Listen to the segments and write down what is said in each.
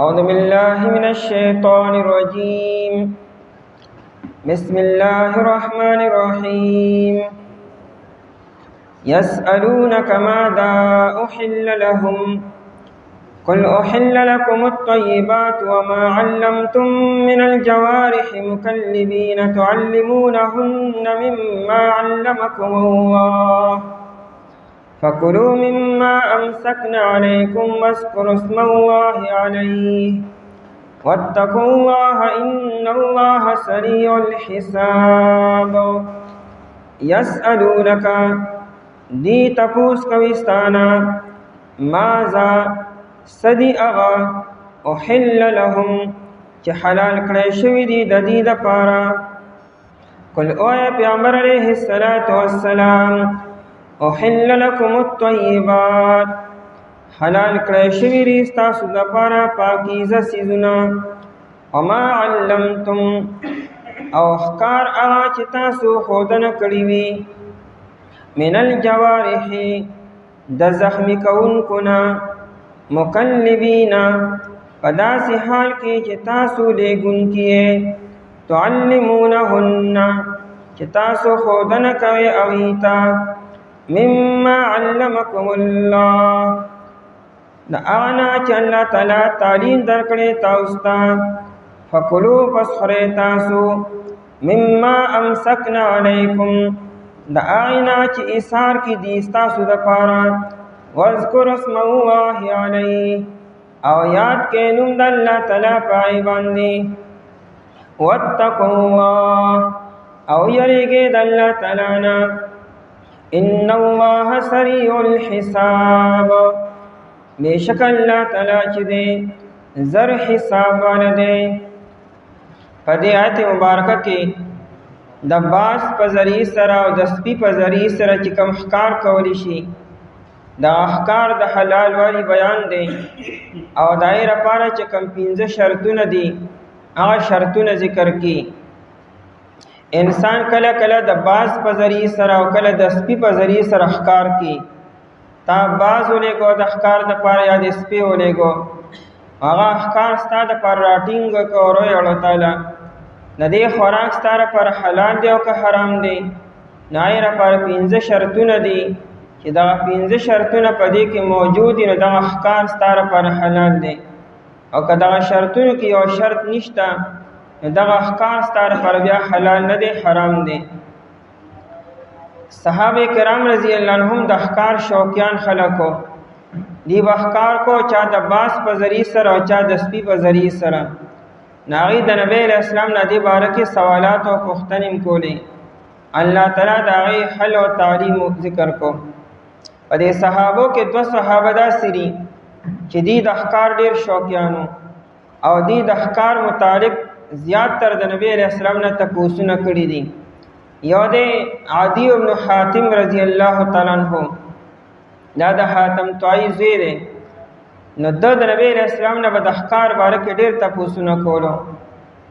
أعوذ بالله من الشيطان الرجيم. بسم الله الرحمن الرحيم. يسألونك ماذا أحل لهم قل أحل لكم الطيبات وما علمتم من الجوارح مكلبين تعلمونهن مما علمكم الله فكلوا مما أمسكن عليكم واذكروا اسم الله عليه واتقوا الله إن الله سريع الحساب. يسألونك دی تپوس کوستانا ماذا صدی اغا احل لهم چه حلال کړی شوی دی د دې دپاره. قل اوه پیغمبر علیه السلام احل لكم الطیبات حلال کړی شوی دی ستاسو دپاره پاکیزه څیزونه. وما علمتم او ښکار هغه چې تاسو ښودنه کړي وي من الجوارح د زخمی کوونکو نه مکلبین په داسې حال کې چې تاسو لیږونکي یې تعلمونهن چې تاسو ښودنه کوئ هغوی ته مما علمکم الله د هغه نه چې الله تعالی تعلیم درکړی تاسو ته. فکلوا پس خورئ تاسو مما امسکنا علیکم د هغې نه چې ایثار کې دي ستاسو دپاره. واذکروا اسم الله علیه او یاد کړئ نوم د الله تعالی په هغې باندې. واتقوا الله او یریږئ د الله تعالی نه. ان الله سریع الحساب بېشکه الله تعالی چې دی زر حساب والا دی. په دې آیت مبارکه کې د باز په ذریعې سره او د سپي په ذریعې سره چې کوم ښکار کولی شي دا ښکار د حلال والی بیان دی او د هغې لپاره چې کوم 15 شرطونه دي هغه شرطونه ذکر کړي. انسان کله کله د باز په ذریعې سره او کله د سپي په ذریعې سره ښکار کوي. تا باز ولېږو د ښکار دپاره یا د سپي ولېږو هغه ښکار ستا دپاره راټینګه کړه او روی اړو تعالی د دې خوراک ستا لپاره حلال دی او که حرام دی. د هغې لپاره 15 شرطونه دي چې دغه 15 شرطونه په دې کې موجود دي نو دغه ښکار ستا لپاره حلال دی. او که دغه شرطونو کې یو شرط نشته نو دغه ښکار ستا لپاره بیا حلال نه دی، حرام دی. صحابه کرام رضی الله عنهم د ښکار شوقیان خلکو دی به ښکار کو چا د باز په ذریعې سره او چا د سپي په ذریعې سره. هغوی د نبی علیه السلام نه دې باره کې سوالات او پوښتنې م کولې. الله تعالی د هغې حل او تعلیم ذکر کو. په دې صحابو کې 2 صحابه داسې دي چې دی د ښکار ډېر شوقیانو او دی د ښکار متعلق زیات تر د نبی علیه السلام نه تپوسونه کړي دي. یو دی عدی بن حاتم رضی الله تعالی عنه، دا د حاتم طایی زوی دی. نو د نبی علیه السلام نه به د ښکار باره کې ډېر تپوسونه کولو.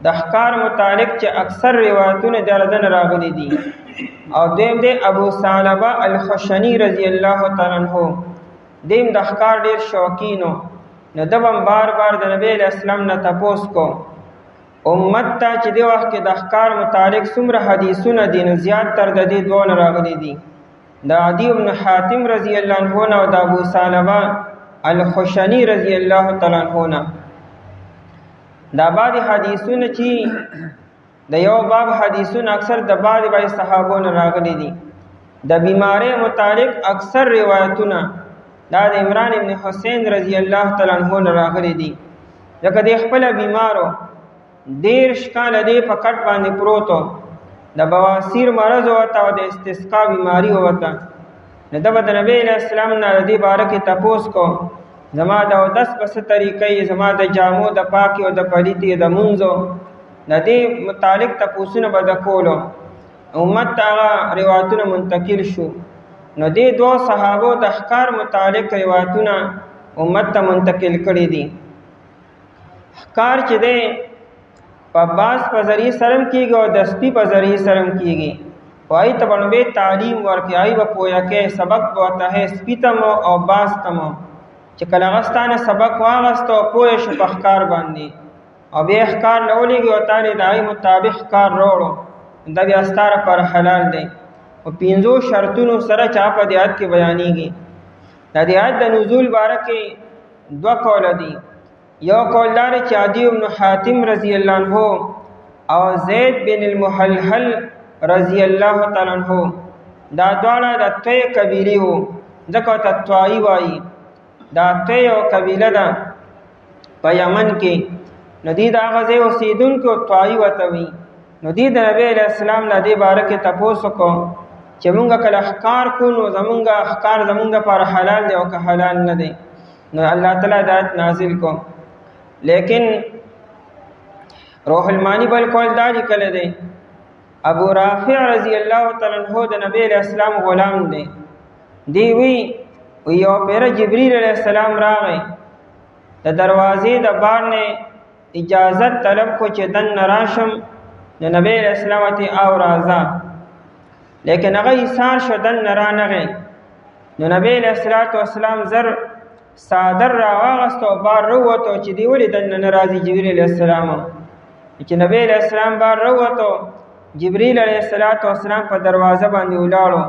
د ښکار متعلق چې اکثر روایتونه د نه راغلي دي. او دویم دی ابو ثعلبه الخشنی رضی الله تعالی عنه، دیم د ښکار ډېر شوقینو. نو ده به بار بار د نبی علیه السلام نه تپوس کو امت ته چې دې وخت کې د ښکار متعلق څومره حدیثونه دي نو زیات تر د دې دوه نه راغلي دي، د عدی بن حاتم رضی الله عنه نه او د ابو ثعلبه الخشنی رضی الله تعالی عنه نه. دا بعضې حدیثونه چې د یو باب حدیثونه اکثر د بعضې صحابو نه راغلي دي. د بیماری متعلق اکثر روایتونه دا د عمران ابن حسین رضی الله تعالی عنه نه راغلي دي. ځکه دی خپله بیمارو 13 کاله دی په کټ باندې پروتو، د بواسیر مرض وته او د استسقا بیماری وته. نو ده به د نبی علیه السلام نه د دې باره کې تپوس کو زما د اودس په څه طریقې، زما د جامو د پاکي او د پلیتې د مونځو د دې متعلق تپوسونه به د کولو. امت ته هغه روایتونه منتقل شو. نو دې 2 صحابو د ښکار متعلق روایتونه امت ته منتقل کړي دي. ښکار چې دی په باز په ذریعې سره هم کېږي او د سپي په ذریعې سره هم کېږي. خو هغوی ته به نو تعلیم ورکړي، هغوی به پویه کوي، سبق به ورته ښیي سپي ته مو او باز ته مو. چې کله غستانه سبق واغستو پوه شو په ښکار باندې او بیا ښکار لولېږي او تا د هغې مطابق ښکار راوړو دا بیا ستا لپاره حلال دی په 5 شرطونو سره چې هغه په دې آیت کې بیانېږي. د دې آیت د نزول باره کې 2 قوله دي. یو قول دا دی چې عدي بن حاتم رضی الله عنه او زید بن المحلحل رضی الله تعالی عنه دا دواړه د طی قبیلې وو ځکه ورته طایي وایي. دا طی یو قبیله ده په یمن کې. نو دوی د هغه ځای اوسېدونکي طایي ورته وي. نو دوی د نبي علیه السلام نه دې باره کې تپوس وکړو چې مونږ کله ښکار کوو نو زمونږ ښکار زمونږ دپاره حلال دی او که حلال نه دی. نو الله تعالی دا آیت نازل کو. لیکن روح المانی بل قول دا لیکلی دی ابو رافع رضی الله تعالی عنہ د نبی علیہ السلام غلام دی. دی وی یو پیر جبریل علیہ السلام راغی د دروازې د بار نه اجازت طلب کو چې دن راشم. د نبی علیہ السلام ته او راځه لیکن هغه ایثار شو دن رانغی. نو نبی علیہ السلام زر صادر راواغست او بار رووتو چې دی ولې دن نه راځي جبریل علیہ السلام. چې نبی علیہ السلام بار رووتو جبریل علیہ السلام په دروازه باندې ولاړو.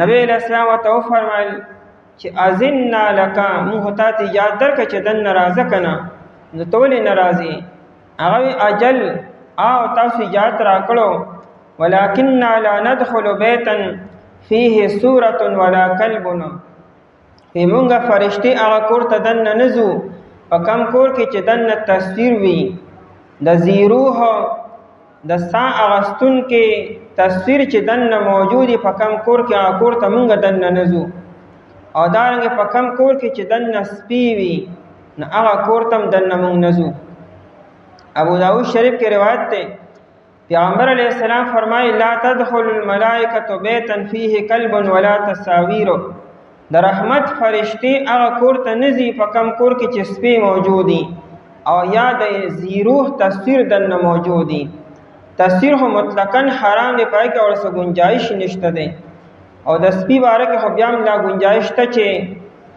نبی علیہ السلام ورته وفرمایل چې اذنا لک موږ ته اجازه درکړه چې دن راځه کنه. نو ته ولې نه راځې؟ هغه اجل او تاسو اجازه راکړو ولكننا لا ندخل بيتا فيه سورة ولا كلب. مونږه فرشتي هغه کور ته دننه نځو په کم کور کې چې دننه تصویر وي د زیروح د سا اغستون کې تصویر چې دننه موجودی په کم کور کې هغه کور ته مونږه دننه نځو. او دارنګه په کم کور کې چې دننه سپی وي نو هغه کور ته هم دننه مونږ نځو. ابو داود شریف کې روایت دی پیغمبر علیہ السلام فرمائی لا تدخل الملائکة بیتا فیه کلب ولا تصاویر. د رحمت فرشتي هغه کور ته نزي په کم کور کې چې سپی موجودي او یا د زیروح تصویر دننه موجودي. تصویر خو مطلقاً حرام دی پای کې ورسه گنجائش نشته دی او د سپی باره کې خو بیا هم لا گنجائش ته چې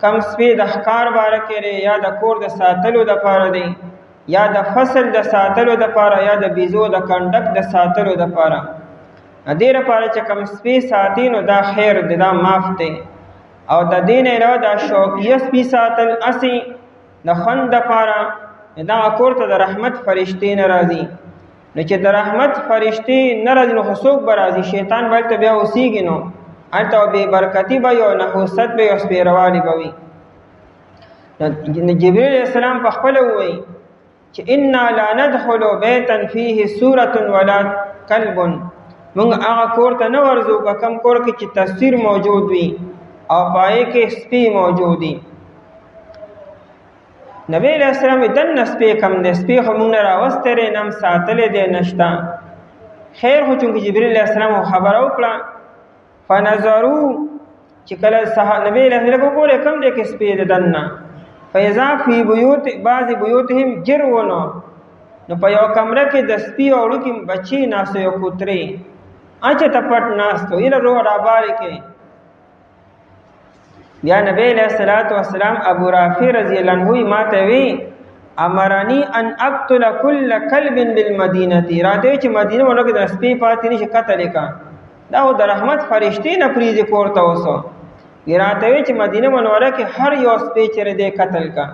کم سپی د ښکار باره کې دی یا د کور د ساتلو دپاره دی یا د فصل د ساتلو دپاره یا د بیزو د کنډک د ساتلو دپاره. دې لپاره چې کم سپی ساتي نو دا خیر دی دا معاف دی. او د دې نه علاوه دا شوقیه سپي ساتل اسې د خوند دپاره دا کور ته د رحمت فرشتې نه راځي. نو چې د رحمت فرشتې نه راځي نو خو څوک به راځي؟ شیطان به هلته بیا اوسېږي نو هلته بې برکتي به وي او نحوست به وي او سپېروالي به وي. جبریل علیه السلام په خپله ووایي چې انا لا ندخل بیتا فیه سورة ولا کلب. موږ هغه کور ته نه ورځو په کم کور کې چې تصویر موجود وي او پای کې سپی موجودی. نبی علیہ السلام دننه سپی کم دی سپی خو موږ نه راوستی دی نه هم ساتلی دی نشته. خیر خو چونکې جبریل علیہ السلام خبره وکړه فنظرو چې کله نبی علیہ السلام وګورې کم دی کې سپی دی دننه فاذا فی بیوت بعض بیوتهم جرونو. نو په یو کمره کې د سپي او وړوکي بچي ناستو یو کوترې اچه ته پټ ناستو ایله روح رابارې کې. بیا نبی علیہ السلام ابو رافع رضی اللہ عنہ ما ته وی امرنی ان اقتل كل كلب بالمدینه. راته چې مدینه ولکه د سپي پاتې نشي قتل کا دا د رحمت فرشتي نه پریزي کوړته اوسو. راته وی چې مدینه منوره کې هر یو سپي چره دې قتل کا.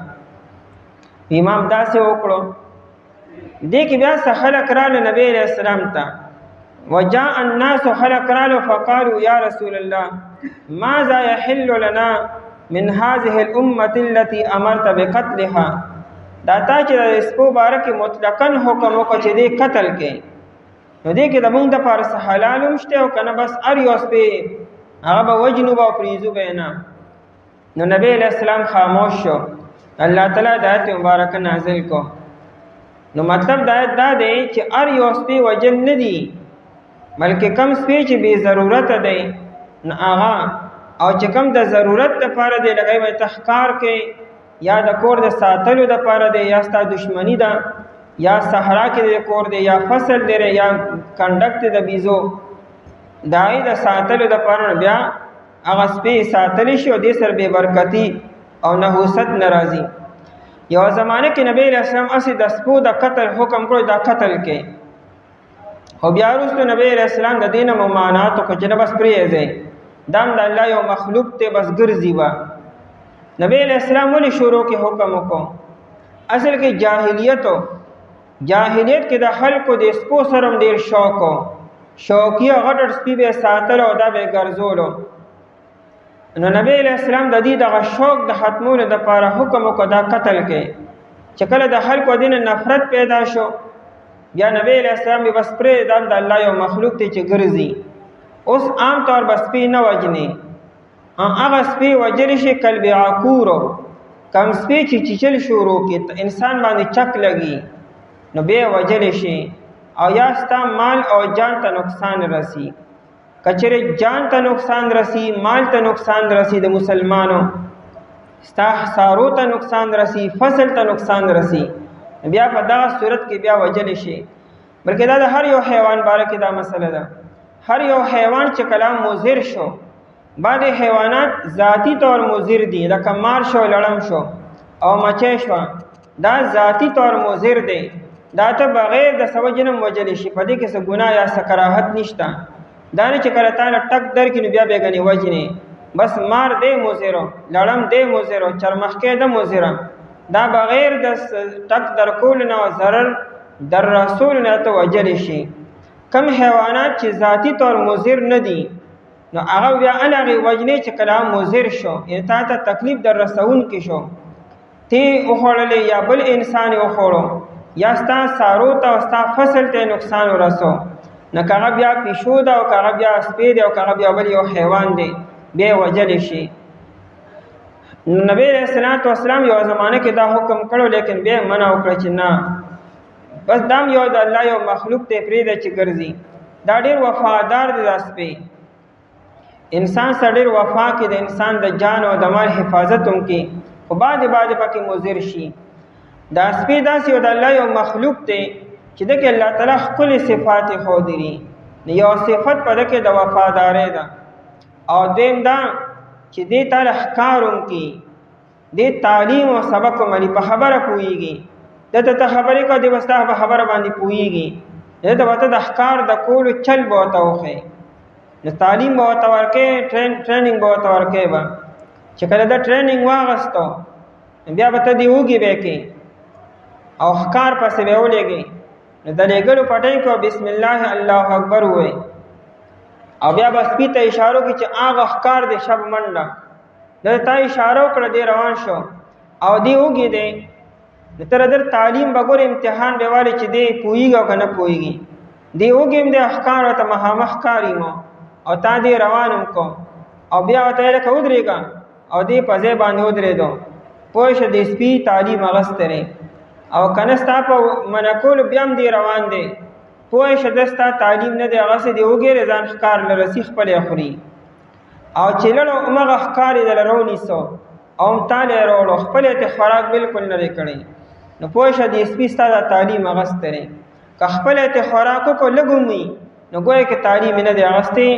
امام داسې وکړو. دې کې بیا څه خلک راغله نبی علیہ السلام ته وجاء الناس خلق رالو فقالوا يا رسول الله ماذا يحل لنا من هذه الامه التي امرت بقتلها. دا تا چې د سپو باره کې مطلقاً حکم وکړه چې دې قتل کې نو دې کې د موږ دپاره څه حلال هم شته او که نه بس هر یو سپی هغه به وجنو به او پرېږدو به یې نه. نو نبی علیہ السلام خاموش شو. الله تعالی د آیت مبارکه نازل کو. نو مطلب د آیت دا دی چې هر یو سپی وجل نه دي بلکې کم سپی چې بې ضرورت دی نو هغه او چې کم د ضرورت دپاره دی لکه به ته ښکار کوې یا د کور د ساتلو دپاره دی یا ستا دشمني ده یا صحرا کې د کور دی یا فصل دی یا کنډک دی د بیزو د هغې د ساتلو دپاره بیا هغه سپی ساتلی شي او دې سره بې برکتي او نحوست ناراضي. یو زمانه کې نبی علیہ السلام اسی د سپو د قتل حکم کړو، دا قتل کې خو بیا وروسته نبی علیہ السلام د دین ممانعت کو چې نه بس پرېږدئ، دام د الله یو مخلوق ته بس ګرځي به. نبی علیہ السلام ولې شروع کې حکم وکړو؟ اصل کې جاهلیت کې د خلکو د سپو سره ډېر شوق و، شوقیه غټ سپي به ساتل او دا به ګرځولو. نو نبی علیہ السلام د دې دغه شوق د ختمولو دپاره حکم وکړو دا قتل کې. چې کله د خلکو دین نفرت پیدا شو، بیا نبی علیہ السلام به بس پرېږدم د الله یو مخلوق دی چې ګرځي. اوس عام طور به سپي نه وجنې، هغه سپي وجلی شي کلب عقورو، کم سپي چې چیچل شروع کړي انسان باندې چک لګي نو بیا وجلی شي، او یا ستا مال او جان ته نقصان رسی. کچره جان ته نقصان رسی، مال ته نقصان رسی د مسلمانو، ستا حصارو ته نقصان رسی، فصل ته نقصان رسی، بیا په دغه صورت کې بیا وجلی شي. بلکې دا د هر یو حیوان باره کې دا مسله ده. هر یو حیوان چې کلام مضر شو، بعض حیوانات ذاتی طور مضر دي، لکه مار شو، لړم شو او مچۍ شو، دا ذاتی طور مضر دی، دا ته بغیر د سبب جنم وجلی شي، په دې کې څه ګناه یا څه کراهت نشته. دا نه چې کله تعالی ټک درکړي نو بیا بېګنې وجنې، بس مار دی مضرو، لړم دی مضرو، چرمخکۍ ده مضره، دا بغیر د ټک درکول نه او ضرر در رسول نه ته وجلی شي. کم حیوانات چې ذاتی طور مضر نه دي نو هغه بیا هغې وجنې چې کله مضر شو، یعنې تا ته تکلیف در رسونکی شو، تی وخوړلې یا بل انسان یې وخوړو یا ستا سارو ته او ستا فصل ته نقصان ورسو، نو که هغه بیا پیشو ده او که هغه بیا سپی دی او که هغه بیا بل یو حیوان دی، بیا یې وجلی شي. نبی علیہ السلام یو زمانه کې دا حکم کړو، لیکن بیا منع وکړه چې نه، بس دام یو د الله یو مخلوق ته پرېږده چې ګرځي. دا ډېر وفادار دی دا سپی، انسان سره ډېر وفا کې د انسان د جان او د مال حفاظت هم کې، خو بعضې پکې مضر شي. دا سپی داسې یو د الله یو مخلوق دی چې ده کې الله تعالی ښکلې صفات یې ښودلي. یو صفت په ده کې د وفادارۍ ده، او دویم دا چې دې ته ښکار هم کوي، دې تعلیم او سبق هم په خبره پوهېږي، دته ته خبرې کوه دی به ستا په خبره باندې پوهېږي، دته به ته د ښکار د کولو چل به ورته وښیې، نو تعلیم به ورته ورکوې، ټریننګ به ورته ورکوې به. چې کله د ټریننګ واغستو بیا به ته دې وږي به کې او ښکار پسې به ولېږې، نو د لېږلو پټۍ کو بسم الله الله اکبر ووایې، او بیا به سپي ته اشاره وکړي چې هغه ښکار دی شب منډه، د تا اشاره وکړه دی روان شو او دی وږي دی، د ته در تعلیم به ګورې امتحان به والي چې دی پوهېږي او که نه پوهېږي. دی وږي هم دی ښکار ورته مخامخ ښکاري مو او تا دی روان هم کو، او بیا ورته یې لکه ودرېږه او دی په ځای باندې ودرېدو، پوه شه د سپي تعلیم اغستی دی، او که نه ستا په منع کولو بیا هم دی روان دی، پوه شه د ستا تعلیم نه دی هغسې دی وګېرې ځان ښکار له رسي خپلې خوري، او چې لړو همغه ښکار یې دله رونیسو او هم تا له یې راوړو، خپلې ته خوراک بلکل نه دی کړی، نو پوه شه د سپي ستا دا تعلیم اغستی دی. که خپلې ته خوراک وکړو لږ هم وي نو ګویا کې تعلیم نه دی اغستی،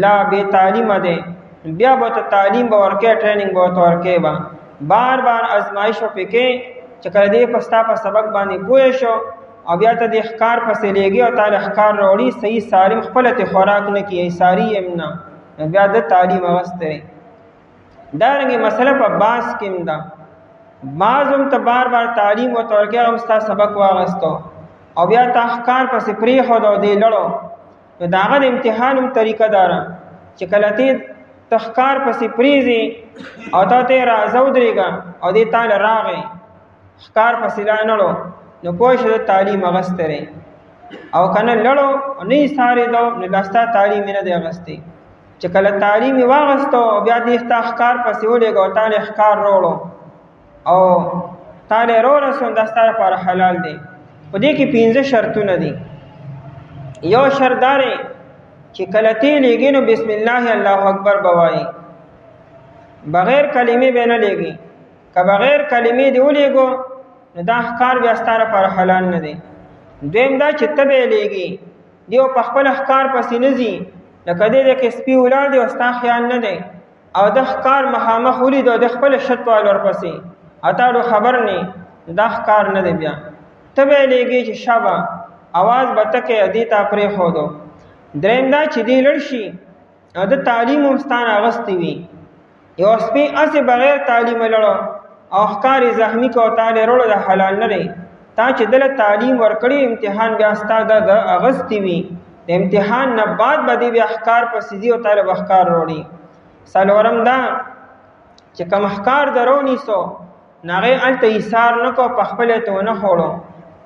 لا بې تعلیمه دی، بیا به ورته تعلیم به ورکوې، ټریننګ به ورته ورکوې به، بار بار ازمایش به پې کوې، چې کله دی په ستا په سبق باندې پوه شو او بیا ته د ښکار پسې لېږي او تا له ښکار راوړي، صحیح سالم خپله ته خوراک نه کړي، ساري یم نه، نو بیا د تعلیم اغستی دی. دارنګې مسله په باز کې هم ده، باز هم ته بار بار تعلیم ورته ورکوې، هغه هم ستا سبق واغستو او بیا تا ښکار پسې پرېښود او دی لړو، نو د هغه د امتحان هم طریقه داره چې کله ته ښکار پسې پرېږځې او تا ته یې راځه ودرېږه او دی تا له راغی ښکار پسې لا نړو، نو پوه شه د تعلیم اغستی دی، او که نه لړو نه یې سارېدو نو لا ستا تعلیم یې نه دی اغستی. چې کله تعلیم یې واغستو او بیا دې ستا ښکار پسې ولېږه او تا له ښکار راوړو او تا له یې راورسو، دا ستا لپاره حلال دی. په دې کې 5 شرطونه دي. یو شرط دا دی چې کله ته لېږې نو بسم الله الله اکبر به وایي، بغیر کلمې به نه لېږي، که بغیر کلمې دې ولېږو نو دا ښکار بیا ستا لپاره حلال نه دی. دویم دا چې ته به یې لېږي، دیو په خپله ښکار پسې نه ځي، لکه دې کې سپي ولاړ دی او ستا خیال نه دی، او د ښکار مخامخ ولید او د خپل شت وال ورپسې اتاړو خبر نه دا ښکار نه دی بیا ته به لېږي چې شابه اواز به تکې ادي تا پرېښودو. دریم دا چې دی لړ شي او د تعلیم هم ستانه اغوستی وي یو سپی هسې بغیر تعلیمه لړو او ښکار یې زخمي کو تا لې وروړو د حلال نه دی. تا چې دله تعلیم ورکړي امتحان بیا ستا د اغوستی وي د امتحان نه بعد به دی بیا ښکار پسې ځي او تا له به ښکار وروړي. څلورم دا چې کوم ښکار درو نیسو نو هغې هلته ایثار نه کو په خپله یې ته ونه خوړو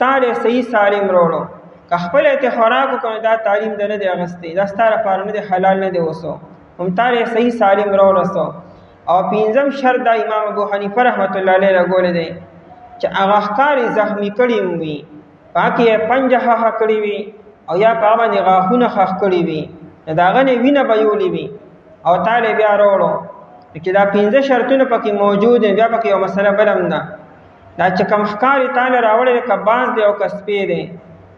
تا له صحیح سالم وروړو که خپله یې ته خوراک وکړو دا تعلیم د نه دی اغوستی دا ستا لپاره نه دی حلال نه دی اوسو هم تا له صحیح سالم راورسو. او پنځم شرط دا امام ابو حنیفه رحمت الله علیه راګولی دی چې هغه ښکار یې زخمي کړي وي په هغه کې یې پنجه ښخه کړې وي او یا په هغه باندې غاښونه ښخ کړي وي نو د هغه نه وینه بهیولې وي او تا له بیا راوړو چې دا پنځه شرطونه پکې موجود دي. بیا پکې یو مسله بل هم ده دا چې کوم ښکار یې تا له راوړی که باز دی او که سپی دی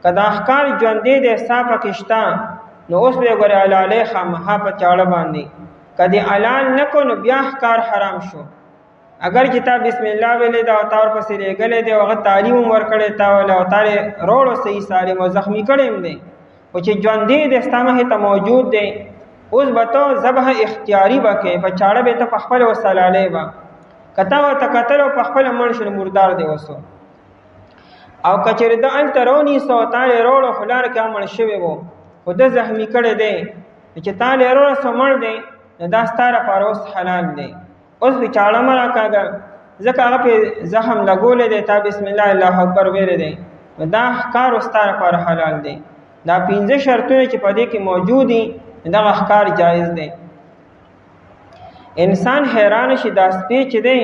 که دا ښکار ژوندی دی ستا پکې شته نو اوس به یې ګورې حلالۍ خامخا په چاړه باندې که دې حلال نه کو نو بیا ښکار حرام شو. اگر چې تا بسم الله ویلې ده او تا ورپسې لېږلی دی او هغه تعلیم هم ورکړی تا وله او تا یې روړو صحیح سالم او زخمي کړی هم دی خو چې ژوندی دی ستا مخې ته موجود دی اوس به ته ذبح اختیاري به کوې په چاړه به ته په خپله وسلالۍ به که تا ورته کتل او په خپله مړ شو مردار دی اوسو. او که چېرې ده هلته رونیسه او تا یې روړو خو لاره کې مړ شوی و خو ده زخمي کړی دی چې تا یې رورسو مړ دی نو دا ستا لپاره اوس حلال دی. اوس پې چاړه مه راکاږه ځکه هغه پې زخم لګولی دی تا بسم الله الله اکبر ویلی دی نو دا ښکار ستا لپاره حلال دی. دا پنځه شرطونه چې په دې کې موجود دي دغه ښکار جایز دی. انسان حیران شي دا سپی چې دی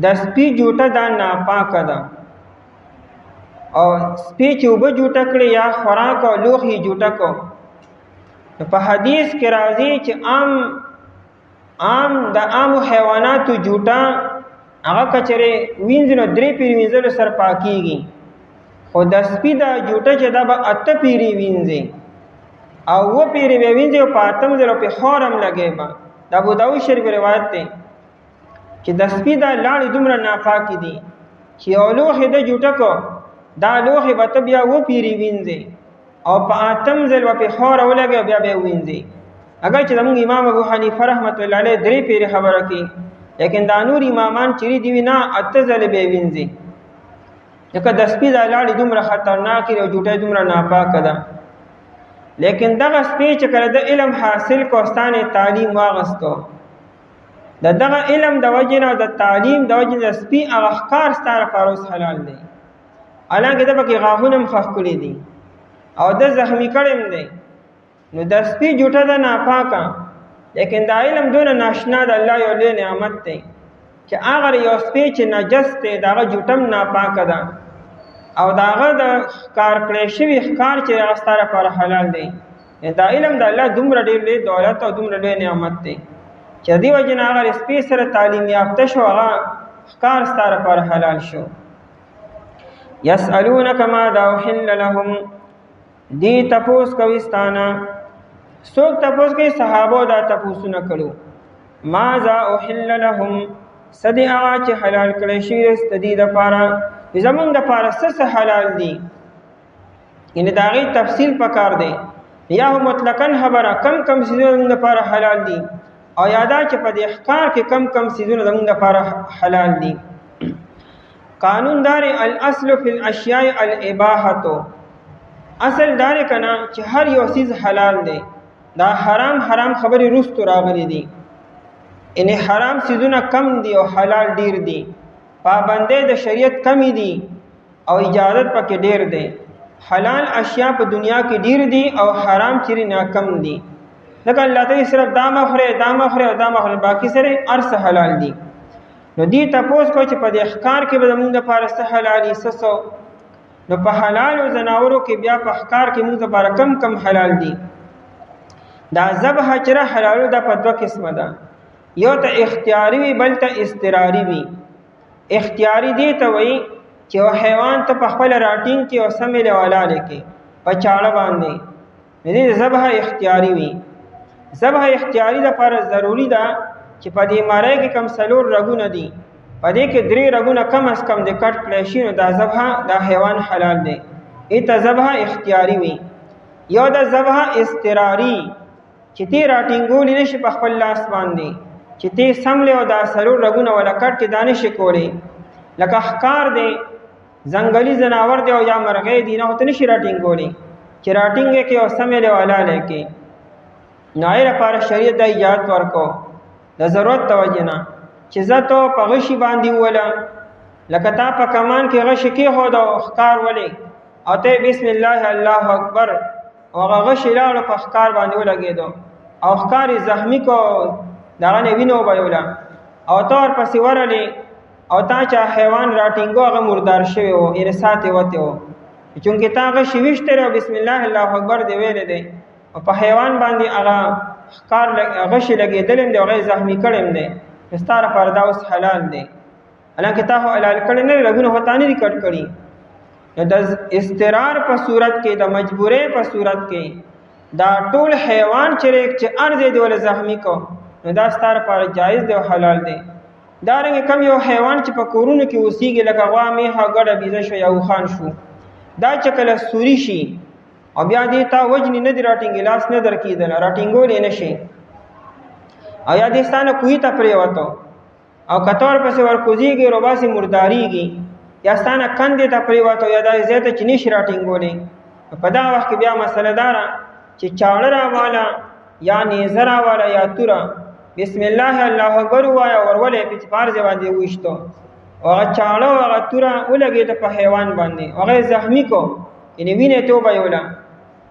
د سپي جوټه دا ناپاکه ده او سپی چې اوبه جوټه کړي یا خوراک او لوښي جوټه کو په حدیث کې راځي چې عام د عامو حیواناتو جوټه هغه که چېرې وینځي نو 3 پیرې وینځلو سره پاکېږي خو د سپي دا جوټه چې دا به 8 پیرې وینځي او 9 پیرې به وینځي او په 8م ځل پې خور هم لګی به. د ابوداود شریف روایت دی چې د سپي دا لاړې دومره ناپاکې دي چې یو لوښې ده جوټه کو دا لوښې به ته بیا 9 پیرې وینځي او په 8م ځل به پې خوره ولګي بیا به یې وینځي. اگر چې زموږ امام ابو حنیفه رحمت الله علیه 3 پیرې خبره کوي لیکن دا نور امامان چیرې دي وي نه 8 ځلې به یې وینځي ځکه د سپي دا لاړې دومره خطرناکې او جوټه دومره ناپاکه ده. لیکن دغه سپی چې کله د علم حاصل کو ستانې تعلیم واغستو د دغه علم د وجې نه د تعلیم د وجې د سپي هغه ښکار ستا لپاره اوس حلال دی حالانکې ده پکې غاښونه هم ښخ کړي دي او ده زخمي کړی هم دی نو د سپي جوټه ده ناپاکه لیکن دا علم دونه ناشنا د الله یو لوی نعمت دی چې هغه یو سپی چې نجس دی د هغه جوټه هم ناپاکه ده او د هغه د ښکار کړی شوي ښکار چې هغه ستا لپاره حلال دی. دا علم د الله دومره ډېر لوی دولت او دومره لوی نعمت دی چې د دې وجې نه هغه سپي سره تعلیم یافته شو هغه ښکار ستا لپاره حلال شو. یسألونک ماذا احل لهم دی تپوس کوي ستانه څوک تپوس کوي صحابو دا تپوسونه کړو ماذا احل لهم څه دی هغه چې حلال کړی شوي د دې دپاره زمونږ دپاره څه حلال دي یعنې د هغې تفصیل پکار دی یا هم مطلقا خبره کم کم څیزونه زمونږ دپاره حلال دي او یا دا چې په دې ښکار کې کم کم څیزونه زمونږ دپاره حلال دي. قانون دار الاصل فی الاشیاء الاباحتو اصل دار کنا چې هر یو چیز حلال دی دا حرام خبرې رستو راغلي دي یعنی حرام چیزونه کم دي او حلال ډیر دي پابندۍ د شریعت کمی دي او اجازت پکې ډیر دی. حلال اشیاء په دنیا کې ډیر دي او حرام چیرې ناکم دي لکه الله تعالی صرف دا مه خورئ او دا مه خورئ باقي سره هر څه حلال دي. نو دې تپوس کو چې په دې ښکار کې به زمونږ دپاره څه حلالي څه نو په حلالو ځناورو کې بیا په ښکار کې موږ دپاره کم حلال دي. دا ذبح چره حلالو دا په 2 قسمه ده یو ته اختیاري وي بل ته اضطراري وي. اختیاري دی ته وایي چې یو حیوان ته په خپله راټینګ کې او سمې له ولاړې کې په چاړه باندې دې ذبح اختیاري وي. ذبح اختیاري لپاره ضروری ده چې په دې مړی کې کم 4 رګونه دي، په دې کې 3 رګونه کم از کم د کټ کړی شي، نو دا ذبح دا حیوان حلال دی. ایته ذبح اختیاري وي. یو د ذبح اضطراري چې تی راټینګولی نشي په خپل لاس باندې، چې تی سملی او دا 4 رګونه ولا کټ کې دا نشي کولی، لکه ښکار دی، ځنګلي ځناور دی او یا مرغۍ دی، نه ورته نشي راټینګولی چې راټینګې کې او سملی او حلالی کې. نو هغې لپاره شریعت دا اجازت ورکو د ضرورت د وجې نه چې زه ته په غشي باندې ووله، لکه تا په کمان کې غشي کېښود او ښکار ولې او ته بسم الله الله اکبر او هغه غشي لاړو په ښکار باندې ولګېدو او ښکار یې زخمي کو، دغه نه وینه وبهیوله او ته ورپسې ورلې او تا چې حیوان راټینګو هغه مردار شوی و، یعنې سات یې وتی و، چونکې تا غشي ویشتلی او بسم الله الله اکبر دې ویلی دی او په حیوان باندې هغه ښکار غشي لګېدلی دی او هغه یې زخمي کړی هم دی، نو ستا لپاره دا اوس حلال دی. حالانکې تا خو حلال کړی نه دی، رګونه خو تا نه دي کټ کړي. نو د اضطرار په صورت کې، د مجبورۍ په صورت کې دا ټول حیوان چې هر ځای دی ولې زخمي کو، نو دا ستا لپاره جایز دی او حلال دی. دارنګې کم یو حیوان چې په کورونو کې اوسېږي لکه غوا، میښه، ګډه بیزه شو یا اوښان شو، دا چې کله سوري شي او بیا دې تا وجنې نه دي راټینګې، لاس نه در کېدله، راټینګولی نه شي، او یا دې ستا نه کوهي ته پرېوتو او که ته ورپسې ورکوزېږي روباسې مردارېږي، یا ستا نه کندې ته پرېوتو یا داسې ځای ته چې نشي راټینګولی، په دغه وخت کې بیا مسله دا ده چې چاړه راواله یا نیزه راواله یا توره، بسم الله الله اکبر ووایه، ورولې په پار ځای باندې وویشتو او هغه چاړه او هغه توره ولګېده په حیوان باندې، هغه یې زخمي کو، یعنې وینې ته وبهیوله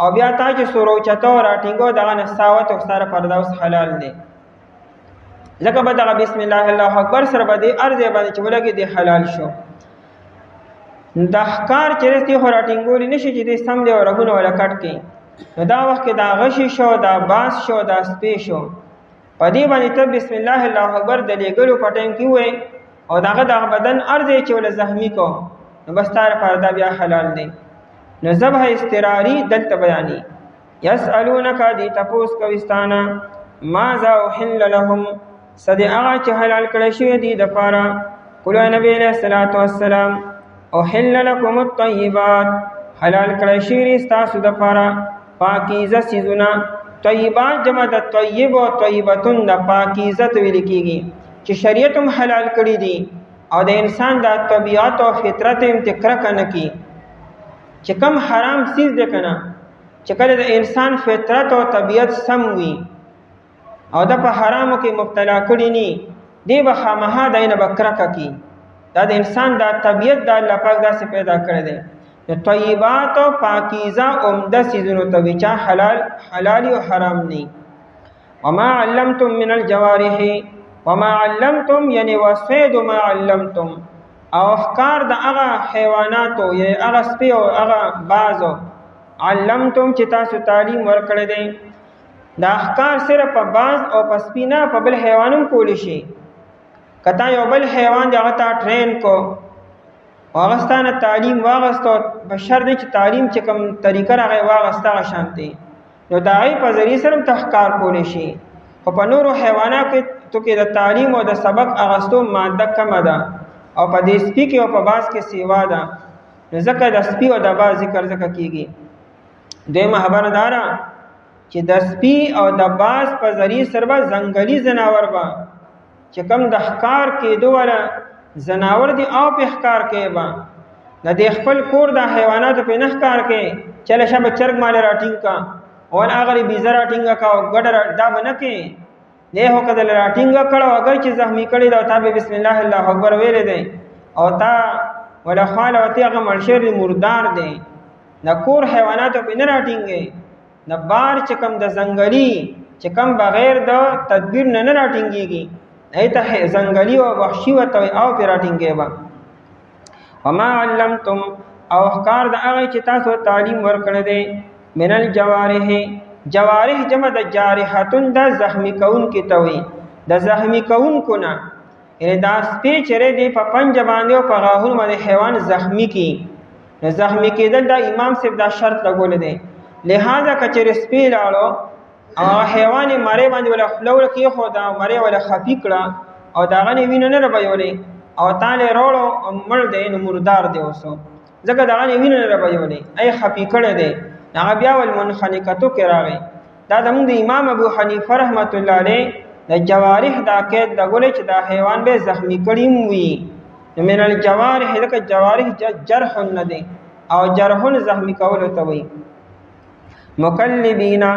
او بیا تا چې سور اوچته او راټینګو، دغه نه ستا وته او ستا لپاره دا اوس حلال دی. ځکه به دغه بسم الله الله اکبر سره به دې هر ځای باندې چې ولګي دی حلال شو. دا ښکار چې رسې خو راټینګولی نه شي چې دی سم دی او رګونه وله کټ کړي، نو دا وخت کې دا غشي شو، دا باز شو، دا سپی شو، په دې باندې ته بسم الله الله اکبر د لېږلو په ټایم کې ووایې او دغه بدن هر ځای چې وله زخمي کو، نو بس تا لپاره دا بیا حلال دی. نو ذبح اضطراري دلته بیاني. یسألونک دی تپوس کوي ستانه ماذا احل لهم، څه دی هغه چې حلال کړی شوی دی دپاره. قلو نبی علیه الصلاة والسلام احل لکم الطیبات، حلال کړی شوي دي ستاسو دپاره پاکیزه څیزونه. طیبات جمع د طیب او طیبتون د پاکیزه ته ویل کېږي چې شریعت هم حلال کړي دي او د انسان د طبیعت او فطرت هم ته کرکه نه کړي، چې کم حرام څیز دی که نه، چې کله د انسان فطرت او طبیعت سم وي او د په حرامو کې مبتلا کړي نه، دی به خامخا دی نه به کرکه کړي. دا د انسان دا طبیعت د الله پاک داسې پیدا کړی دی. د طیبات او پاکیزه عمده څیزونو ته وي چې حلال او حرام نه. وما علمتم من الجوارح، وما علمتم یعنی وصید ما علمتم، او ښکار د هغه حیواناتو یعنی هغه سپی او هغه بازو علمتم چې تاسو تعلیم ورکړی دی. دا ښکار صرف په باز او په سپي نه، په بل حیوان هم کولی شي. که تا یو بل حیوان دی هغه تا ټرین کو او هغه ستا نه تعلیم واغستو، په شرط دی چې تعلیم چې کوم طریقه هغه واغسته هغه شانتې، نو د هغې په ذریعې سره هم ته ښکار کولی شي. خو په نورو حیواناتو کې د تعلیم او د سبق اغستو ماده کمه ده او په دې سپي کې او په باز کې سیوا ده، نو ځکه د سپي او د باز ذکر ځکه کېږي. دویمه خبره دا ده چې د سپي او د باز په ذریعې سره به ځنګلي ځناور به چې کوم د ښکار کېدو والا ځناور دي او پې ښکار کوي به د دې خپل کور د حیواناتو پې نه ښکار کوي، چله شه به چرګ ماله راټینګ کا اول هغه بیزه راټینګه کا او ګډه دا به نه کوي. دی خو که دله راټینګه کړه او اگر چې زخمي کړی ده او تا به بسم الله الله اکبر ویلی دی او تا وله خواله وتی هغه مړ شوی مردار دی، د کور حیواناتو پې نه راټینګوي. د بار چې کوم د ځنګلي چې کوم بغیر د تدبیر نه نه راټینګېږي، ایته ځنګلي او وحشي ورته وایي او پې راټینګوي به. وما علمتم او ښکار د هغې چې تاسو تعلیم ورکړی دی من الجوارح، جوارح جمع د جارحتون د زخمی کوونکي ته وایي، د زخمی کوونکو نه، یعنې دا سپی چرې دی په پنجه باندې او په غاښونو باندې حیوان زخمی کي، نو زخمی کېدل دا امام صاحب دا شرط لګولی دی. لہذا که چېرې سپی لاړو او حیوان مری باندې ولا خلول کې خو دا مری ولا خفي کړه او دا غنی وینه نه ربایولې او تعالی روړو مړ دی نو مردار دی اوسو ځکه دا غنی وینه نه ربایولې ای خفي کړه دی هغه بیا ول منخنقتو کې راغی دا د امام ابو حنیفه رحمت الله علیه د جوارح دا کې د ګولې چې دا حیوان به زخمی کړي وي نو من الجوارح دغه جوارح جرح نه دی او جرح زخمی کول ته وي مکلبینا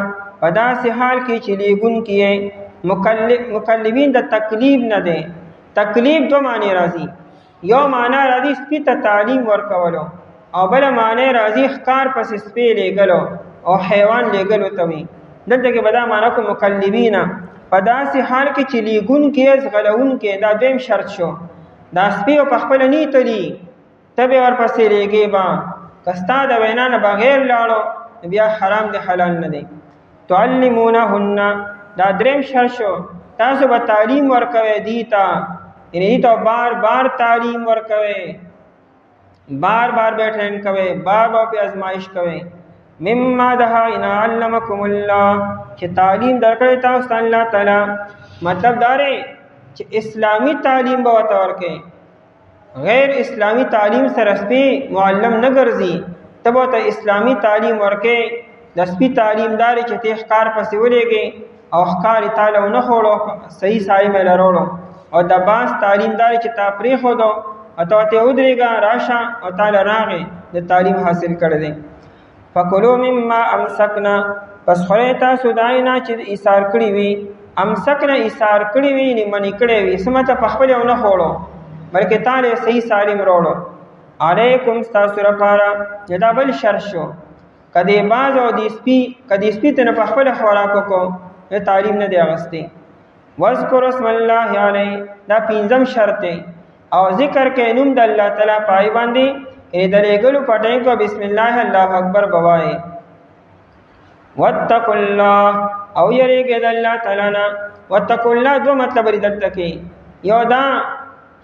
پدا سے حال کی چلیگن کیے مکلبین دا تکلیب نہ دے تکلیب دو معنی راضی یو معنی راضی سپی تا تعلیم ورکولو او بل معنی راضی خکار پس سپی لے گلو او حیوان لے گلو توی دلتا کہ بدا معنی کو مکلبین پدا سے حال کی چلیگن کیے زغلون کیے دا دویم شرط شو دا سپی و پخپل نی تلی تبی ور پس لے گے با کستا دا وینان بغیر لارو بیا حرام دی حلال نه دی تعلمونهن دا دریم شرط شو تاسو به تعلیم ورکوي دیتا یعنی دیتا بار بار تعلیم ورکوي بار بار بیٹھن کوي بار بار په ازمائش کوي مما ده ان علمکم الله چې تعلیم درکړی تاسو الله تعالی مطلب داره چې اسلامی تعلیم به وته ورکه غیر اسلامی تعلیم سره سپی معلم نه ګرځي تبو ته اسلامی تعلیم ورکه د سپی تعلیم دار چې ته ښکار پسې ولېږي او ښکار تعالی نه خوړو صحیح سالم لرولو او د باس تعلیم دار چې تا پرې خو دو او ته ودرېګا راشه او تعالی راغې د تعلیم حاصل کړی دی فکلوا مما امسکنا پس خورئ تاسو داینا چې ایثار کړي وي امسکنا ایثار کړي وي نه منی کړي وي سمته په خپل نه خوړو بلکې تعالی صحیح سالم وروړو علیکم تاسو لپاره جدا بل شر شو کدی باز او دی سپی ته په خپل خوراکو کو تعلیم نه دی اغستی واذکر اسم الله علی دا پنځم شرط او ذکر کې نوم د الله تعالی پای باندې د لګلو پټای کو بسم الله الله اکبر بوای واتقوا الله او یریګه د الله تعالی نه واتقوا الله دو مطلب لري دلته کې یو دا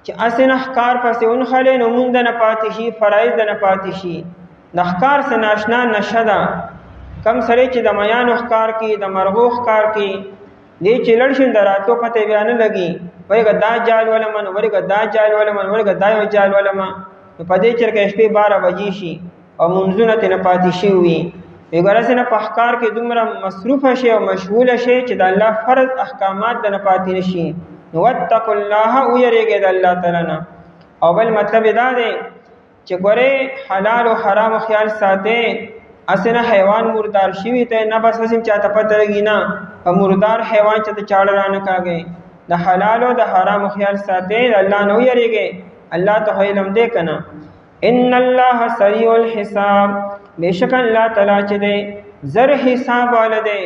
چې اسنه ښکار پسې اون خلې نو مونږ نه پاتې شي فرایض نه پاتې شي نخکار سے ناشنا نشدا کم سره چې د میانو ښکار کې د مرغو ښکار کې دې چې لړشن دراتو پته بیان لګي وایګه دا جال ولمن ورګه دا جال ولمن ورګه دا یو جال ولما په دې چرګه شپې 12 بجې شي او منځونه ته نه پاتې شي وي وګوره سره په ښکار کې دومره مصروف شي او مشغول شي چې د الله فرض احکامات د نه پاتې نشي نو واتقوا الله او یریګه د الله تعالی نه او بل مطلب دا دی چې ګوره حلال او حرام خیال ساته اسنه حیوان مردار شوی ته نه بس اسیم چاته پته لګی نه په مردار حیوان چې ته چاړه رانه کاږي د حلال او د حرام خیال ساته الله نو یریږي الله ته علم دې کنه ان الله سریع الحساب بشک الله تعالی چې دې زر حساب والده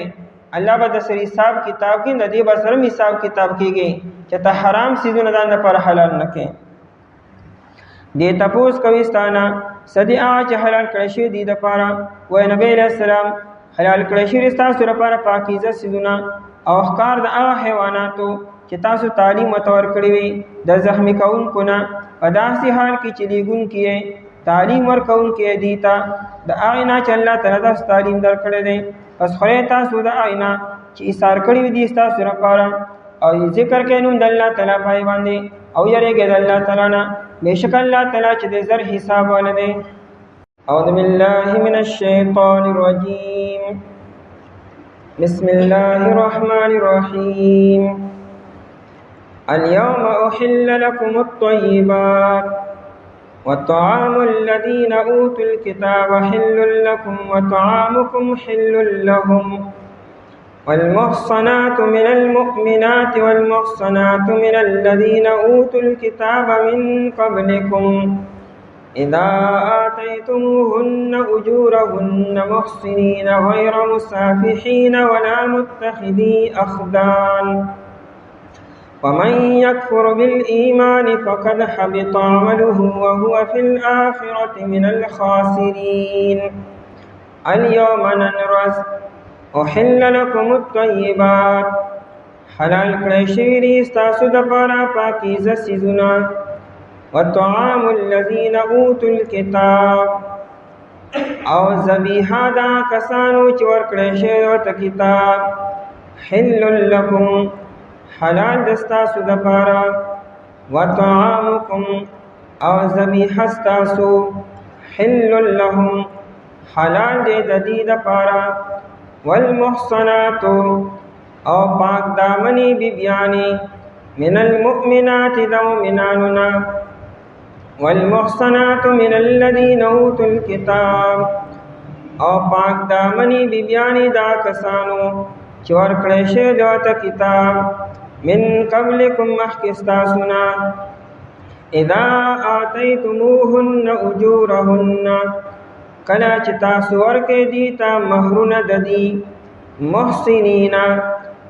الله به د سری حساب کتاب کې ندی به سره حساب کتاب کېږي چې ته حرام سيزونه دان پر حلال نه کې دې تپوس کوي ستانه سدي چې حلال کړی شي دې د پاره وای نبی له سلام حلال کړی شي تاسو لپاره پاکیزه سيزونه او احکار د هغه حیواناتو چې تاسو تعلیم متور کړی وي د زخمی کون کنا پداسي حال کې چې لګون کیه تعلیم ور کون کې دیتا د آینا چې الله تعالی تاسو تعلیم درکړی دی پس خو تاسو د آینا چې ایثار کړی دي تاسو لپاره او ذکر کینوم د الله تعالی پای باندې او یریګه د الله تعالی نه بشک الله تعالی چې د زر حساب ولده اعوذ بالله من الشیطان الرجیم بسم الله الرحمن الرحیم اليوم أحل لكم الطيبات وطعام الذين أوتوا الكتاب حل لكم وطعامكم حل لهم والمحصنات من المؤمنات والمحصنات من الذين أوتوا الكتاب من قبلكم إذا آتيتموهن أجورهن محصنين غير مسافحين ولا متخذي أخدان ومن يكفر بالإيمان فقد حبط عمله وهو في الآخرة من الخاسرين اليوم ننرز أحل لكم الطيبات حلال کړی شوي دي ستاسو دپاره پاکیزه څیزونه وطعام الذین اوتوا الکتاب او ذبیحه دا کسانو چې ورکړی شوی ورته کتاب حل لکم حلال دستاسو دپارا وطعامکم او ذبیحه ستاسو حل لهم حلال دے ددی دپارا والمحصنات او پاک دامنی بیبیانی من المؤمنات دومناننا والمحصنات من الذین اوتوا الكتاب او پاک دامنی بیبیانی دا کسانو چور کلیشه دوتا کتاب من قبلکم محکستاسنا اذا آتیتموهن اجورهن کلا چتا سور کے دیتا مہرون ددی محسنینا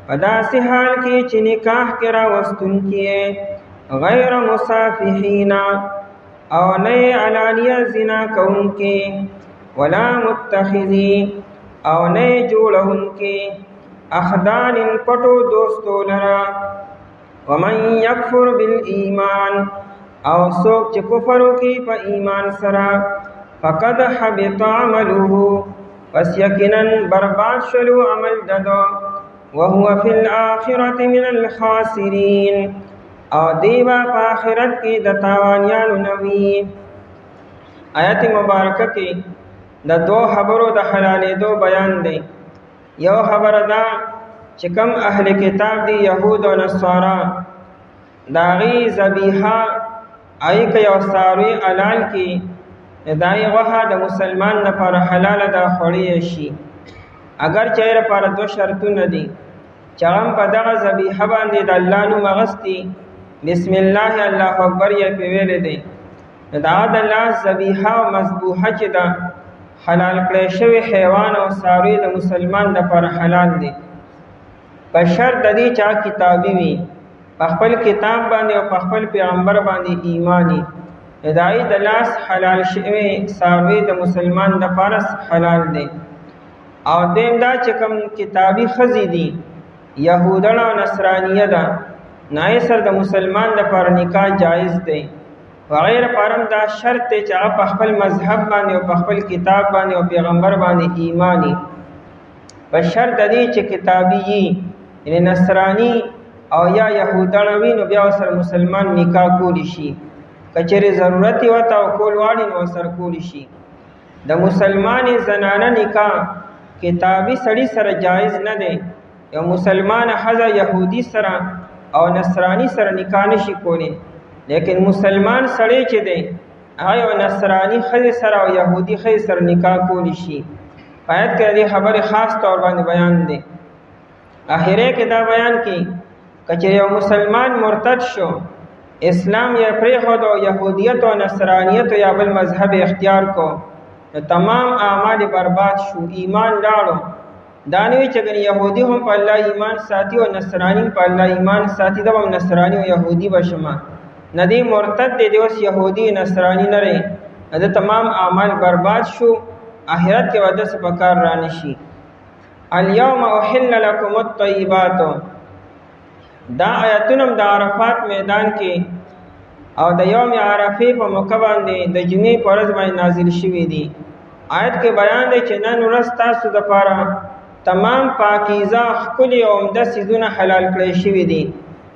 پدا سی حال کی چی نکاح کرا وستن کیے غیر مصافحینا او نئے علانیہ زنا کون کے ولا متخذی او نئے جوڑن کے اخدان پٹو دوستو لرا ومن یکفر بالایمان او سوک چی کفرو کی پا ایمان سرا فقد حبط عمله پس یقیناً برباد شلو عمل ددو وهو فی الآخرة من الخاسرین او دیبا پا آخرت کی دتاوانیانو نوی آیت مبارکہ کی دا دو خبرو دا حلالی دو بیان دے یو خبر دا چکم اہل کتاب دی یہود و نصارا داغی ذبیحہ آئی که یو ساروی علال کی دای وها د مسلمان لپاره حلال ده خوړی شي اگر چیرې پر دو شرطونه دي چې هم په دغه ذبیحه باندې د الله نوم اغستی بسم الله الله اکبر یې په ویل دي دا د الله ذبیحه او مذبوحه چې ده حلال کړی شوی حیوان او ساروی د مسلمان لپاره حلال دي په شرط د دې چې کتابي وي په خپل کتاب باندې او په خپل پیغمبر باندې ایمانی ادائی دلاس حلال شوی ساروی د مسلمان د پارس حلال دی او دیم دا چکم کتابی خزی دی یهودن و نصرانیه دا نای سر د مسلمان د پار نکاح جائز دی وغیر پارم دا شرط تی چاہا پا خپل مذہب باندې او پا خپل کتاب باندې او پیغمبر باندې ایمانی پا شرط دی چه کتابی یعنی نصرانی او یا یهودن وی نو بیا سر مسلمان نکاح کولی شي کچره ضرورت وتا او کول واړي نو سر کولی شي د مسلمان زنانه نکاح کتابی سړی سره جایز نه دی یو مسلمان حزا یهودی سره او نصرانی سره نکاح نشي کولی لیکن مسلمان سړی چې دی هغه نصرانی خزه سره او یهودی خزه سره نکاح کولی شي آیت کې دې خبره خاص طور باندې بیان دی اخره کې دا بیان کی کچره یو مسلمان مرتد شو اسلام یا پریخود و یهودیت و نصرانیت و یا بل مذہب اختیار کو تمام اعمال برباد شو ایمان لاړو دانوی چگن یهودی هم پا اللہ ایمان ساتی و نصرانی پا اللہ ایمان ساتی دب هم نصرانی و یهودی بشما ندی مرتد دے دیوس یهودی نصرانی نرے ندی تمام اعمال برباد شو آخرت کے وجہ سے پکار رانشی الیوم احل لکم الطیباتو دا آیتونم د عرفات میدان کې او د یوم عرفه په موقع باندې د جمعې په ورځ باندې نازل شوی دی آیت کې بیان دی چې نن ورځ تاسو د پاره تمام پاکیزه ښکلي او عمده څیزونه حلال کړی شوي دي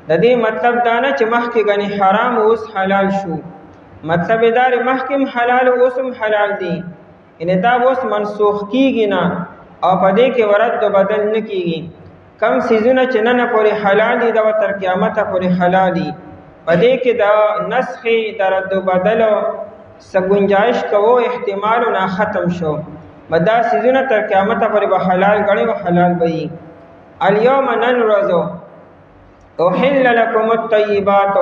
د دې مطلب دا نه چې مخکې ګنې حرام اوس حلال شو مطلب دا دی مخکې حلال اوس هم حلال دي یعنې دا اوس منسوخ کیږي نه او په دې کې ورد بدل نه کیږي کم سیزونه چې نن پورې حلال دي دا تر قیامت پورې حلال دي پدې کې دا نسخ د رد بدل سګنجائش کوو احتمال نه ختم شو مدا سیزونه تر قیامت پورې به حلال غړي او حلال وي الیوم نن ورځو احل لكم الطیبات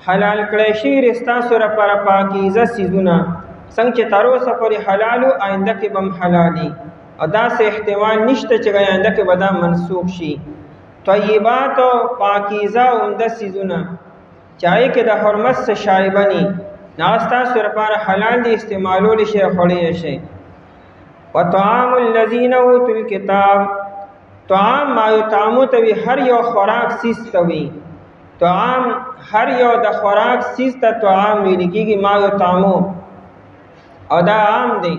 حلال کړی شي رستا سره پر پاکیزه سیزونه څنګه چې تر اوسه پورې حلال او آینده کې بم حلالي او دا سه احتمال نشته چې آینده کې به دا منسوخ شي طیبات او پاکیزه عمده سیزونه چای کې د حرمت څخه شایبني ناستا سره پر حلال دي استعمالول شي خوري شي وطعام الذين اوتوا الكتاب طعام ما یطعمو توی هر یو خوراک سیز توی طعام هر یو د خوراک سیز ته طعام ویل کېږي ما یطعمو او دا عام دی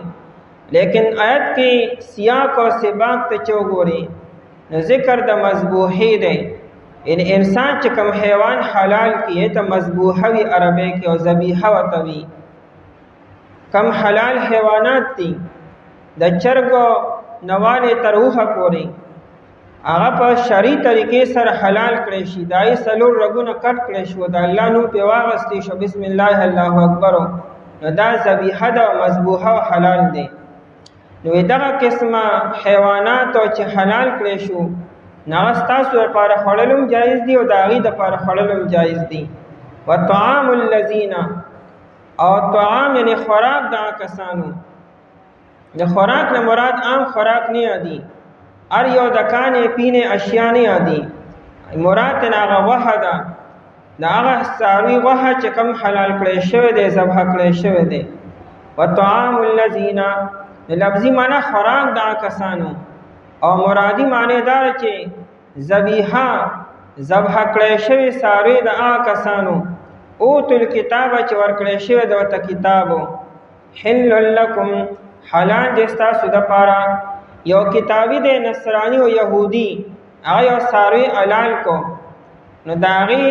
لیکن آیت کې سیاق او سباق ته چوغوري نو ذکر د مذبوحی دی، ان انسان چې کوم حیوان حلال کیه ته مذبوحه وی عربی کې او ذبیحه وتوی. کم حلال حیوانات دي د چرګو نواله تروخه پوري هغه په شرعي طریقې سره حلال کړی شي، دای سلور رګونه کټ کړی شو، د الله نوم په واغستې شو، بسم الله الله اکبر، نو دا ذبیحه ده مذبوحه او حلال دی. نو دغه قسمه حیوانات او چې حلال کړی شو ناغه ستاسو لپاره خوړلم جایز دي او د هغې دپاره خوړلم جایز دي. وطعام الذین، او طعام یعنی خوراک دغه کسانو، د خوراک نه مراد عام خوراک نه یادي، هر یو د کانې پینې اشیا نه یادي، مراد ترې هغه غوښه ده، د هغه څاروي غوښه چې کوم حلال کړی شوی دی ذبح کړی شوی دی. وطعام الذین لفظي معنی خوراک دغه کسانو، او مرادی معنی دار چې ذبیحه ذبح کړی شوی څاروي د هغه کسانو، اوتو الکتابه چې ورکړی شوی د ورته کتابو، حل لکم حلال دی ستاسو دپاره. یو کتابي دی نصرانی او یهودي هغه یو څاروي حلال کو، نو د هغې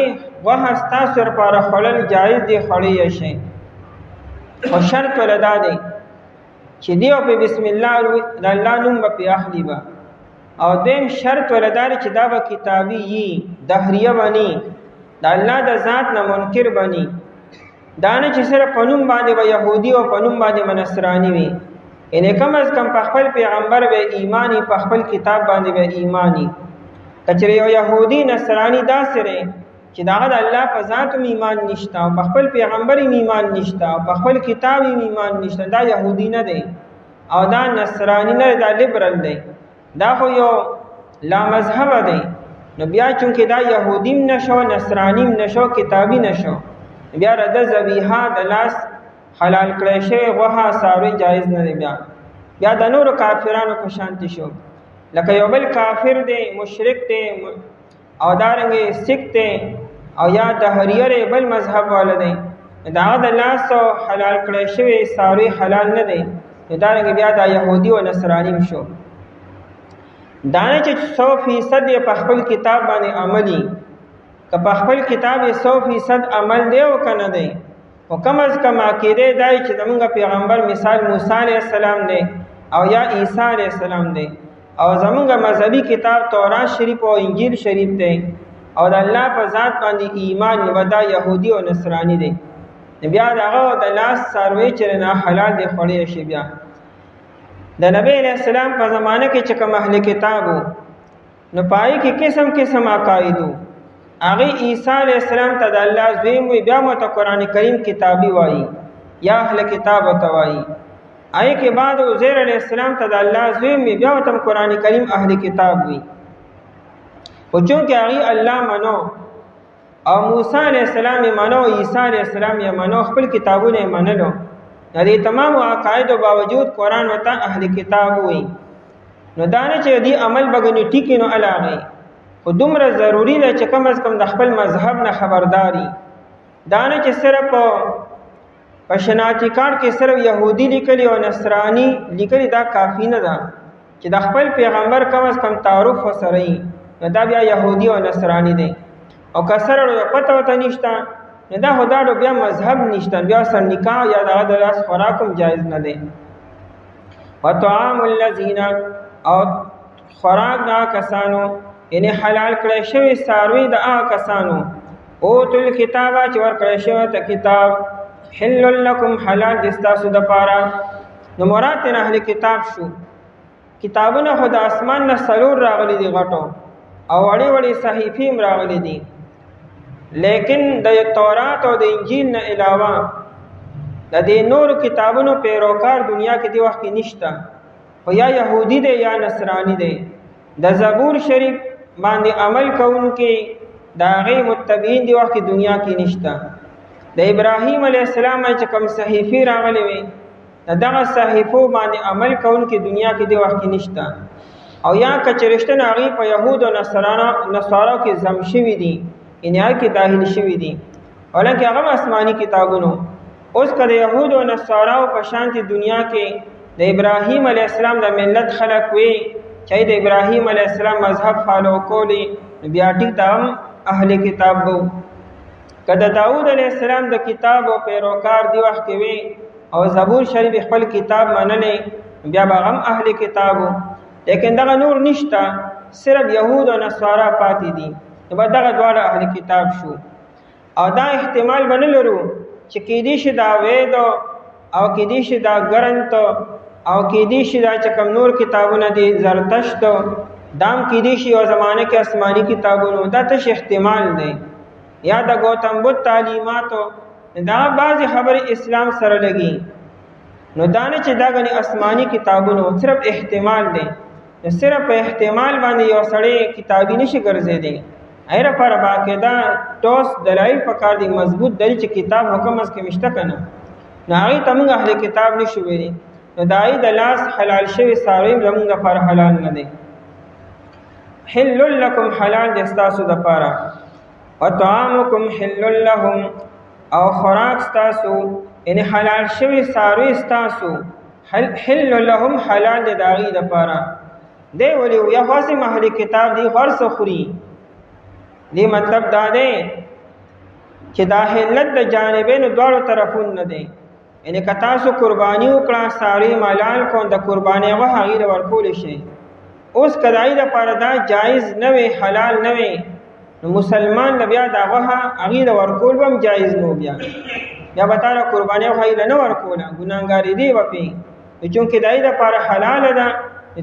غوښه ستاسو لپاره خوړل جایز دی، خوړی یې شئ. خو شرط ولې دا دی چې دی په بسم الله د الله نوم به پې اخلي به، او دویم شرط ولې دا دی چې دا به کتابي یي، دهریه به ني، د الله د ذات نه منکر به ني، دا نه چې صرف په نوم باندې به یهودي او په نوم باندې به نصراني وي، یعنې کم از کم په خپل پیغمبر به ایمانی، په خپل کتاب باندې به ایمانی. که چېرې یو یهودي نصراني داسې دی چې د هغه د الله په ذات هم ایمان نشته او په خپل پیغمبر هم ایمان نشته او په خپل کتاب هم ایمان نشته، دا یهودي نه دی او دا نصرانی نه دی، دا لیبرل دی، دا خو یو لامذهبه دی. نو بیا چونکې دا یهودیم نشو، نصرانیم نشو، کتابي نشو، بیا د ذبیحه د لاس حلال کړی شوی غوښه څاروي جایز نه دی. بیا د نورو کافرانو په شانتي شو، لکه یو بل کافر دی، مشرک دی، او دارنګې سیک دی، او یا دهریه دی، بل مذهب والا دی، د هغه د لاسو حلال کړی شوی څاروي حلال نه دی، نو دارنګې بیا دا یهودي او نصرانیم شو. دا نه چې 100% یې په خپل کتاب باندې عملي، که په خپل کتاب یې 100% عمل دی او که نه دی، خو کم از کم عقیده دی چې زمونږ پیغمبر مثال موسی علیه السلام دی او یا عیسی علیه السلام دی، او زمونږ مذهبي کتاب تورات شریف او انجیل شریف دی، او د الله په ذات باندې ایمان و دا یهودي او نصرانی دی، بیا د هغه د لاس څاروي چې نه حلال دی خوړی شي. بیا د نبی علیہ السلام په زمانه کې چې کوم اهل کتابو نو پای کې قسم قسم عقایدو، هغه عیسی علیہ السلام ته د الله زوی وي، بیا مت قرآن کریم کتابي وایي یا اهل کتاب ته وایي، آی کې بعد عزیر علیہ السلام ته د الله زوی وي، بیا مت قرآن کریم اهل کتاب وي. او چونکه هغه الله منو او موسی علیہ السلام یې منو، عیسی علیہ السلام یې منو، خپل کتابونه یې منلو، د دې تمام عقایدو باوجود قرآن ورته اهل کتاب وي. نو دا نه چې دې عمل بګنې ټیکي نو علاغی، خو دومره ضروری ده چې کم از کم د خپل مذهب نه خبرداري، دا نه چې صرف په شناختی کارت کې صرف یهودي لیکلي او نصرانی لیکلي، دا کافی نه ده چې د خپل پیغمبر کم از کم تعارف وسره وي، نو دا بیا یهودي او نصرانی دی. او که سره پته ورته نشته نو دا خو دا بیا مذهب نشته، بیا سر نکاح یا دغه د لاس خوراک هم جایز نه دی. وطعام الذین، او خوراک د هغه کسانو، یعنی حلال کړی شوی څاروي د هغه کسانو، اوتو الکتابه چې ورکړی شوی ته کتاب، حل لکم حلال دی ستاسو دپاره. نو مراد ترې اهل کتاب شو، کتابونه خو د اسمان نه څلور راغلي دي غټو، او وړې وړې صحیفې هم راغلي دي، لیکن د تورات او د انجیل نه علاوه د دې نورو کتابونو پیروکار دنیا کې دی وخت کې نشته، خو یا یهودي دی یا نصرانی دی. د زبور شریف باندې عمل کوونکي د هغې متبعین دی وخت کې دنیا کې نشته. د ابراهیم علیه السلام چې کوم صحیفې راغلې وي د دغه صحیفو باندې عمل کوونکي دنیا کې دی وخت کې نشته، او یا که چې رښتینه هغې په یهود او نصارو کې ضم شوي دي، یعنې هغې کې داخل شوي دي، حالانکې هغه آسماني کتابونو. اوس که د یهود او نصاراو په شانتې دنیا کې د ابراهیم علیه السلام د ملت خلق وي چې د ابراهیم علیه السلام مذهب فالو کولی بیا ټیک تام اهل کتاب وو. کله داوود علیه السلام د کتاب او پیروکار دی وخت کې وی او زبور شریف خپل کتاب منلې بیا به هم اهل کتاب وو. لیکن دغه نور نشتا، صرف يهود او نصارا پاتې دي، نو دغه دواړه اهل کتاب شو. او دا احتمال بنلرو چې کې دې شي دا وید او کې دې شي دا ګرنت او کې دې شي دا چې کوم نور کتابونه دي زرتشت دام کې دې شي او زمانه کې آسماني کتابونه، دا تش احتمال دی. یا د گوتم بدھ تعلیماتو دا بعضی خبر اسلام سره لګي، نو دانه چې دا غني آسماني کتابونه صرف احتمال دی. صرف په احتمال باندې یو سړی کتابي نشي ګرځېدی. ایره پر باقاعده ټوس دلایل پکار دي، مضبوط دلیل چې کتاب حکم اس کې مشته کنه، نه هغه تمغه اهل کتاب نشو ویلي. نو دای د لاس حلال شوی ساروی زموږ لپاره حلال نه دی. حل لكم حلال دي تاسو د پاره، او طعامکم حل لهم، او خوراک تاسو ان حلال شوی ساروی تاسو حل لهم حلال دي داغي د پاره. دی ولی یا خاصه اهل کتاب دی ورس خوري، دی مطلب دا دی چې دا حلت د جانبین دواړو طرفون نه دی. یعنی که تاسو قربانی وکړه ساری مالال کو د قربانی غو غیر ورکول شي، اوس کدائی د پاره دا جایز نه وي حلال نه وي، نو مسلمان د بیا دا غو غیر ورکول هم جایز نو بیا به تعالی قربانی غو غیر نه ورکول ګناګاری دی وپی، چونکه دای د پاره حلال ده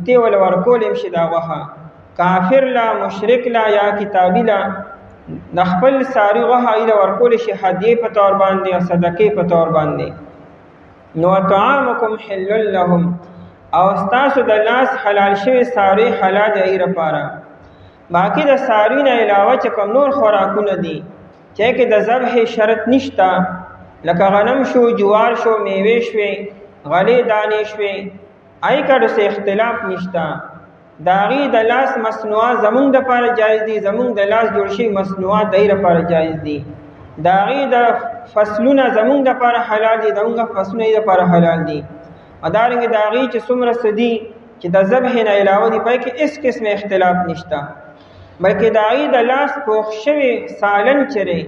تی ول ورکول هم شي دا غو کافر لا مشرک لا یا کتابی لا نخپل ساری غو غیر ورکول شي هدیه په تور باندې او صدقه په تور باندې. نو طعامکم حل لهم، او استاسو د لاس حلال شوی ساری حلال دی لپاره. باقی د ساری نه علاوه چې کوم نور خوراکونه دي چې کې د ذبح شرط نشتا، لکه غنم شو، جوار شو، میوه شوی، غلې دانې شوی، آی کډو سه اختلاف نشتا. داغي د لاس مصنوعات زمونږ د لپاره جایز دي، زمونږ د لاس جوړ شي مصنوعات دای لپاره جایز دي. داغي د فصلونه زمونږ د لپاره حلال دي، زمونږ فصلونه د لپاره حلال دي. ادارنګ داغي چې څومره سدي چې د ذبح نه علاوه دي پای کې اس قسم اختلاف نشتا، بلکې داغي د لاس پوښ شوی سالن چره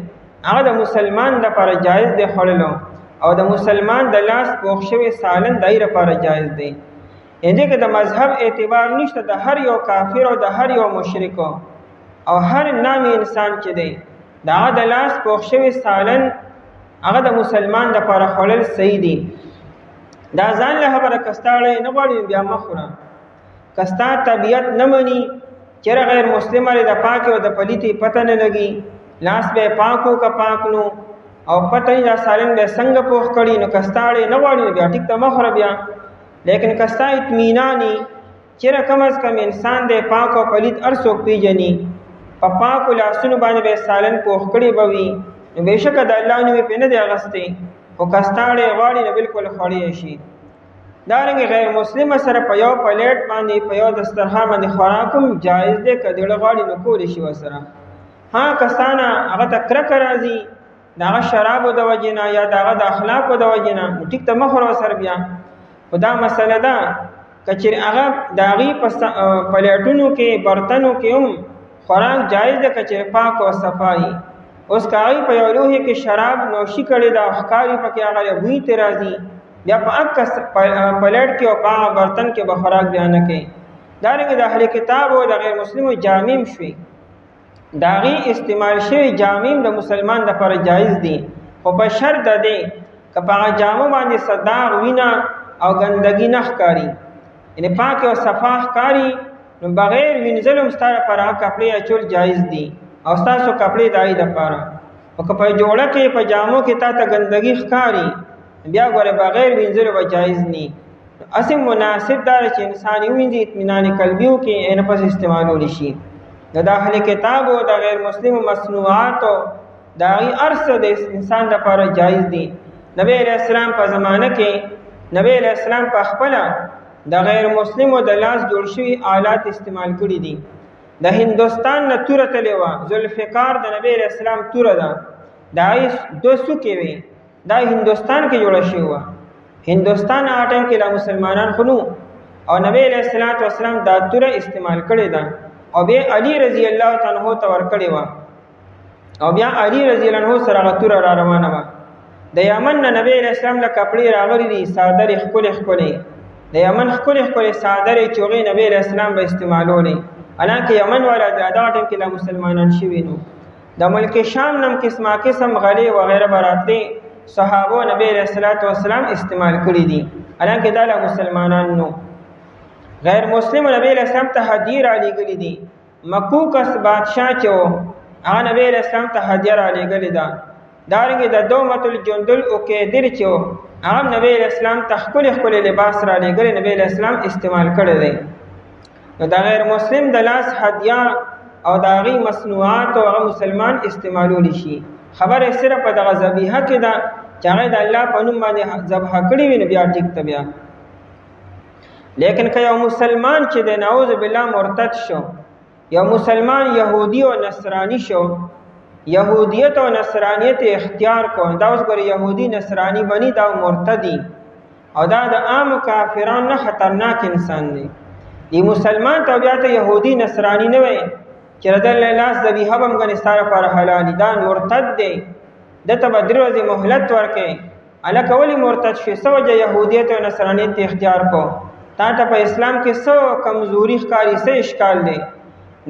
هغه د مسلمان د لپاره جایز دی خړلو، او د مسلمان د لاس پوښ شوی سالن دای لپاره جایز دی. یعنی که د مذهب اعتبار نشته، د هر یو کافر او د هر یو مشرک او هر نامي انسان چې دی دا د لاس پوښ شوی سالن هغه د مسلمان د لپاره خړل صحیح دی. دا ځان له خبره کستاړې نه غواړي بیا مخوره کستا طبیعت نه مني چې غیر مسلم لري د پاک او د پلیتی پته نه لګي، لاس به پاکو کا پاک نو او پته نه سالن به څنګه پوښ کړي، نو کستاړې نه غواړي بیا ټیک ته مخوره بیا. لیکن کستا اطمینانی چې کم از کم انسان د پاک او پلیت ارسو پیجنی په پاکو لاسونو باندې به سالن پوښ کړي بوي، نو بهشکه د الله نوم په نه دی اغسته او کستاړې غواړي نو بالکل خړې شي. دارنګ غیر مسلم سره په یو پلیټ باندې په یو دسترخوان باندې خوراکم جایز دی، کډېړه غواړي نو کول شي وسره. ها کسانه هغه تکرک راځي دا شراب د وجنا یا دا د اخلاق د وجنا، ټیک ته مخور وسره بیا خدا مسله ده کچیر هغه داغي پلیټونو کې برتنو کې هم خوراک جایز ده کچیر پاک او صفائی. اوس کای په یو لوهي کې شراب نوشي کړي دا ښکاری پکې هغه وی ترازی یا په اکس پلیټ کې او په برتن کې به خوراک بیان کړي. دارنګه د اهل کتاب او د غیر مسلمو جامیم شوي، داغي استعمال شوی جامیم د مسلمان لپاره جایز دي، خو په شرط ده که په جامو باندې صداغ وینا او ګندګي نه ښکاری، یعنی پاک او صفا ښکاری، نو بغیر وینځلو ستاره پر هغه کپڑے اچول جایز دي او تاسو کپڑے دای د پاره. او که په جوړه کې په جامو کې تا ته ګندګي ښکاری بیا ګوره بغیر وینځلو به جایز ني. اصل مناسب دار چې انسان وینځي اطمینان قلبیو کې ان پس استعمالول شي. د اهل کتاب او د غیر مسلم مصنوعات او داغي ارسه د انسان لپاره جایز دي. نبی علیہ السلام په زمانه کې نبی علیہ السلام په خپل د غیر مسلمو د لاس جوړ شوی آلات استعمال کړي دي. د هندستان نه توره تلوا ذوالفقار د نبی علیہ السلام توره ده، دای 200 کې وي، دا هندستان کې جوړ شوی و. هندستان اټم کې لا مسلمانان خنو او نبی علیہ الصلوۃ والسلام دا توره استعمال کړې ده او بیا علی رضی الله تعالی عنہ ته ورکړې و او بیا علی رضی الله عنه سره توره را روانه و د یمن نبی علیہ السلام له کپړې راغلي دي صادره خپل د یمن خپل صادره چوغې نبی علیہ السلام به استعمالولې حالانکه یمن والا د اداټم کې لا مسلمانان شوي نو د ملک شام نم قسمه قسم غلې وغیرہ براتې صحابه نبی علیہ الصلوۃ والسلام استعمال کړی دي حالانکه دا لا مسلمانان نو غیر مسلم نبی علیہ السلام ته هدیه را لېږلې دي مکوکس بادشاہ چو هغه نبی علیہ السلام ته هدیه را لېږلې ده دارنګه د دومت الجندل او کېدر چو هغه نبی علیہ السلام ته خپل لباس را لېږلې نبی علیہ السلام استعمال کړی دی نو دا غیر مسلم د لاس هدیه او داغي مصنوعات او هغه مسلمان استعمالول شي خبره صرف په دغه ذبیحه کې ده چې هغه د الله په نوم باندې ذبح کړی وي نو بیا ټیک ته بیا لیکن که یو مسلمان چې د نعوذ بالله مرتد شو یو مسلمان یهودی او نصرانی شو یهودیت او نصرانیت اختیار کو دا اوس ګور یهودی نصرانی بنی دا مرتدی او دا د عام کافرانو نه خطرناک انسان دی دی مسلمان ته بیا ته یهودی نصرانی نه وي چې رد الله ذبیحه بم غني ستاره پر حلال دا مرتد دی دته بدر ورځې مهلت ورکې الکه ولی مرتد شي سوجه یهودیت او نصرانیت اختیار کو تا ته په اسلام کې څو کمزوري ښکاری څه اشکال دی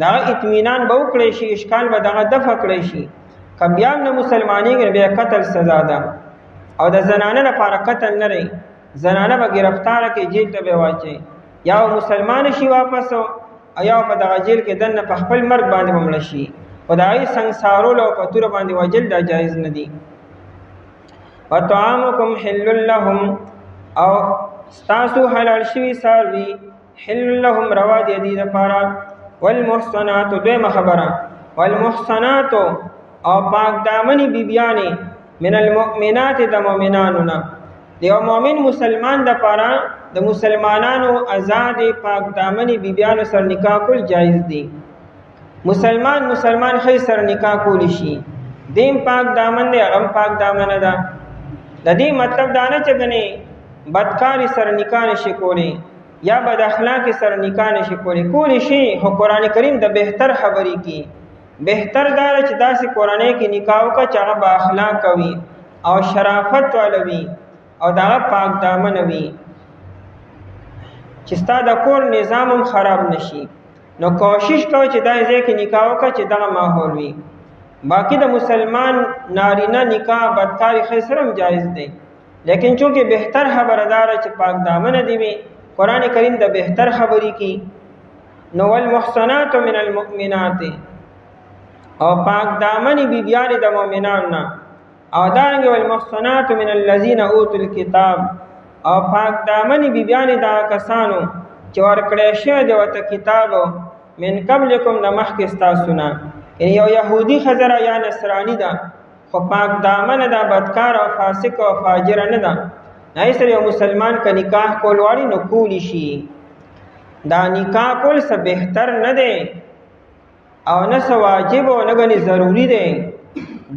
دا اطمینان به وکړي شي اشکال به دغه دفع کړي شي کبیا نه مسلمانۍ به قتل سزا ده او د زنانه لپاره قتل نه لري زنانه به گرفتار کې جیل ته به واچي یا مسلمان شي واپس او یا په دغه جیل کې دنه په خپل مرګ باندې ممړ شي خدای سنگسارول او پتور باندې وجل دا جایز نه دي وطعامکم حل لهم او ستاسو حلال شوی ساروی حل لهم روا دی دي لپاره والمحصنات دویمه خبره والمحصنات او پاک دامنی بیبیانی من المؤمنات د مؤمنانو نه دیو مؤمن مسلمان د پاره د مسلمانانو آزاد پاک دامنی بیبیانو سر نکاح کول جایز دي مسلمان خی سر نکاح کول شي دیم پاک دامن دی هغه پاک دامن ده د دې مطلب دا نه چې غني بدکاری سر نکاح نشي کولی یا بد اخلاق سر نکاح نشي کولی شي خو قران کریم د بهتر خبرې کی بهتر دار چې داسې قرانه کې نکاح کا چې با اخلاق کوي او شرافت والوي او دا پاک دامن وي چې ستا د کور نظام خراب نشي نو کوشش کوي چې دا ځکه نکاح کا چې دا ماحول وي باقی د مسلمان نارینه نکاح بدکاری خسرم جایز دی لیکن چونکه بهتر خبردار چې پاک دامن دی وي قران کریم د بهتر خبرې کی نو والمحصنات من المؤمنات او پاک دامن بیبیان د مؤمنانو او دانګ والمحصنات من الذين اوتوا الكتاب او پاک دامن بیبیان دا کسانو چې ورکړې شه د وته کتاب من قبلکم د مخکستا سنا یو يهودي خزر یا نصرانی دا خو پاک دامن دا بدکار او فاسق او فاجر نه دا نه سره یو مسلمان کا نکاح کول واړي نو کولی شي دا نکاح کول څه بهتر نه دی او نه واجب او نه غني ضروری دی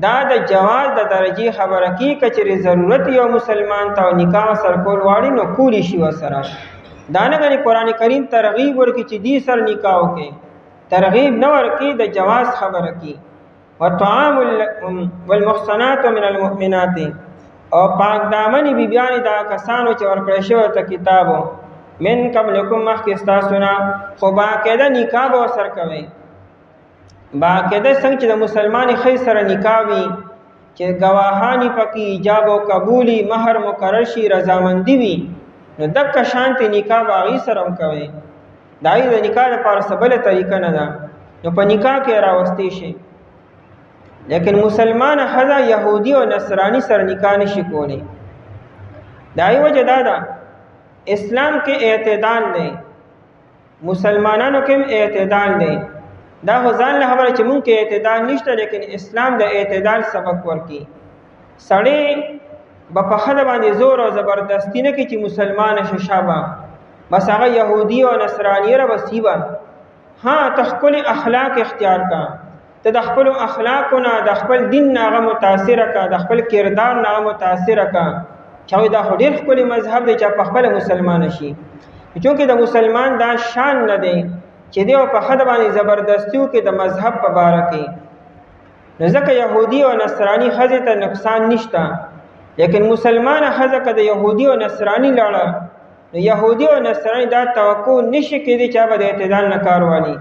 دا د جواز د درجه خبره کی کچره ضرورت یو مسلمان ته نکاح سر کول واړي نو کولی شي وسره دا نه غني قران کریم ترغیب ورکی چې دې سر نکاح وکي ترغیب نه ورکی د جواز خبره کی وطعام والمحصنات من المؤمنات او پاک دامن بیبیان دا کسانو چې ورکړی شوی ته کتابو من قبلکم مخکې تاسو نه خو باقاعده نکاح به ورسره کوئ باقاعده څنګه چې د مسلمان ښځې سره نکاح وي چې ګواهانې پکې ایجاب او قبولي مهر مقرر شي رضامندي وي نو دغه شانتې نکاح به هغې سره هم کوئ د هغې د نکاح لپاره څه بله طریقه نه ده نو په نکاح کې راوستی شي لیکن مسلمان ښځه یهودي او نصرانی سره نکاح نشي کولی د هغې وجه دا ده اسلام کې اعتدال دی مسلمانانو کې هم اعتدال دی دا خو ځان له خبره چې مونږ کې اعتدال نشته لیکن اسلام د اعتدال سبق ورکي سړی به په ښځه باندې زور او زبردستی نه کوي چې مسلمانه شه شابه بس هغه یهودي او نصرانی را بسیبه ها ته خپل اخلاق اختیار کا ته د خپل اخلاقونه د خپل دین هغه متاثر کا د خپل کردار هغه متاثر کا چې دا ډېر خپل مذهب دی چې په خپل مسلمان شي چونکه د مسلمان دا شان نه دی چې دی په حد باندې زبردستیو کې د مذهب په باره کې. نو ځکه یهودي او نصرانی ښځې ته نقصان نشته، لیکن مسلمانه ښځه که د یهودي او نصرانی لاړه نو یهودي او نصرانی دا توقع نشي کېدی چې به د اعتدال نه کار والي.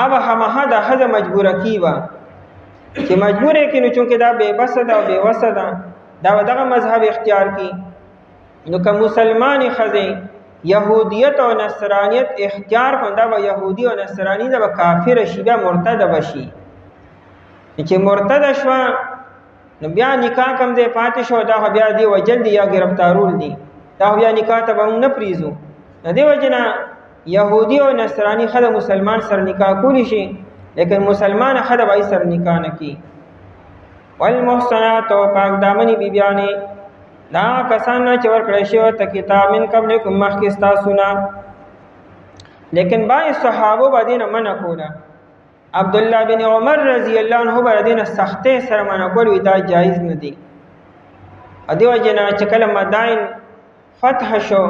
ابه هماها دا ښځه مجبوره کیږي چې مجبور یې کړي، نو چونکې دا بې بسه ده او بې وسه ده، دا به دغه مذهب اختیار کړي. نو که مسلمانې ښځې یهودیت او نصرانیت اختیار کړي، دا به یهودي او نصرانی ده به کافره شي، بیا مرتده به شي. چې مرتده شوه نو بیا نکاح کم ځای پاتې شو، دا خو بیا دی وجل دی یا ګرفتارول دی، دا خو بیا نکاح ته به موږ نه پرېږدو. د دې وجې نه یهودي او نصراني ښځه مسلمان سره نکاح کولی شي، لیکن مسلمانه ښځه به سره نکاح نه کړي. والمحصنات او پاک دامنې بیبیانې دا کسان نه چې ورکړی شوی ورته کتاب من قبلکم مخکې ستاسو نه، لیکن بعضې صحابو به دې نه منع کوله. عبدالله بن عمر رضی الله عنه به دې نه سختۍ سره منع کول، وي دا جایز نه دي. دې وجې نه چې کله مدائن فتح شو،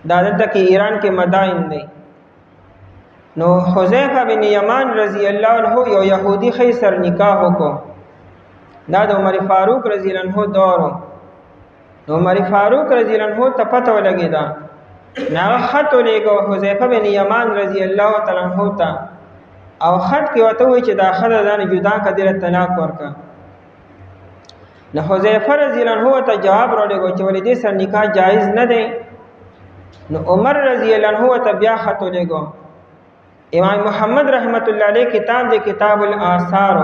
دا دلته کې ایران کې مدائن دی، نو حذیفه بن یمان رضی الله عنه یو یهودي ښځې سره نکاح وکړو. دا د عمر فاروق رضی الله عنه دور و. نو عمر فاروق رضی الله عنه ته پته ولګېده، نو هغه خط ولېږه حذیفه بن یمان رضی الله تعالی عنه ته، او خط کې ورته ووایي چې دا ښځه دا نه جدا کړه، دې له طلاق ورکړه. نو حذیفه رضی الله عنه ته جواب راولېږه چې ولې دې سره نکاح جایز نه دی. نو عمر رضی الله عنه ته بیا خط ولېږه. امام محمد رحمت الله علیه کتاب دی کتاب الآثار،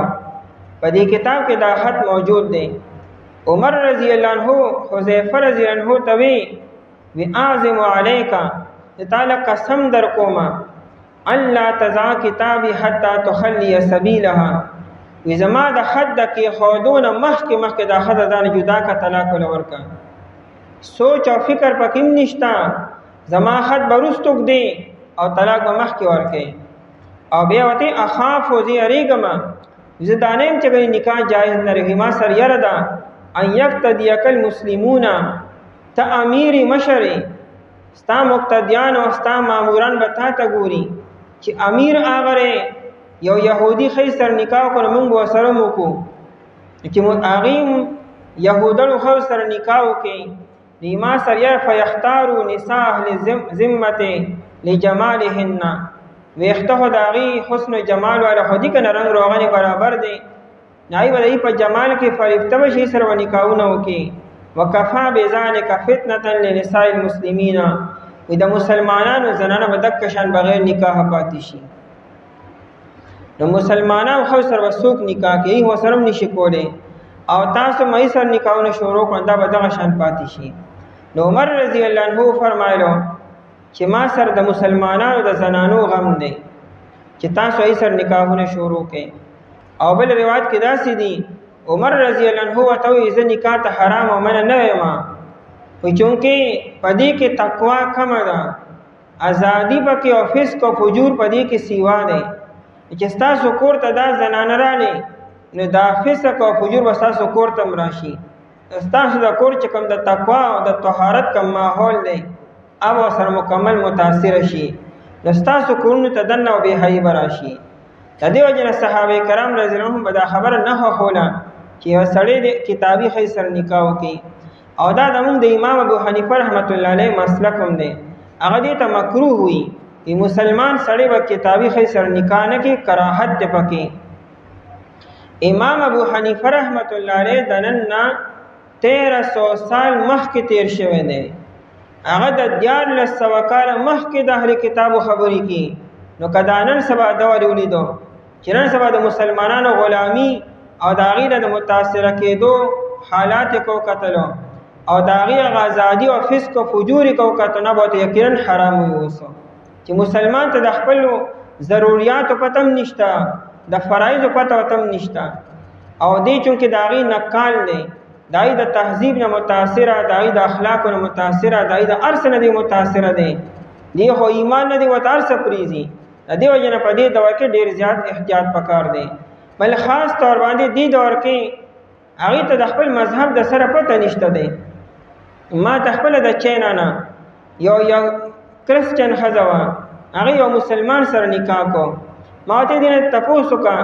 په دې کتاب کې دا خط موجود دی. عمر رضی الله عنه حذیفه رضی الله عنه ته وی اعظم علیک، تعالی قسم در کومه الله تزع کتابی حتی تخلی سبیلها، وی زما د خط د کې خودونه مخکې دا خط دانه جدا کا طلاق ورکا. سوچ او فکر پکې نشتا، زما خط برستوک دی او طلاق به مخکې ورکې. او بیا وته اخاف وزي اریګما زه دانیم چې نکاح جایز نه رہی، ما سر یره ده ان یقتدیک المسلمون، ته امیر مشری ستا مقتدیان او ستا ماموران به تا ته ګوري چې امیر آغره یو یهودي ښځې سره نکاح وکړو، موږ به ورسره وکړو. چې هغې یهودانو ښځو سره نکاح وکړي، نو ما سره یره فیختارو نساء اهل ذمت لجمالهن، ویخته خو د هغې حسن و جمال والا خو دي که نه رنګ روغنې برابر دی، نو هغې به د په جمال کې فریفته به شي سره به نکاحونه وکړي. وکفا بذلک فتنة لنساء المسلمین، وی د مسلمانانو زنانه به دکه شان بغیر نکاح پاتې شي. نو مسلمانانو خو سره به څوک نکاح کوي، هو سره هم نشي کولی، او تاسو مې سره نکاحونه شروع کړه دا به دغه شان پاتې شي. نو عمر رضی الله عنه فرمایلو چې ما سره د مسلمانانو د زنانو غم دی چې تاسو یې سره نکاحونه شروع کړئ. او بل روایت کې داسې دي عمر رضی الله عنه ته وایي زه نکاح ته حرام او منع نه یم، وایي چونکې په دې کې تقوا کمه ده، ازادي پکې او فسق او فجور په دې کې سیوا دی. چې ستاسو کور ته دا زنانه رانې نو دا فسق او فجور به ستاسو کور ته هم راشي. ستاسو د کور چې کوم د تقوا او د طهارت کوم ماحول دی او سره مکمل متاثر شي، نو ستاسو کورونو ته دننه او بېحیي به راشي. د دې وجې نه صحابه کرام رضی الله عنهم به دا خبره نه خوښوله چې یو سړی د کتابي ښځې سره نکاح وکړي. او دا زموږ د امام ابو حنیفه رحمت الله علیه مسلک هم دی، هغه دې ته مکروه وي چې مسلمان سړی به کتابي ښځې سره نکاح نه کړي، کراهت دی پکې. امام ابو حنیفه رحمت الله علیه د نن نه 1300 سال مخکې تیر شوی دی، هغه د 1400 کاله مخکې د اهل کتابو خبرې کوي. نو که دا نن سبا دور ولیدو چې نن سبا د مسلمانانو غلامي او د هغې د متاثره کېدو حالات کو کتلو او د هغې هغه ازادي او فسق او فجور کو کتو، نه به یقینا حرام وي. اوس چې مسلمان ته د خپلو ضروریاتو پته هم نشته، د فرایضو پته ورته هم نشته، او دی چونکې د هغې نقال دی، د هغې د تهذیب نه متاثره، د هغې د اخلاقو نه متاثره، د هغې د هر څه نه دی متاثره دی، دی خو ایمان نه دی ورته هر څه پرېږدي. د دې وجې نه په دې دور کې ډېر زیات احتیاط پکار دی. بل خاص طور باندې دې دور کې هغې ته د خپل مذهب د سره پته نشته دی. ما ته خپله د چینا نه یو کرسچن ښځه وه، هغې یو مسلمان سره نکاح کو. ما ورته دې نه تپوس وکړه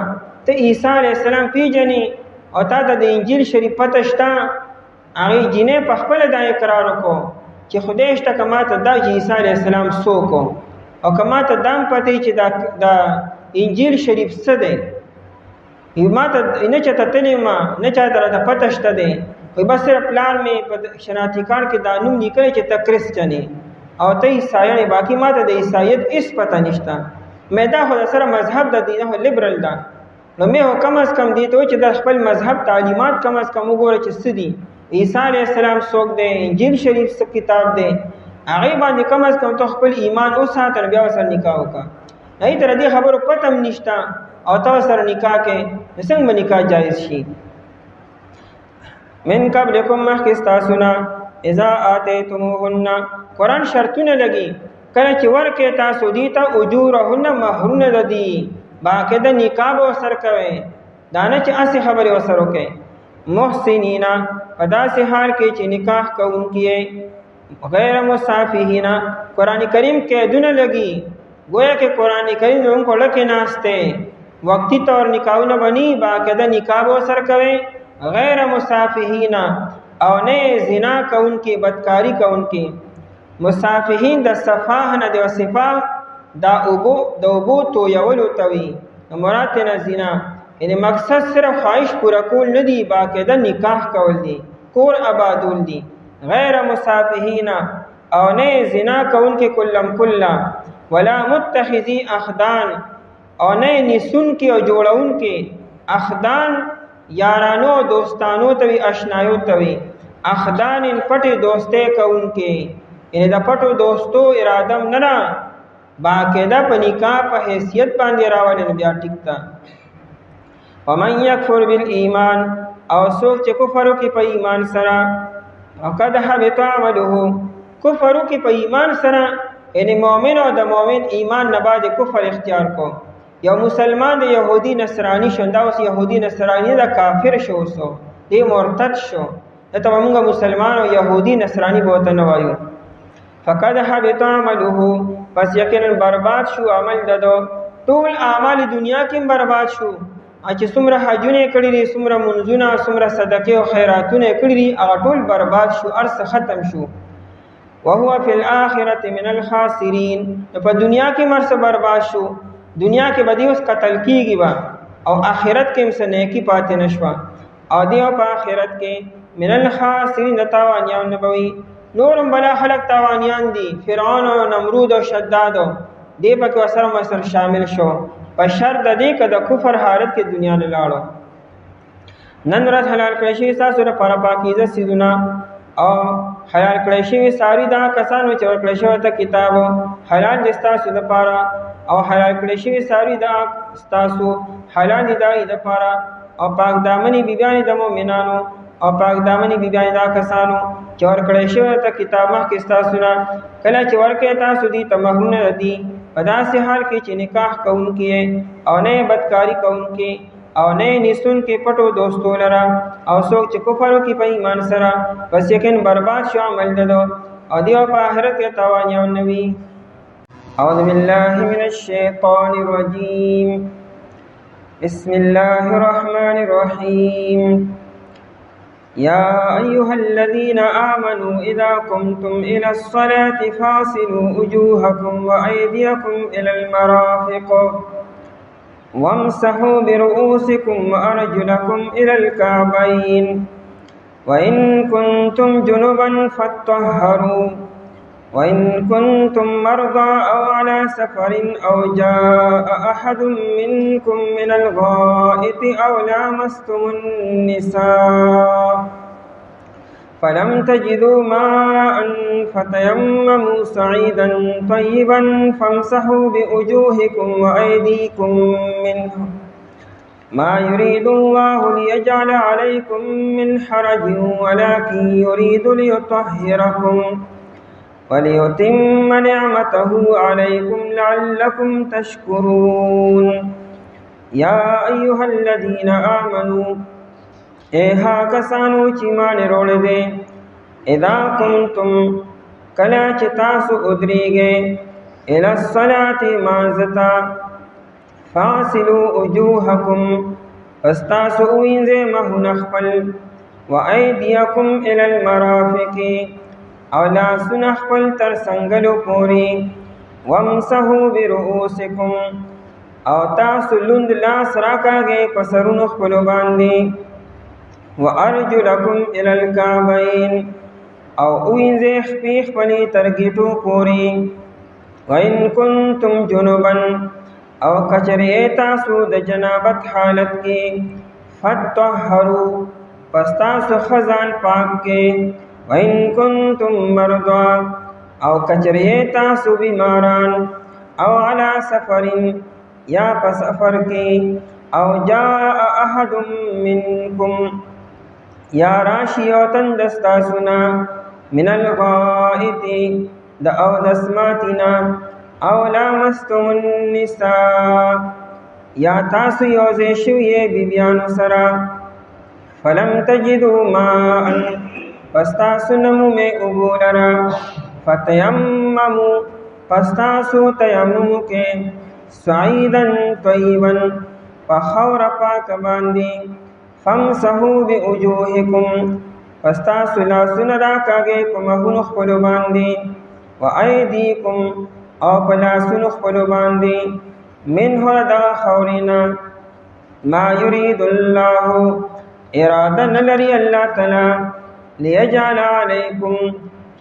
ته عیسی علیه السلام پیژنې او تا ته د انجیل شریف پته شته؟ هغې جینۍ په خپله دا اقرار وکړو چې خدای شته که ما ته دا چې عیسی علیه السلام څوک او که ما ته دا هم پته چې دا انجیل شریف څه دی، ما ته نه چاته تللی ما نه چاته راته پته شته دی، وایي بس صرف پلار مې په شناختی کارت کې دا نوم لیکلی چې ته کرسچن یې او ته عیسایان یې، باقي ما ته د عیسایت هېڅ پته نشته. مې دا خو د سره مذهب د دین خو لیبرل ده، نو مې خو کم از کم دې ته وایي چې د خپل مذهب تعلیمات کم از کم وګوره چې څه دي، عیسی علیه السلام څوک دی، انجیل شریف څه کتاب دی، هغې باندې کم از کم ته خپل ایمان وساته نو بیا ورسره نکاح وکړه. هغې ته د دې خبرو پته هم نشته او ته ورسره نکاح کوې، نو څنګه به نکاح جایز شي؟ من قبلکم مخکې ستاسو نه اذا آتیتموهن، قرآن شرطونه لګي کله چې ورکې تاسو دې ته اجورهن مهرونه د دي، باقاعده نکاح به ورسره کوئ، دا نه چې هسې خبرې ورسره وکئ. محسنین په داسې حال کې چې نکاح کوونکي یې، غیر مصافحین، قرآن کریم قیدونه لګي، گویا کہ قرآن کریم زموږ په ډکې ناست دی، وقتي طور نکاحونه به نه، باقاعده نکاح به ورسره کوئ. غیر مصافحین او نه زنا کوونکي، بدکاري کوونکي. مصافحین د صفاح نه دی، او صفاح دا د اوبو تویولو ته وي، مراد نه زنا، یعنی مقصد صرف خواهش پوره کول نه دی، باقاعده نکاح کول دی، کور آبادول دی. غیر مصافحین او نه زنا کوونکي کلم کلا، ولا متخذی اخدان او نه نیسونکي او جوړونکي. اخدان یارانو دوستانو ته وي، اشنایو ته وي. اخدان پټې دوستۍ کوونکي، یعنی د پټو دوستو ارادم نه نه، باقاعده په نکاح په حیثیت باندې راولي نو بیا ټیک ده. ومن یکفر بالایمان، او څوک چې کفر وکړي په ایمان سره، فقد حبط عمله، کفر وکړي په ایمان سره، یعنی مؤمن او د مؤمن ایمان نه بعد کفر اختیار کو. یو مسلمان د یهودي نصرانی شو، دا اوس یهودي نصرانی دا کافر شو، اوسو دی مرتد شو، ته موږ مسلمان او یهودي نصرانی به ورته نه وایو. فقد حبط عمله، پس یقینا برباد شو عمل ددو، ټول اعمال دنیا کې برباد شو، چې څومره حجونه کړي دي، څومره منځونه، څومره صدقې او خیراتونه کړي دي، هغه ټول برباد شو، ارس ختم شو. وهو فی الاخرة من الخاسرین، په دنیا کې مرس برباد شو، دنیا کې بدی اوس قتل کیږي با، او آخرت کې هم نیکی پاتې نشوه، او دی په آخرت کې من الخاسرین تاوانیان نبوي. نورم بلا خلق تاوانیان دي، فرعون او نمرود او شداد دی پکې وسره شامل شو، په شر د دې که د کفر حالت کې دنیا نه لاړو. نن ورځ حلال کړی شوي ستاسو لپاره پاکیزه څیزونه، او حلال کړی شوي ساری دا کسانو چې ورکړی شوی ته کتاب حلال دي ستاسو لپاره، او حلال کړی شوي ساری دا ستاسو حلال دي د هغې دپاره، او پاک دامنې بیبیانې د مؤمنانو، او پاک دامنې بیبیانې دا کسانو چې ورکړی شوی ته کتاب مخکې ستاسو نه، کله چې ورکړی تاسو دي ته مهرونه دي، په داسې حال کې چې نکاح کوونکي او نه بدکاري کوونکي او نه نیسونکي پټو دوستو لره، او څوک چې کفر وکړي په ایمان سره، پس یقین برباد شو عمل ددو، او دی په آخرت کې تاوانیان نه وي. اعوذ بالله من الشیطان الرجیم، بسم الله الرحمن الرحیم. يا أيها الذين آمنوا إذا قمتم إلى الصلاة فاغسلوا وجوهكم وأيديكم إلى المرافق وامسحوا برؤوسكم وأرجلكم إلى الكعبين وإن كنتم جنبا فاطهروا وإن كنتم مرضى أو على سفر أو جاء أحد منكم من الغائط أو لامستم النساء فلم تجدوا ماء فتيمموا صعيدا طيبا فامسحوا بوجوهكم وأيديكم منه ما يريد الله ليجعل عليكم من حرج ولكن يريد ليطهركم وَلِيُتِمَّ نِعْمَتَهُ عَلَيْكُمْ لَعَلَّكُمْ تَشْكُرُونَ. یا ایها الذین آمنوا، اے ها کسانو چې ایمان وروړی دی، اذا قمتم، کله چې تاسو ودرېږئ الی الصلاة مانځته فاغسلوا وجوهکم پس تاسو ووینځئ مخونه خپل وایدیکم الی المرافق او لاسونه خپل تر څنګلو پورې وامسحوا برؤوسکم او تاسو لوند لاس راکاږئ په سرونو خپلو باندې وارجلکم الی الکعبین او ووینځئ خپې خپلې تر ګیټو پورې وان کنتم جنبا او کچرې تاسو د جنابت حالت کې فطهروا پس تاسو خزان پاک کې وان کنتم مرضى او کچرې تاسو بیماران او علی سفر یا په سفر کې او جاء احد منکم یا راشی او تندستاسونا من الغائط د او دسماتنا او لامستم النساء یا تاسو یوځای شویې بیبیانو سره فلم تجدوا ماء پس تاسو نمومې اوبو لره فتیمموا پس تاسو تیمم کې صعیدا طیبا په خاوره پاکه باندې فامسحوا بوجوهکم پس تاسو لاسونه راکاږئ په مخونو خپلو باندې وایدیکم او په لاسونو خپلو باندې منه دغه خاورې نه ما یرید الله اراده نه لري الله تعالی لیجعل علیکم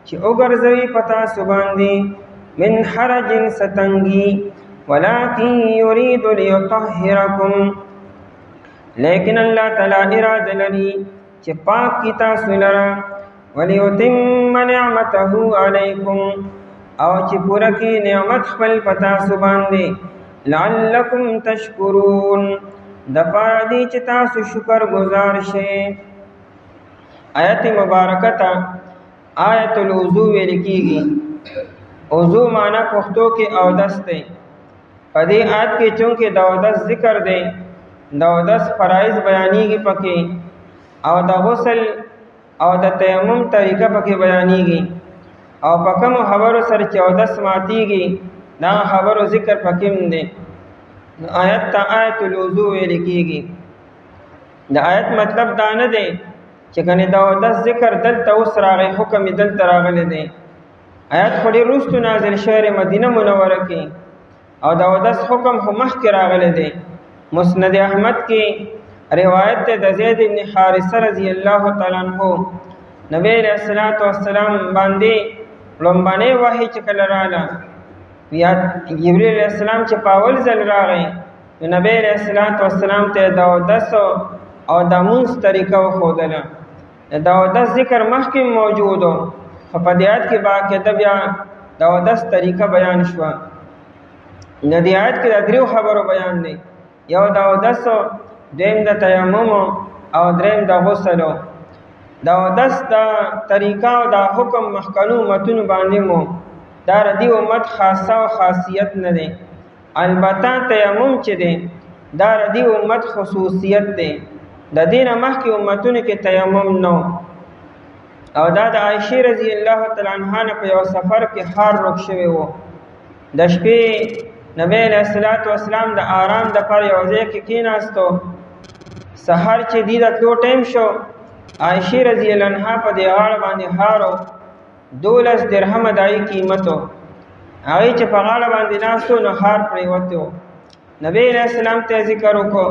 چې وګرځوي په تاسو باندې من حرج ستنګي ولكن يريد ليطهركم لیکن الله تعالی اراده لري چې پاک کی تاسو لره وليتم نعمته علیکم او چې پوره کی نعمت خپل پتا سو باندې لعلکم تشکرون د پاره دې چې تاسو شکر گزار شئ آیت مبارکه تا آیت الوضو ویل کیږي وضو معنی پښتو کې اودس دی په دې آیت کې چونکه د اودس ذکر دی د اودس فرایض بیانېږي پکې او د غسل او د تیمم طریقه پکې بیانېږي او په کوم خبرو سره چې اودس ماتېږي دا خبرو ذکر پکې دی آیت ته آیت الوضو ویل کیږي د آیت مطلب دا نه دی چې کنه دا اودس ذکر دلته اوس راغی حکم دلته راغلی دی آیت خو ډېر وروسته نازل شوی مدینه منوره کې او دا اودس حکم خو مخکې راغلی دی مسند احمد کې روایت ده د زید بن حارثه رضی الله تعالی عنہ نبی علیہ الصلوۃ والسلام باندې لومبانه وحی چې کله رااله یا جبرئیل علیہ السلام چې پاول ځل راغی نبی علیہ الصلوۃ والسلام ته دا اودس او د مونږ طریقه خودله دا اودس ذکر مخکې موجودو په پدیات کې باقاعده بیا دا اودس طریقه بیان شو د دې آیت کې د دریو خبرو بیان دی یو دا اودس دیم د تیمم او دریم د غسل دا اودس دا طریقه او دا حکم مخکنو متون باندې مو دا ردی امت خاصه او خاصیت نه دی البته تیمم چې دی دا ردی امت خصوصیت دی د دین مخکې امتونو کې تیمم نو او دا د عائشه رضی الله تعالی عنها په یو سفر کې خار روک شوی وو د شپې نبی علیہ الصلوۃ والسلام د آرام د پر یو ځای کې کېناستو سحر چې دی د تلو ټیم شو عائشه رضی الله عنها په دی غاړه باندې هارو 12 درهم دای قیمتو هغه چې په غاړه باندې ناستو نو هار پریوتو نبی علیہ السلام ته ذکر وکړو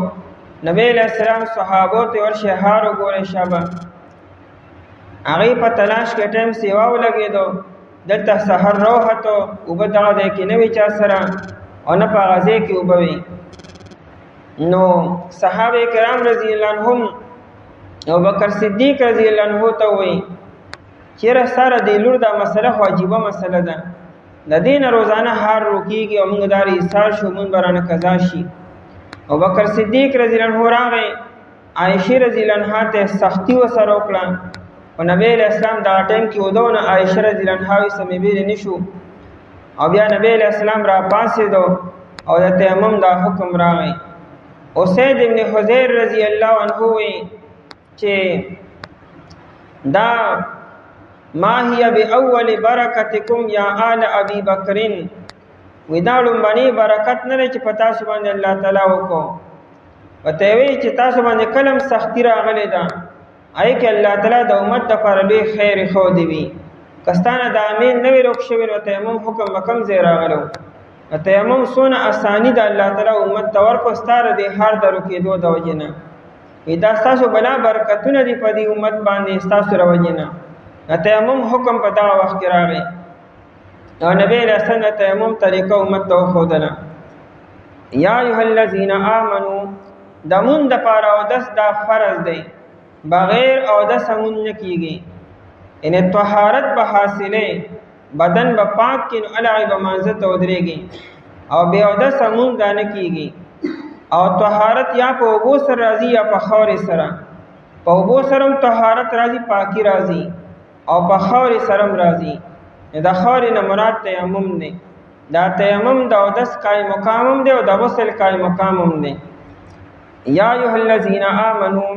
نبی علیہ السلام صحابو ته ورشه هارو ګورې شابه هغه په تلاش کې ټیم سیوا ولګېدو دلته سحر روحتو وبدا د کې نوې چا سره او نه په غازه کې وبوي نو صحابه کرام رضی الله عنهم او بکر صدیق رضی الله عنه ته وایي چیرې سره د لور دا مسله واجبہ مسله ده د دین روزانه هار روکیږي او موږ داري ایثار شو موږ برانه قضا شي او بکر صدیق رضی الله عنه راغی عائشه رضی الله عنها ته سختی وسره وکړه او نبی اسلام دا ټیم کې ودونه عائشه رضی الله عنها سمې بیل نشو او بیا نبی اسلام را پاسې دو او د تیمم دا حکم راغی اسید ابن حذیر رضی الله عنه وی چې دا ما هي باول برکتکم یا آل ابي بکر ودا لومبني برکت نه چې پتا سو باندې الله تعالی وکړو وته وی چې تاسو باندې کلم سختی راغلی دا آی کې الله تعالی د امت لپاره لوی خیر خو دی وی کستانه د امین نوې روک شوی نو تیمم حکم وکم زی راغلو تیمم سونه اسانی د الله تعالی امت تور کو ستاره دی هر درو کې دوه د وجنه دا تاسو بلا برکتونه دی په دې امت باندې تاسو راوجنه تیمم حکم په دا وخت کې راغی او نبی له سنت تیمم طریقه امت ته خودنه یا ایه الذین آمنو دمون د پاره او دس دا فرض دی بغیر او دس مون نه کیږي ان طهارت به حاصله بدن به پاک کین الای به منځ ته ودرېږي او به او دس مون دانه کیږي او طهارت یا په وبو سره راځي یا په خور سره په وبو سره طهارت راځي پاکي راځي او په خور سره راځي دا خور نه مراد تیمم نه دا تیمم د او دس قائم مقامم دی او د غسل قائم مقامم دی یا ایها الذین آمنو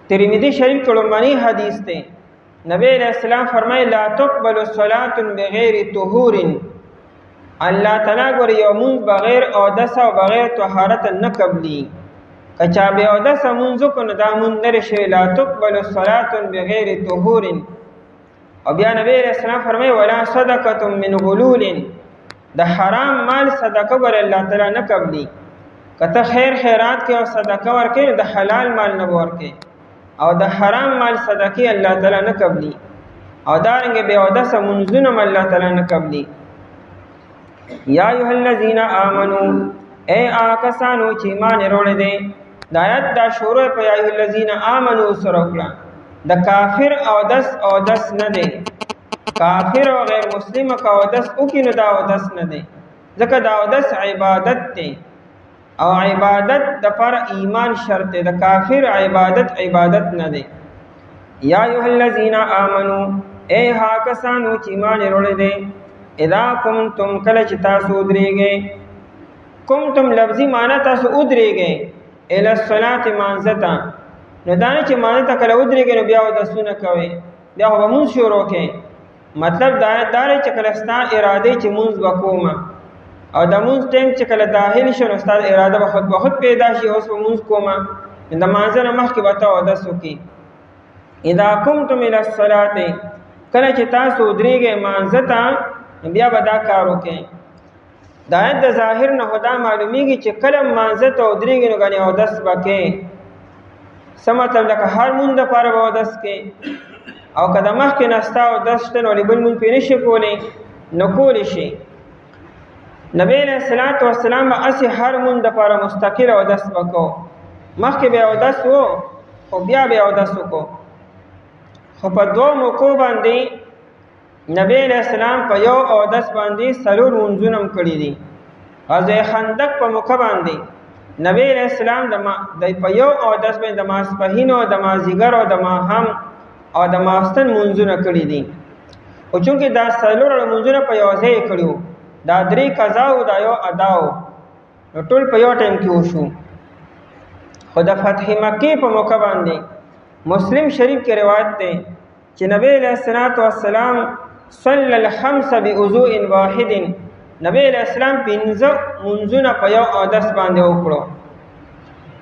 ترمذی شریف کې لومړی حدیث دی نبی علیہ السلام فرمایي لا تقبل الصلاة بغیر طهور الله تعالی ګور یومون بغیر او دس او بغیر طهارت نه قبلی کچا به او دس منځ کو نه دا مون نه شي لا تقبل الصلاة بغیر طهور او بیا نبی علیہ السلام فرمایي ولا صدقه من غلول د حرام مال صدقه ګور الله تعالی نه قبلی کته خیر خیرات کې او صدقه ورکې د حلال مال نه ورکې او د حرام مال صدقه الله تعالی نه قبلی او دارنګ به او د سمونځونه الله تعالی نه قبلی یا ایه الذین آمنو اے آکسانو چې ایمان وروړي دي د آیت دا شروع په یا ایه الذین آمنو سره کړه د کافر او دس نه دی کافر او غیر مسلم کا او دس او کې نه دا او دس نه دی ځکه دا او دس عبادت دی او عبادت د پر ایمان شرط د کافر عبادت نه دی یا ایه الذین آمنو اے ها کسانو چې ایمان وروړي دي اذا کنتم کله چې تاسو ودرېږئ کنتم لفظي معنی تاسو ودرېږئ الی الصلاة مانځتا نو دا نه چې معنی ته کله ودرېږئ نو بیا ودسونه کوئ بیا به مونځ شروع کړئ مطلب دا چې کله ستا اراده چې مونځ وکوم او د مونږ ټیم چې کله داخل شون استاد اراده به خود پیدا شي اوس مونږ کومه د مانځنه مخکې به ته اودس وکړي اذا قمتم الى الصلاه کله چې تاسو درېږئ مانځه ته بیا به دا کار وکړئ د آیت د ظاهر نه خدا معلومیږي چې کله مانځه ته درېږئ نو غني اودس وکړئ څه مطلب لکه هر مونږ دپاره به اودس کوئ او که د مخکې نه ستا اودس شته نو بل مونږ پرې نشي کولی نو کولی شي نبی علیہ الصلوۃ والسلام اسی هر مون د لپاره مستقل او دس وکاو مخکې به او دس وو او بیا به او دس وکاو خو په دوه موکو باندې نبی علیہ السلام په یو او دس باندې سلور منځونم کړی دي غزوه خندق په موکه باندې نبی علیہ السلام د په یو او دس باندې د ماسپهین او د مازیګر او د ماهم او د ماستن منځونه کړی دي او چونکه دا سلور منځونه په یو ځای کړیو دا درې قضا او دا یو ادا نو ټول په یو ټیم کې وشو خو د فتح مکه په موقع باندې مسلم شریف کې روایت ده چې نبی علیہ الصلوۃ والسلام صلی الخمس بوضوء واحد نبی علیہ السلام پنځه منځونه په یو اودس باندې وکړو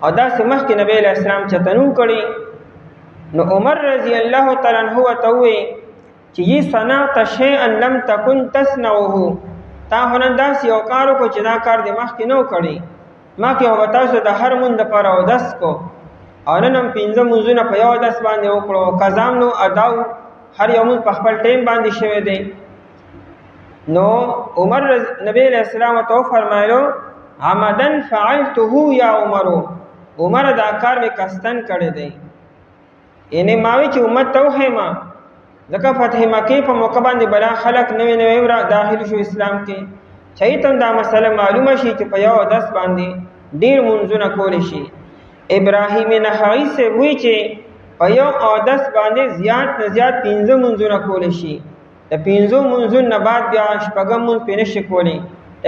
او دا سمخ کې نبی علیہ السلام چتنو کړي نو عمر رضی الله تعالی عنہ توي چې یې صنعت شیئا لم تکن تصنعه تا هنن داس یو کارو کو چې دا کار د مخ کې نو کړي ما کې او تاسو د هر مون د پر او دس کو او نن پنځه منځونه په یو دس باندې وکړو قضام نو اداو هر یو مون په خپل ټیم باندې شوی دی نو عمر نبی علیہ السلام تو فرمایلو عمدن فعلته یا عمر دا کار می کستن کړی دی یعنی ماوی چې امت توهما ځکه فتح مکه په موقع باندې بلا خلق نوې را داخل شو اسلام کې چایته دا مسله معلومه شي چې په یو دس باندې ډیر منځونه کول شي ابراهیم نحوی سے وی چې په یو دس باندې زیات نه زیات 15 منځونه کول شي د 15 منځونو نه بعد بیا شپږم مون پینې شي کولی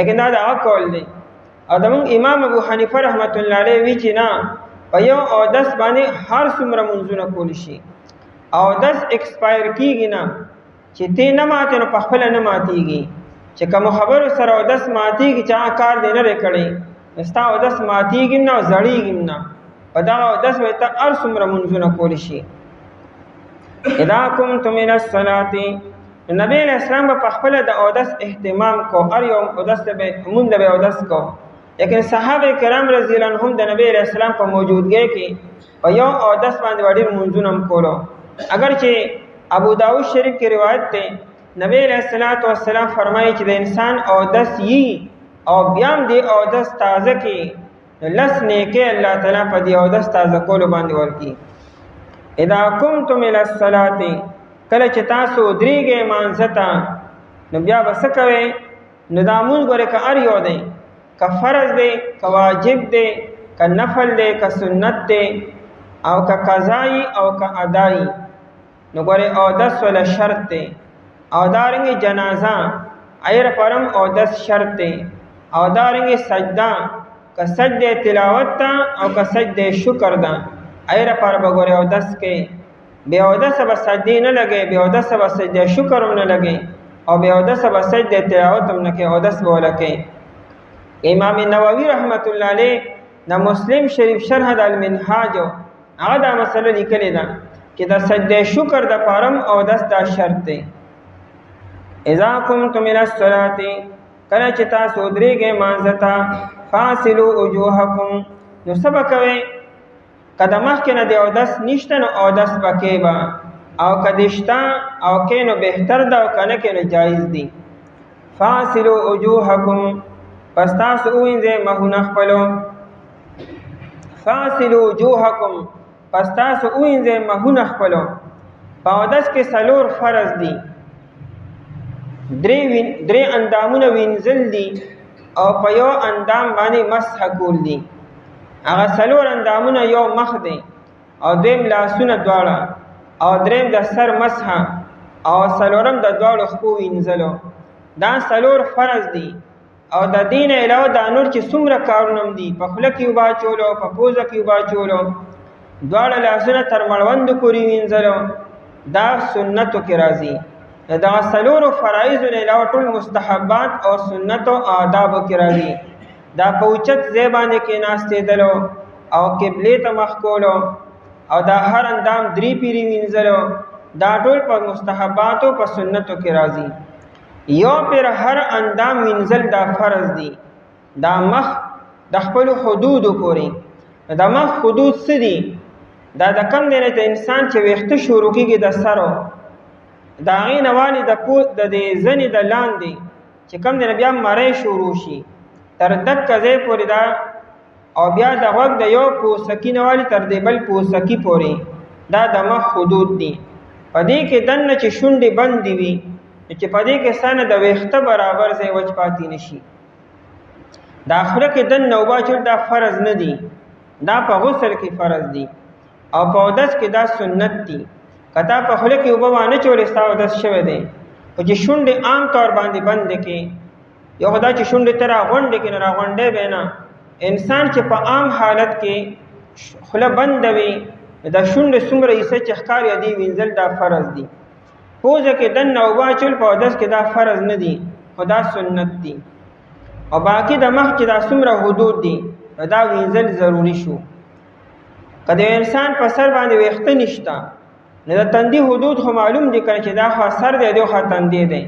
لیکن دا عقل دی ادم امام ابو حنیفه رحمت الله علیه وی چې نه په یو دس باندې هر څومره منځونه کول شي اودس ایکسپایر کیږي نه چې ته نه ماتې نو په خپل نه ماتېږي چې کوم خبرو سره اودس ماتېږي چې هغه کار دی نه کړی ستا اودس ماتېږي نه او زړېږي نه په دغه اودس به ته هر څومره منځونه کولی شي. اذا قمتم الى الصلاه نبی علیہ السلام په خپل د اودس اهتمام کو هر یو اودس به مونږ به اودس کو لیکن صحابه کرام رضی الله عنهم د نبی علیہ السلام په موجودګۍ کې په یو اودس باندې ډېر منځونه کولو. اگر چې ابو داود شریف کې روایت ده نبی علیہ السلام فرمایي چې د انسان اودس یي او بیا هم دی اودس تازه کی لس نیکه الله تعالی په دی اودس تازه کولو باندې ورکی. اذا قمتم الى الصلاه کله چې تاسو درېږئ مانځه ته نو بیا به څه کوئ نو دا مونځ ګورئ که هر یو دی که فرض دی که واجب دی که نفل دی که سنت دی او که قضایی او که ادایی نو ګورئ اودس ولا شرط دی او دارنګې جنازه ایر پرم اودس شرط دی او دارنګې سجده که سجده تلاوت ته او که سجده شکر ده ایر پر به ګورئ اودس کې بے اودس به سجدې نه لګئ بے اودس به سجده شکر هم نه لګئ او بے اودس به سجده تلاوت هم نه کوئ اودس به ولکئ. امام نووي رحمت الله علیه د مسلم شریف شرح د المنهاج هغه دا مسله لیکلې ده چې د سجده شکر د پاره اودس دا شرط دی. اذا قمتم الى الصلاه کله چې تاسو درېږئ مانځه ته فاصلوا وجوهکم نو څه به کوئ که د مخکې نه د اودس نشته نو اودس به کوې به او که دې شته او کې نو بهتر ده او که نه کې نو جایز دي. فاصلوا وجوهکم پس تاسو ووینځئ مخونه خپلو فاصلوا وجوهکم پس تاسو ووینځئ مخونه خپلو. په اودس کې څلور فرض دي درې اندامونه وینځل دي او په یو اندام باندې مسح کول دي. هغه څلور اندامونه یو مخ دی او دویم لاسونه دواړه او دریم د سر مسح او څلورم د دواړو خپو وینځلو. دا څلور فرض دي او د دین علاوه دا نور چې څومره کارونه دي په خوله کې اوبه اچولو په پوزه کې اوبه اچولو دواړه لاسونه تر مړوندو پورې وینځلو دا سنتو کې راځي. دغه څلورو فرایضو نه علاوه ټول مستحبات او سنت او آدابو کې راځي. دا په اوچت ځای باندې کېناستېدلو او قبلې ته مخ کولو او دا هر اندام درې پیرې وینځلو دا ټول په مستحباتو په سنتو کې راځي. یو پیر هر اندام وینځل دا فرض دي. دا مخ د خپلو حدودو پورې. دا مخ حدود څه دي؟ دا د کم دی نه د انسان چې ویښته شروع کېږي د سرو د هغې نه والې د دې زنې د لاندې چې کم دی نه بیا مرۍ شروع شي تر دکه ځای پورې دا او بیا د غوږ د یو پوسکي نه والي تر دې بل پوسکي پورې دا د مخ حدود دي. په دې کې دننه چې شونډې بندې وي چې په دې کې ستا نه د ویښته برابر ځای وچ پاتې نه شي. دا خوله کې دننه اوبه اچول دا فرض نه دي دا په غسل کې فرض دي او په اودس کې دا سنت دي. که تا په خوله کې اوبه وانه چولې ستا اودس شوی دی خو چې شونډې عام طور باندې بندې کې یو خدا چې شونډې ته راغونډې کې نه راغونډې به نه انسان چې په عام حالت کې خوله بنده وي دا شونډې څومره حصه چې ښکاري دي وینځل دا فرض دي. پوزه کې دننه اوبه اچول په اودس کې دا فرض نه دي خو دا سنت دي. او باقي د مخ چې دا څومره حدود دي دا وینځل ضروري شو. که د انسان په سر باندې ویښته نشته نو د تندي حدود خو معلوم دي کنه چې دا خو سر دی دی خو تندی دی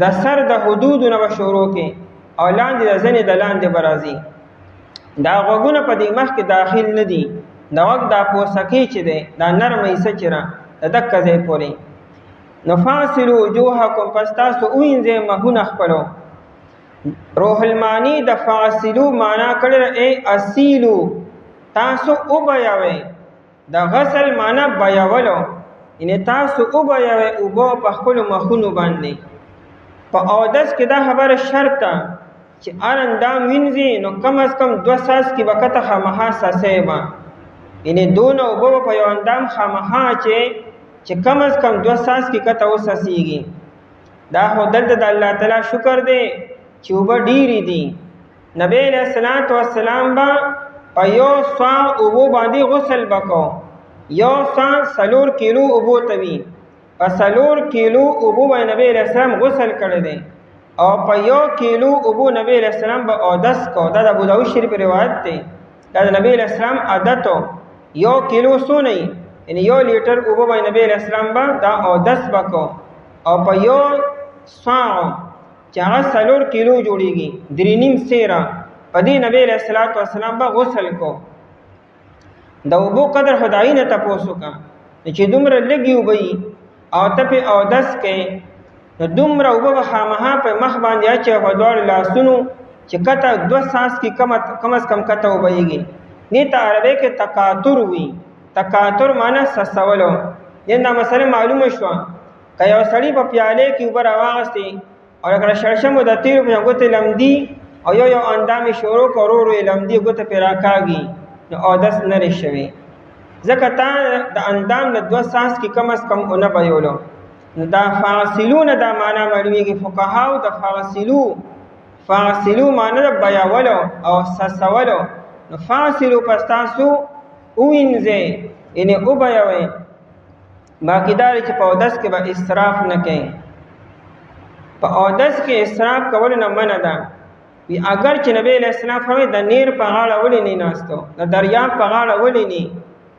دا سر د حدودو نه به شروع کې او لاندې د زنې د لاندې به راځي. دا غوږونه په دې مخ کې داخل نه دي د غوږ دا پوسکې چې دی دا نرمه حصه چې را د دکه ځای پورې. نو فاصلوا وجوهکم پس تاسو ووینځئ مخونه خپلو. روح المانی د فاصلو معنا کړی ای اصیلو تاسو وبیوئ. د غسل معنا بیولو یعنې تاسو وبیوئ اوبه په خپلو مخونو باندې. په اودس کې دا خبره شرط ده چې هر اندام وینځي نو کم از کم 2 څاڅکي به کته خامخا څڅی به یعنې دونه اوبه به په یو اندام خامخا چې کم از کم 2 څاڅکي کته وڅڅېږي. دا خو دلته د الله تعالی شکر دی چې اوبه ډېرې دي. نبی علیه السلام به په یو سوال اوبو باندې غسل به کو یو سا 4 کیلو اوبو توي، په 4 کیلو اوبو باندې نبی علیہ السلام غسل کړی دی، او په 1 کیلو اوبو نبی علیہ السلام به اودس کو. دا د ابو داود شریف روایت دی. دا د نبی علیہ السلام عادتو. 1 کیلو سونه یعنی 1 لیټر اوبو باندې نبی علیہ السلام به دا اودس وکړو، او په 1 ساعو چې هغه 4 کیلو جوړیږي 3.5 سیره، په دې نبی علیہ السلام به غسل کو. د اوبو قدر خدای نه تاسو کا چې دومره لګي وبي او ته په اودس کې نو دومره اوبه به خامها په مخ باندې اچي په دوړ لاسونو چې کته 2 ساس کې کم از کم کته وبيږي. نیت عربی کې تکاتر وي. تکاتر معنی سسولو. دا مسله معلومه شو که یو سړی په پیاله کې اوبه راواغستې او لکه شړشمو د تیرو په ګوتې لمدي او یو اندامې شروع کړو ورو لمدي ګوته پې راکاږي نو اودس نرې شوي، ځکه تا د اندام له 2 ساس کې کم از کم ونه بیولو. نو دا فاصلونه دا معنا معلومیږي. فقهاو د فاصلو معنا د بیاولو او سسولو. نو فاصلو پس تاسو ووینځئ یعنې وبیوئ. باقي دا چې په اودس کې به اسراف نه کوئ. په اودس کې اسراف کول نه منع ده. وی اگر چې نبی علیہ السلام فرمایي د نیر په غاړه ولې نه ناستو، د دریاب په غاړه ولې نه،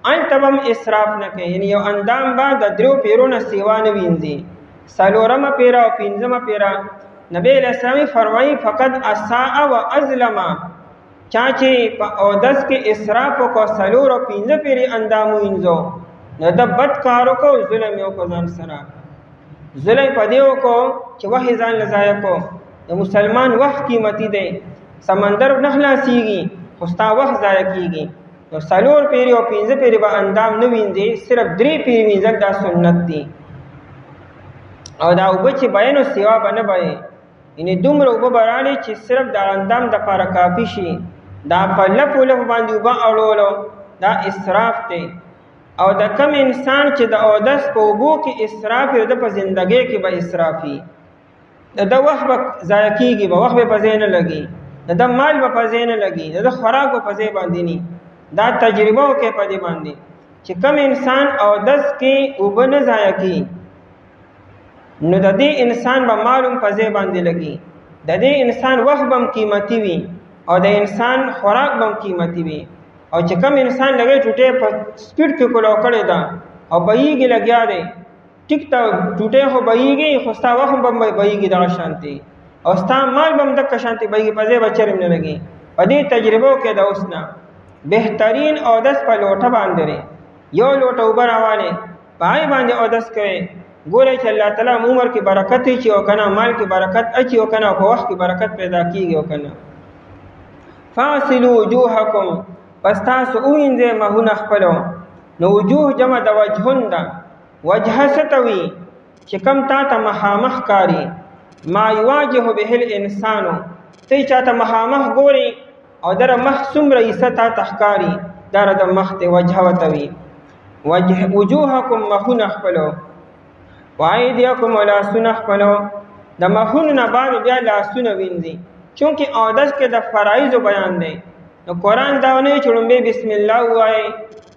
هلته به هم اسراف نه کوي. یعنی یو اندام به د 3 پیرو نه سیوا نه وینځي، 4مه پیره او 5مه پیره. نبی علیہ السلام فرمایي فقط اساء و اظلم، چا چې په اودس کې اسراف وکړو 4 او 5 پیرې اندام وینځو نو د بد کار وکړو، ظلم یې وکړو ځان سره. ظلم په دې وکړو چې وحې ځان له ضایع کړو. د مسلمان وخت قیمتي دی، سمندر نه خلاصېږي خو ستا وخت ضایع کېږي. نو 4 پیرې او 5 پیرې به اندام نه وینځې، صرف 3 پیرې وینځل دا سنت دي. او دا اوبه چې بیې نو سیوا به نه بیې، یعنې دومره اوبه به راغلې چې صرف د اندام دپاره کافي شي. دا په لپو لپو باندې اوبه اړولو دا اسراف دی. او د کم انسان چې د اودس په اوبو کې اسراف وي د په زندګۍ کې به اسرافي، د وخت به ضایع کېږي، به وخت به په ځای نه لګي، د مال به په ځای نه لګي، د خوراک به په ځای باندې نه. دا تجربه وکړئ په دې باندې چې کم انسان اودس کې اوبه نه ضایع کړي نو د دې انسان به مال هم په ځای باندې لګي، د دې انسان وخت به هم قیمتي وي او د انسان خوراک به هم قیمتي وي. او چې کم انسان لګي ټوټې په سپیډ کې کولو کړی ده او بهیږي لګیا دی، ټیک ته ټوټې خو بهیږي خو ستا وخت به بهیږي دغه شانتي، او ستا مال به هم دغه شانتي بهیږي، په ځای به چرم نه لګي. په دې تجربو کې د اوس نه بهترین اودس په لوټه باندې یو لوټه اوبه راوالې په هغې باندې اودس کوئ. ګورئ چې الله تعالی عمر کې برکت اچي او که نه، مال کې برکت اچي او که نه، په وخت کې برکت پیدا کېږي او که نه. فاصلوا وجوهکم، پس تاسو ووینځئ مخونه خپلو. نو وجوه جمع د وجهون ده. وجهه څه ته وي چې کم تا ته مخامخ کاري. ما یواجه به الانسانو، ته چا ته مخامخ ګوري او دره مخ څومره حصه تا ته ښکاري، دا د مخ ته وجهه ورته وي. وجوهکم مخونه خپلو، وایدیکم لاسونه خپلو. د مخونو نه بعد بیا لاسونه وینځي، چونکې اودس کې د فرایضو بیان دی. نو قرآن دا ونه چې لومبی بسم الله ووایئ،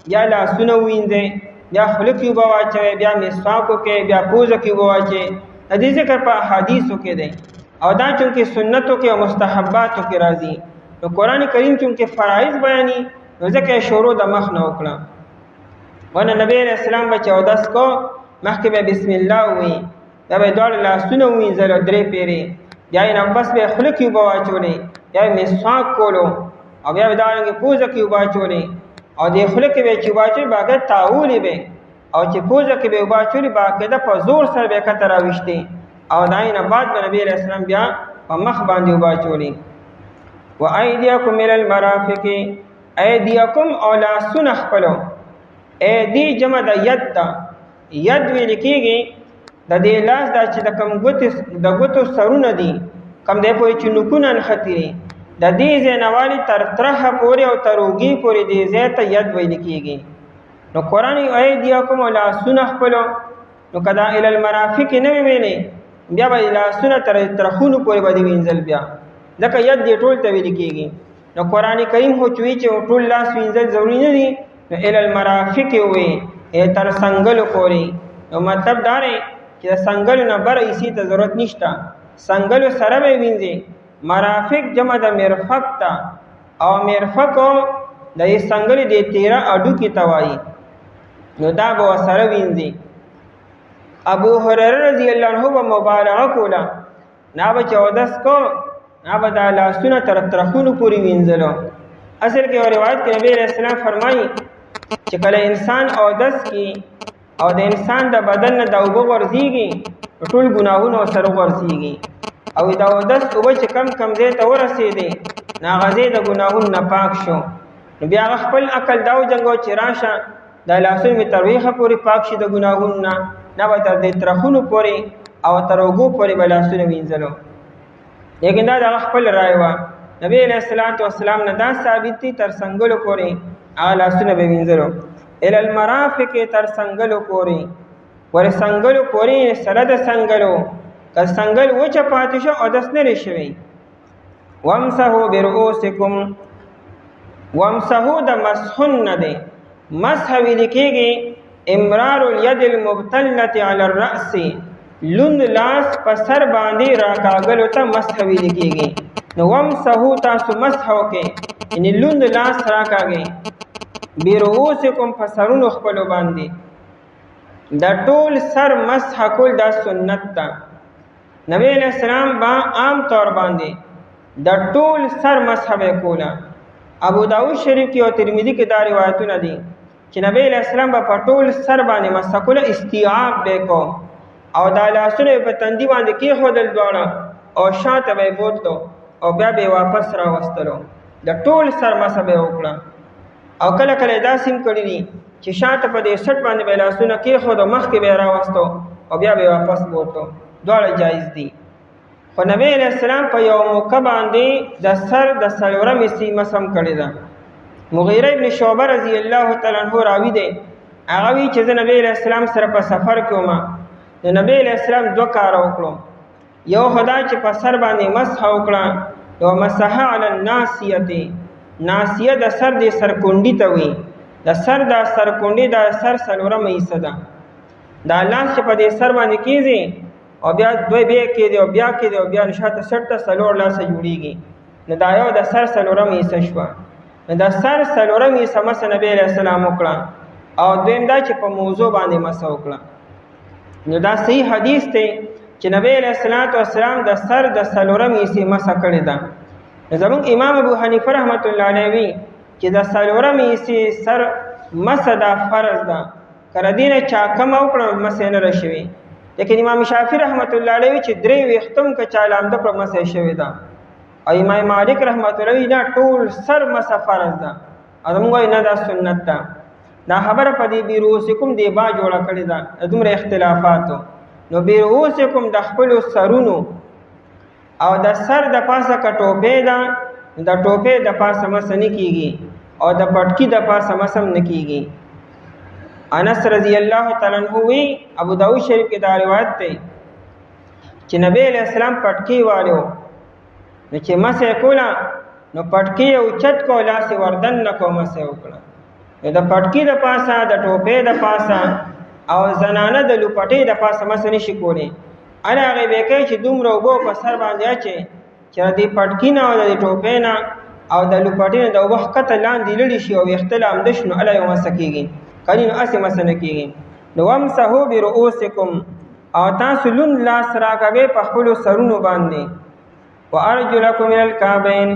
بیا لاسونه ووینځئ، بیا خوله کې اوبه واچوئ، بیا مسواک وکړئ، بیا پوزه کې اوبه واچوئ. د دې ذکر په احادیثو کې دی او دا چونکې سنتو کې او مستحباتو کې راځي. نو قرآن کریم چونکې فرایض بیاني نو ځکه یې شروع د مخ نه وکړه. ونه نبی علیہ السلام به چې اودس کو مخکې به بسم الله ووایي، بیا به یې دواړه لاسونه ووینځل 3 پیرې، بیا یې نه بس به یې خوله کې اوبه واچولې، بیا یې مسواک کولو او بیا به دارنګې پوزه کې اوبه اچولې او دې خوله کې به یې چې اوبه اچولې باقاعده تاولې به، او چې پوزه کې به یې اوبه اچولې باقاعده په زور سره به یې کته راویشتې او د هغې نه بعد به نبي علیه السلام بیا په مخ باندې اوبه اچولې. و ایدیکم الی المرافق، ایدیکم او لاسونه خپلو. ایدی جمع د ید ده. ید ویل کېږي د دې لاس دا چې د ګوتو سرونه دي کم دی پورې چې نوکونه نښتي د دې ځای نه والي تر ترخه پورې او تر اوږې پورې دې ځای ته ید ویل کېږي. نو قرآن ایدیکم او لاسونه خپلو، نو که دا الی المرافق نه وي ویلې بیا به لاسونه تر ترخونو پورې به دې وینځل، بیا ځکه ید دې ټول ته ویل کېږي. نو قرآن کریم خو چې وایي چې ټول لاس وینځل ضروري نه دي، نو ال المرافق وي تر سنگل پورې. نو مطلب دا دی چې سنگل نه بر ایسی ته ضرورت نشته، سنگل سره به وینځي. مرافق جمع د مرفق ته، او مرفق د سنگل د 13 اډو کې توایي، نو دا به سره وینځي. ابو هريره رضی الله عنه به مبالغه کوله، نا به 14 کو، نا به د لاسونه تر ترخونو پورې وینځلو. اصل کې یو روایت کې نبی علیہ السلام فرمایي چې کله انسان اودس کی او د انسان د بدن نه د اوبه غورځېږي، ټول ګناهونه سره غورځېږي، او د اودس اوبه چې کم ځای ته ورسېدې، نو هغه ځای د ګناهونو نه پاک شو. نو بیا هغه خپل عقل دا وجنګو چې راشه د لاسونو مې تر ویښه پورې پاک شي د ګناهونو نه، نه به تر دې ترخونو پورې او تر اوږو پورې به لاسونه وینځلو. لیکن دا د هغه خپل رایه وه. نبی علیہ السلام نه دا ثابت دي تر سنګلو پورې هغه لاسونه به وینځلو. ال المرافق تر سنگلو پوری، ور سنگلو پوری سره د سنگلو، که سنگل وچه پاتې شو او دس نه شوی. وامسحو برؤوسکم، وامسحو د مسحن نه دی، مسح ویل کېږي امرار الید المبتلة علی الرأس، لوند لاس په سر باندې راکاږلو ته مسح ویل کېږي. نو وامسحو تاسو مسح وکړئ، یعنې لوند لاس راکاږئ برؤوسکم په سرونو خپلو باندې. د ټول سر مسح کول دا سنت ده. نبی علیہ السلام با عام طور باندې د ټول سر مسح به کوله. ابو داود شریف کې او ترمذی کې دا روایتونه دي چې نبی علیہ السلام په ټول سر باندې مسح کوله، استیعاب به کو، او دا لاسونه په تندي باندې کېښودل دواړه، او شاته به یې بوتلو، او بیا به یې واپس راوستلو. د ټول سر مسح به وکړه. او کله کله داسې هم کړي دي چې شاته په دې سټ باندې به لاسونه کېښود او مخکې به یې راوستو او بیا به یې واپس بوتلو. دواړه جایز دي. خو نبی علیہ السلام په یو موقع باندې د سر د څلورمې حصې مسح هم کړې ده. مغیره ابن شعبه رضی الله تعالی عنه راوي دی، هغه وایي چې زه نبی علیہ السلام سره په سفر کې وم. د نبی علیہ السلام 2 کاره وکړو. یو خو دا چې په سر باندې مسح وکړه، یو مسح علی الناصیه، ناسیه د سر د سرکونډي ته وي، د سر د سرکونډي د سر څلورمه حصه ده. دا لاس چې په دې سر باندې کېږي او بیا دوی بیا کېږي او بیا کېږي او بیا شاته سټ ته څلور لاسه جوړېږي، نو دا یو د سر څلورمه حصه شوه. نو د سر څلورمه حصه مسح نبی علیہ السلام وکړه، او دویم دا چې په موضوع باندې مسح وکړه. نو دا صحیح حدیث دی چې نبی علیہ السلام د سر د څلورمه حصې مسح کړې ده. زمون امام ابو حنیفه رحمت الله علیه وی چې د څلورمې حصې سر مسح دا فرض ده، کله دینه چا کم وکړه مسح نه رشوي. لیکن امام شافعی رحمت الله علیه وی چې 3 وختم ک چا لامده پر مسح شوی ده، او امام مالک رحمت الله علیه نه ټول سر مسح فرض ده، ادم وای نه دا سنت ده. دا خبره په دې بیروسکم دی با جوړه کړی ده، دومره اختلافاتو. نو بیروسکم د خپل سرونو، او د سر د پاسه که ټوپې ده، د ټوپې د پاسه مسح نه کېږي، او د پټکي د پاسه مسح نه کېږي. انس رضی الله تعالی عنہ وی، ابو داود شریف کې دا روایت دی چې نبی علیہ السلام پټکی والو، نو چې مسح کوله نو پټکی او چت کو لاس وردن نه کو مسح وکړه. د پټکی د پاسه، د ټوپې د پاسه، او زنانه د لوپټې د پاسه مسح نشي کولی. انا هغه به کوي چې دومره اوبه په سر باندې اچي چې د پټکی نه او د ټوپې نه او د لوپټې نه د اوبه ښکته لاندې لړي شي او ویښته لامده شي، نو الله یې مسح کېږي، کني نو هسې مسح نه کېږي. نو وامسحو برؤوسکم، او تاسو لوند لاس راکاږئ په خپلو سرونو باندې. وارجلکم الی الکعبین،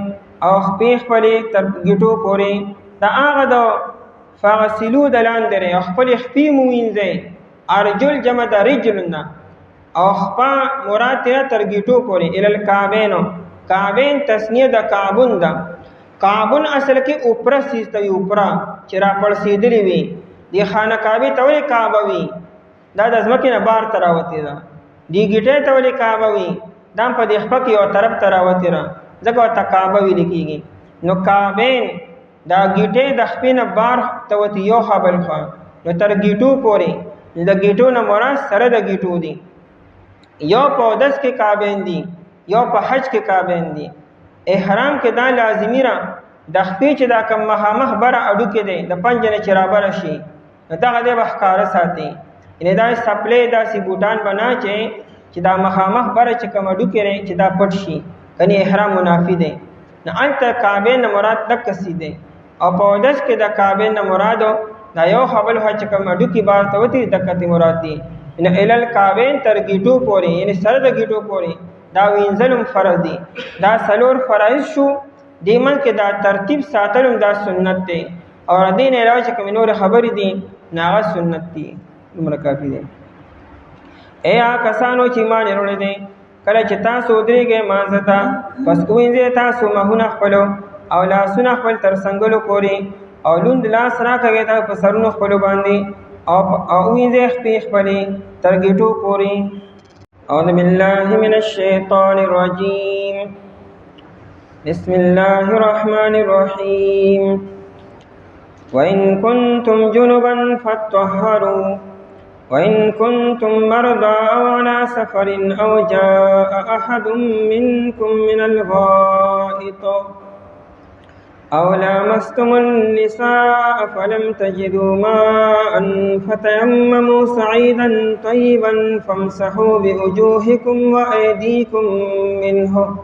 او خپې خپلې تر ګیټو پورې. د هغه د فغسلو د لاندې او خپلې خپې مو وینځئ. ارجل جمع د رجل نه، او خپا مراد تیرا تر ګیټو پورې. الی الکعبین، کعبین تسنیه د کعبون ده. کعبون اصل کې اوپره سیز ته وي، اوپره چې را پړسېدلې وي. دی خانه کعبې ته ولې کعبه وي؟ دا د ځمکې نه بار ته راوتې ده. دی ګیټې ته ولې کعبه وي؟ دا په دې خپه کې یو طرف ته راوتې ده، ځکه ورته کعبه ویل کېږي. نو کعبین دا ګیټې د خپې نه بار ته وتې یو خوا بل خوا، نو تر ګیټو پورې. د ګیټو نه مراد سره د ګیټو دي. یو په اودس کې کعبین دي، یو په حج کې کعبین دي. احرام کې دا لازمي را، د خپې چې دا کم مخامخ بره اډو کې دی د پنج نه چې رابره شي نو دغه دی به ښکاره ساتي یعنې دا سپلی داسې بوټان به نه چې دا مخامخ بره چې کوم اډو کې دی چې دا پټ شي کنې احرام منافي دی نو هلته کعبې نه مراد دقسې دی او په اودس کې د کعبې نه مرادو دا یو خبل هو چې کوم اډو کې بار ته وتې دقتې مراد دی نو الل کعبین تر ګیټو پورې یعنې سره د ګیټو پورې دا وینځل هم فرض دي دا څلور فرایض شو دې منځ کې دا ترتیب ساتل هم دا سنت دی او دې نه علاوه چې کومې نورې خبرې دي نو هغه سنت دي دومره کافي دی ای هغه کسانو چې ایمان یې وروړی دی کله چې تاسو ودرېږئ مانځه ته پس ووینځئ تاسو مخونه خپلو او لاسونه خپل تر څنګلو پورې او لوند لاس راکږئ ته په سرونو خپلو باندې او وینځئ خپې خپلې تر ګیټو پورې أعوذ بالله من الشيطان الرجيم بسم الله الرحمن الرحيم وإن كنتم جنبا فاطهروا وإن كنتم مرضى أو على سفر أو جاء أحد منكم من الغائط أو لامستم النساء فلم تجدوا ماء فتيمموا صعيدا طيبا فامسحوا بوجوهكم وأيديكم منه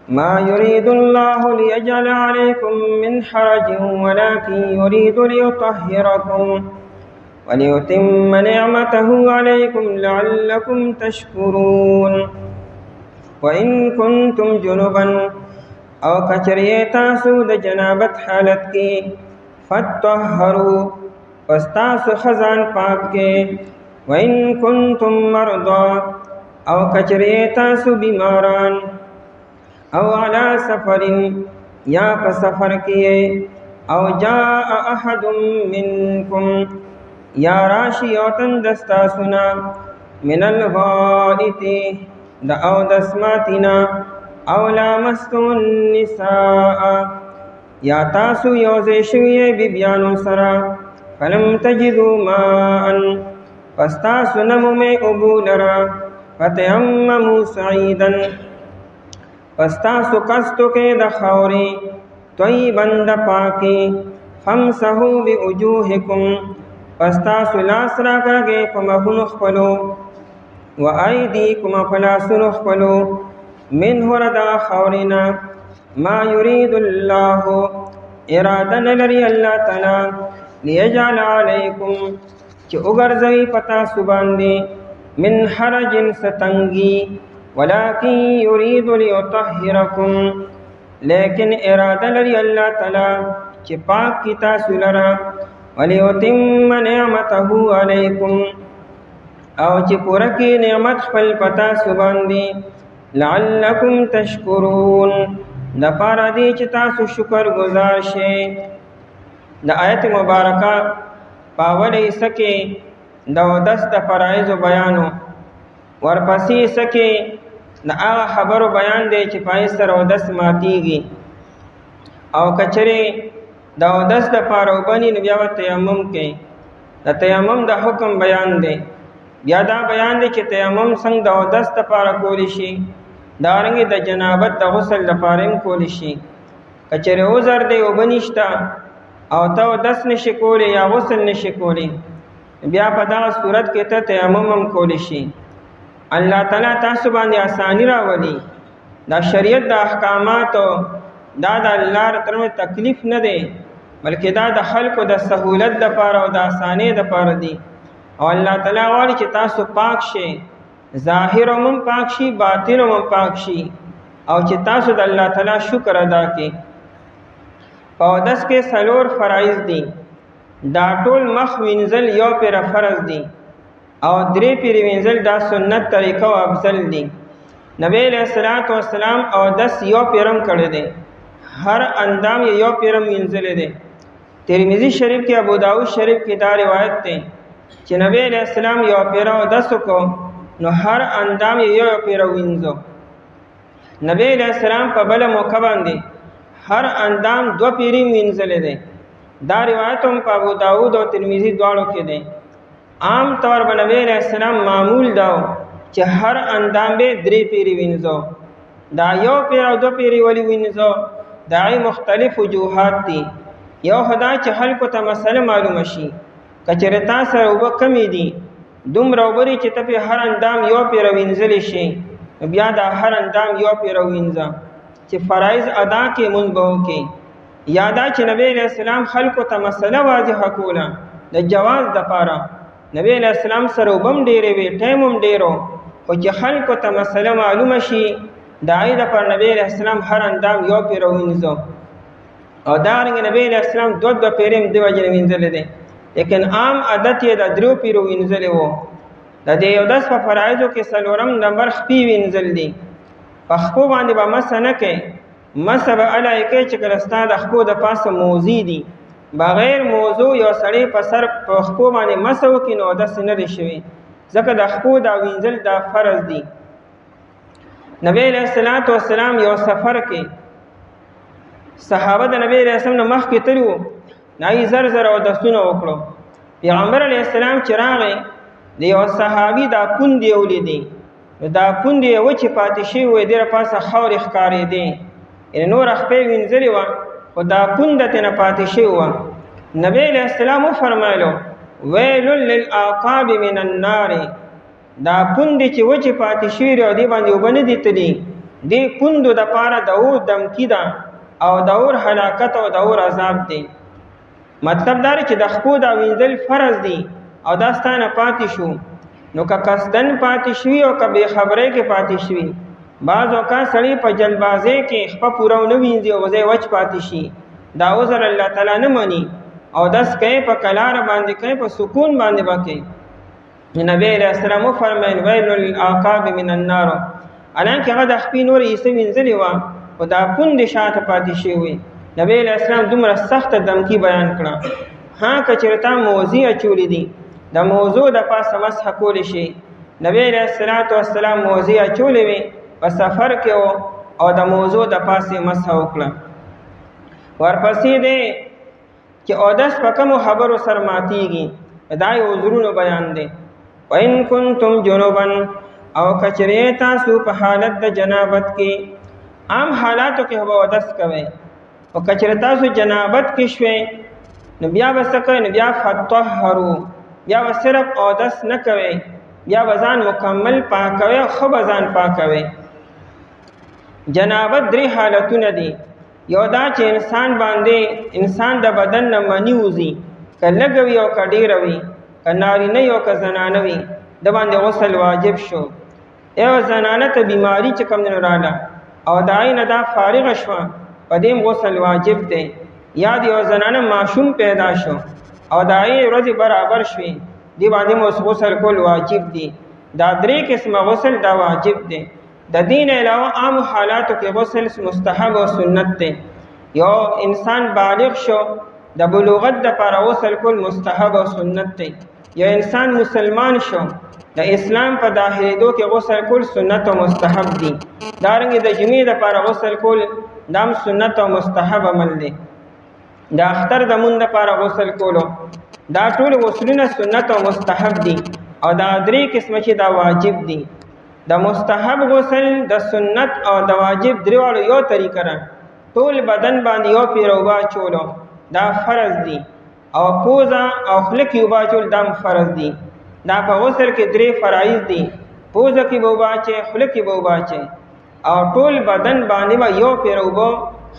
ما يريد الله ليجعل عليكم من حرج ولكن يريد ليطهركم وليتم نعمته عليكم لعلكم تشكرون وإن كنتم جنبا او کچریه تاسو د جنابت حالت کې فتطهروا پس تاسو خزان پاک کې وإن كنتم مرضى او کچریه تاسو بیماران او علی سفر یا په سفر کې او جاء احد منکم یا راشی او تن دستا سنا من الغائط د او دسماتنا او لامستم النساء یا تاسو یوځای شوي بیبیانو سره فلم تجدوا ماء پس تاسو نه مومئ اوبو لره فتیمموا صعیدا پس تاسو قصد کې د خاورې طیبا د پاکې فامسحوا بوجوهکم پس تاسو لاس راکاږئ په مخونو خپلو و ایدیکم په لاسونو خپلو منه ردا خورنا ما يريد الله اراده نلري الله تعالی ليجعل عليكم چې وګرځوي پتا سباندي من حرج ستنگي ولكن يريد ليطهركم لیکن اراده لري الله تعالی چې پاک کی تاسو لرا وليتم نعمته عليكم او چې پوره کې نعمت خپل پتا سباندي لعلکم تشکرون د پاره دی چې تاسو شکر گزار شئ د آیت مبارکه پاولې سکه د اودس د فرایض بیانو ورپسې سکه د هغه خبرو بیان دی چې پای سره اودس ماتیږي او کچره د اودس د پاره وبني نو بیا تیمم کوي د تیمم د حکم بیان دی بیا دا بیان دی چې تیمم څنګه د اودس د پاره کولی شي دارنګه د جنابت د غسل لپاره هم کولی شي کچره عذر دی وبنيشتا او ته اودس نشي کولی یا غسل نشي کولی بیا په دا صورت کې ته تیمم هم کولی شي الله تعالی تاسو باندې آسانی راولي دا شریعت د احکاماتو دا د الله ترمه تکلیف نه دی بلکې دا د خلکو د سهولت د لپاره او د اسانۍ د لپاره دی او الله تعالی غواړي چې تاسو پاک شئ ظاهر هم پاک شي باطن هم پاک شي او چې تاسو د الله تعالی شکر ادا کړئ په اودس کې څلور فرایض دي دا ټول مخ وینځل یو پر فرض دي او درې پیر وینځل دا سنت طریقه او افضل دي نبی علیہ الصلوۃ والسلام اودس یو پیرم کړی دی هر اندام یو پیرم وینځل دي ترمذی شریف کې ابو داؤد شریف کې دا روایت ده چې نبی علیہ السلام یو پیر اودس کو نو هر اندام یو پیر وینځو نبی علیہ السلام په بل موقع باندې هر اندام دو پیری وینځل دي دا روایت هم په ابو داؤد او ترمذی دواړو کې ده عام طور باندې نبی علیہ السلام معمول دا چې هر اندام به درې پیری وینځو دا یو پیر او دو پیری ولی وینځو داغه مختلف وجوهات دي. یو خدا چې خلکو ته مسله معلومه شي، کچره تاسو وب کمی دي دومره وبري چې ته په هر اندام یو پیر وینځل شي، بیا دا هر اندام یو پیر وینځه چې فرایض ادا کې منبو کې یادا چې نبی علیہ السلام خلکو ته مسله واضحه کوله د جواز د پاره. نبی علیہ السلام سره وبم ډېرې وی ټایم هم ډېرو، خو چې خلکو ته مسله معلومه شي دای د پر نبی علیہ السلام هر اندام یو پیر وینځو، او دا رنګ نبی علیہ السلام دوه پیرم دی وجه وینځل دي، لیکن عام عادت یې د درو پیرو وینځل وو. د دې یو داس په فرایضو کې سلورم نمبر خپې وینځل دي. په خپو باندې به مس نه کوي، مس به الای کوي چې کله ستا د خپو د پاسه موضوع دي، بغیر موضوع یو سړی په سر په خپو باندې مس وکړي نو داسې نه دی شوی، ځکه د خپو دا وینځل دا فرض دي. نبی علیہ السلام یو سفر کې صحابه د نبی علیہ السلام نه مخکې تللي وو، ناغي زر زر اودسونه وکړو. پیغمبر علیہ السلام چې راغی د یو صحابي دا پوندې ولیدې، نو دا پوندې وچې پاتې شوې وې، ډېره پاسه خاورې ښکارېدې، یعنې نور خپې وینځلې وه خو دا پونده ترېنه پاتې شوې وه. نبی علیہ السلام وفرمایلو ویل للعقاب من النار، دا پوندې چې وچې پاتې شوې دي او دې باندې اوبه نه دي تللي، دې پوندو دپاره د اور دمکي ده او د اور هلاکت او د اور عذاب دی. مطلب دا چې د خپو دا وینځل فرض دي او دا ستانه پاتې شو، نو که قصدن پاتې شوي او که بې خبرۍ کې پاتې شوي. بعض اوقات سړی په جلبازۍ کې خپه پوره ونه وینځي او ځای وچ پاتې شي، دا عذر الله تعالی نه مني، او داس کوي په کلاره باندې کوي، په سکون باندې به کوي. نبی علیہ السلام وفرمایل ویل للعقاب من النار، حالانکې هغه د خپې نورې حصه وینځلې وه خو دا پوندې شاته پاتې شوې وې. نبی علیہ السلام دومره سخته دمکي بیان کړه. ها که چېرې تا موضوع اچولې دي د موضوع د پاسه مسح کولی شي. نبی علیہ السلام موضوع اچولې وې په سفر کې و او د موضوع د پاسې مسح وکړه. ورپسې دی چې اودس په کومو خبرو سره ماتېږي، دا یې عذرونو بیان دی. وَإِن كُنتُمْ جُنُبًا، او کچرې تاسو په حالت د جنابت کې، عام حالاتو کې به اودس کوئ، او کچرې تاسو جنابت کې شوئ نو بیا به څه کوئ؟ نو بیا فطهروا، بیا به صرف اودس نه کوئ، بیا به ځان مکمل پاکوئ او ښه به ځان پاکوئ. جنابت درې حالتونه دي. یو دا چې انسان د بدن نه مني وځي، که لږه وي او که ډېره وي، که نارینه وي او که زنانه وي، د باندې غسل واجب شو. یو زنانه ته بیماري چې کوم دی راله او د هغې نه دا فارغه شوه، په دې غسل واجب دی. یا د یو زنانه ماشوم پیدا شو او د هغې ورځې برابر شوې، دې باندې مو غسل کول واجب دي. دا درې قسمه غسل دا واجب دی. د دین علاوه عام حالاتو کې غسل مستحب او سنت دی. یو انسان بالغ شو د بلوغت دپاره غسل کول مستحب او سنت دی. یو انسان مسلمان شو د اسلام په داخلېدو کې غسل کول سنت او مستحب دي. دارنګې د جمعې دپاره غسل کول دا هم سنت او مستحب عمل دی. د اختر د مونځ دپاره غسل کولو دا ټول غسلونه سنت او مستحب دي، او دا درې قسمه چې دا واجب دي. د مستحب غسل، د سنت او د واجب درېواړو یو طریقه ده. ټول بدن باندې یو پیر اوبه اچولو دا فرض دي، او پوزه او خوله کې اوبه اچول دا هم فرض دي. دا په غسل کې درې فرایض دي. پوزه کې به اوبه اچئ، خوله کې به اوبه اچئ، او ټول بدن باندې به یو پیر اوبه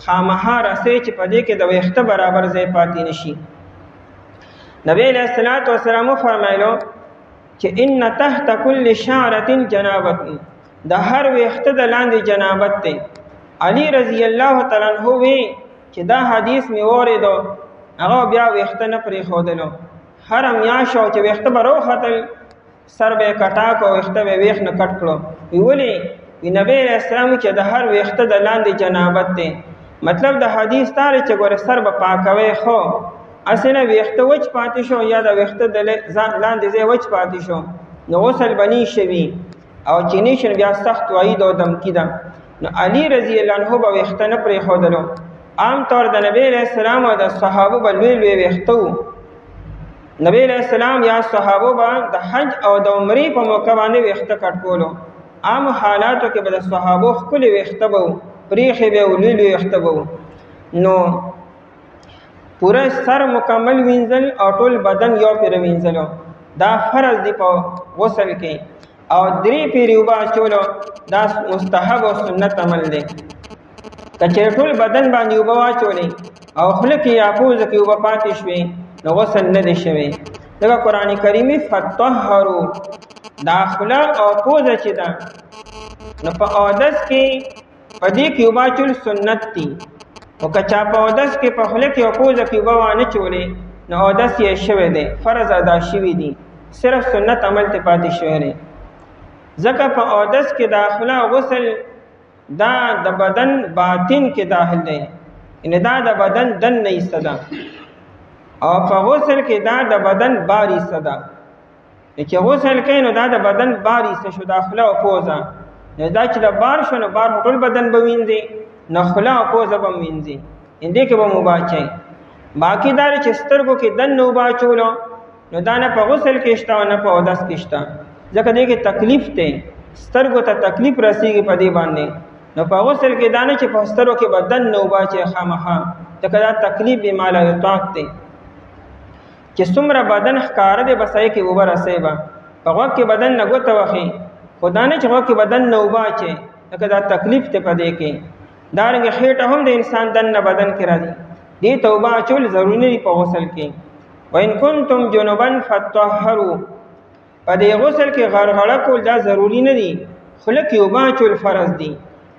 خامخا رسئ چې په دې کې د ویښته برابر ځای پاتې نشي. نبی علیہ السلام وفرمایلو چې ان تحت کل شعرة جنابت، د هر ویښته د لاندې جنابت دی. علی رضی الله تعالی عنہ وی چې دا حدیث می اوریدو، هغه بیا ویښته نه پرېښودلو. هر میاشت چې ویښته به راوختل سر به یې کټا کړو، ویښته به یې ویښ نه کټ کړو. ولې؟ نبی علیہ السلام چې د هر ویښته د لاندې جنابت دی. مطلب د حدیث دا دی چې ګوره سر به پاکوي، خو اصله ویښته وچ پاتې شو یا د ویښته د لاندې ځای وچ پاتې شو نو غسل به نه شوي، او چې نه شي بیا سخت وعید او دمکي ده. نو علی رضی الله عنه به ویښته نه پرېښودلو. عام طور د نبی علیہ السلام او د صحابو به لوی لوی ویښته وو. نبی علیہ السلام یا صحابو به د حج او د عمرې په موقع باندې ویښته کټ کولو. عام حالاتو کې به د صحابو ښکلې ویښته به وو، پریښې به وو، لوی لوی ویښته به وو. نو پورا سر مکمل وینځل او ټول بدن یو پیر وینځلو دا فرض دی په غسل کې او 3 پیری وبا چولو دا مستحب او سنت عمل دی کچې ټول بدن باندې وبا واچولې او خله کې یا پوز کې وبا پاتې شوي نو غسل نه دی شوی دا قران کریمي فتطهروا داخله او پوز چې دا نو په اودس کې پدې کې وبا چول سنت دی او کچا په اودس کې په خله کې او پوز کې وبا نه چولې نو اودس یې شوی دی فرض ادا شوی دی صرف سنت عمل ته پاتې شوی دی ځکه په اودس کې داخله غسل دا د بدن باطن کې داخل دی ان دا د بدن دن نه ایستدا او په غسل کې دا د بدن باری صدا چې غسل کوي نو دا د بدن باری څه شو داخله او پوزه نو دا چې د بار شو نو بار ټول بدن بوینځي نو خلا او پوزه بوینځي اندې کې به مباچي باقی دار چې سترګو کې دن نو باچولو نو دا نه په غسل کې شته نه په اودس کې شته ځکه دې کې تکلیف ته سترګو ته تکلیف رسیږي په دې باندې نو په غسل کې دانه چې په سترګو کې بدن نو باچي خامخا ځکه دا تکلیف به مال یطاق ته چې څومره بدن ښکار دی بسای کې وبر اسیبا په وخت کې بدن نه غوته وخی خدا نه چې وخت کې بدن نو باچي ځکه دا تکلیف ته پدې کې دارنګ خېټه هم د انسان دن نه بدن کې راځي دې توبه چول ضروري نه په غسل کې وان کنتم جنبا فطهروا پدې غسل کې غرغړه کول دا ضروري نه دي خلک یوبا چول فرض دي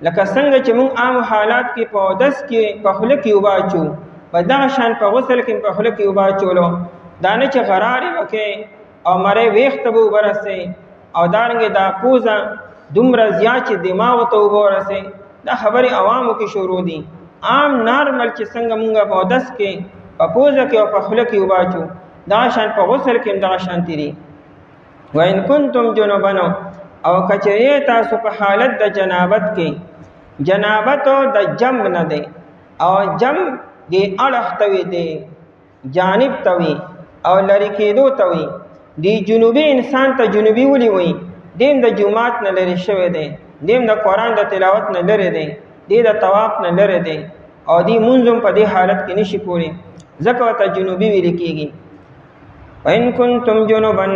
لکه څنګه چې موږ عام حالات کې په اودس کې په خلک یوبا چو په دا شان په غسل کې په خلک یوبا چولو دانه چې غراري وکي او مړې ویخت بو برسه او دارنګ دا پوزا دومره زیات چې دماغ ته وبورسه دا خبري عوامو کې شروع دي عام نارمل چې څنګه مونږه په اودس کې په پوزه کې او په خله کې وباچو دا شان په غسل کې دا شان تیری وان کنتم جنبا او کچری تاسو په حالت د جنابت کې جنابت د جم نه دی او جم دی اړه توي دی جانب توي او لری کېدو توي دی جنوبي انسان ته جنوبي ولي وي دیم د جمعات نه لري شوی دی دیم د قران د تلاوت نه لري دی دی د طواف نه لري دی او دی منظم په دې حالت کې نشي کولی ځکه ته جنوبي ویل کېږي وان کنتم جنبا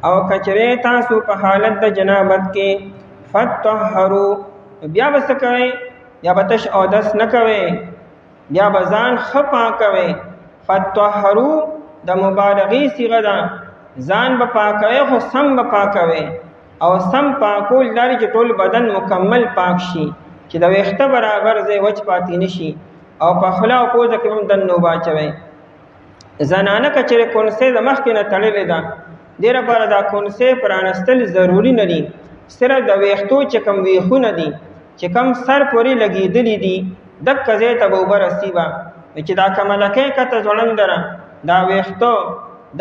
او کچره تاسو په حالت د جنابت کې فتطهروا بیا وسکوي یا بتش اودس نه کوي یا بزان خپا کوي فتطهروا د مبالغه صيغه ده ځان به پاکوي خو سم به پاکوي او سم پاکول لري چې ټول بدن مکمل پاک شي چې د وخته برابر ځای وچ پاتې نشي او په خلا او پوزه کې هم دنو باچوي زنانه کچره کونسه د مخ کې نه تړلې ده ډیره بار دا کونسه پرانستل ضروری نه دي صرف د وختو چې کم ویخونه دي چې کم سر پوري لګیدلې دي د کزه ته وبر اسیبا چې دا کملکه کته ځوړندره دا وختو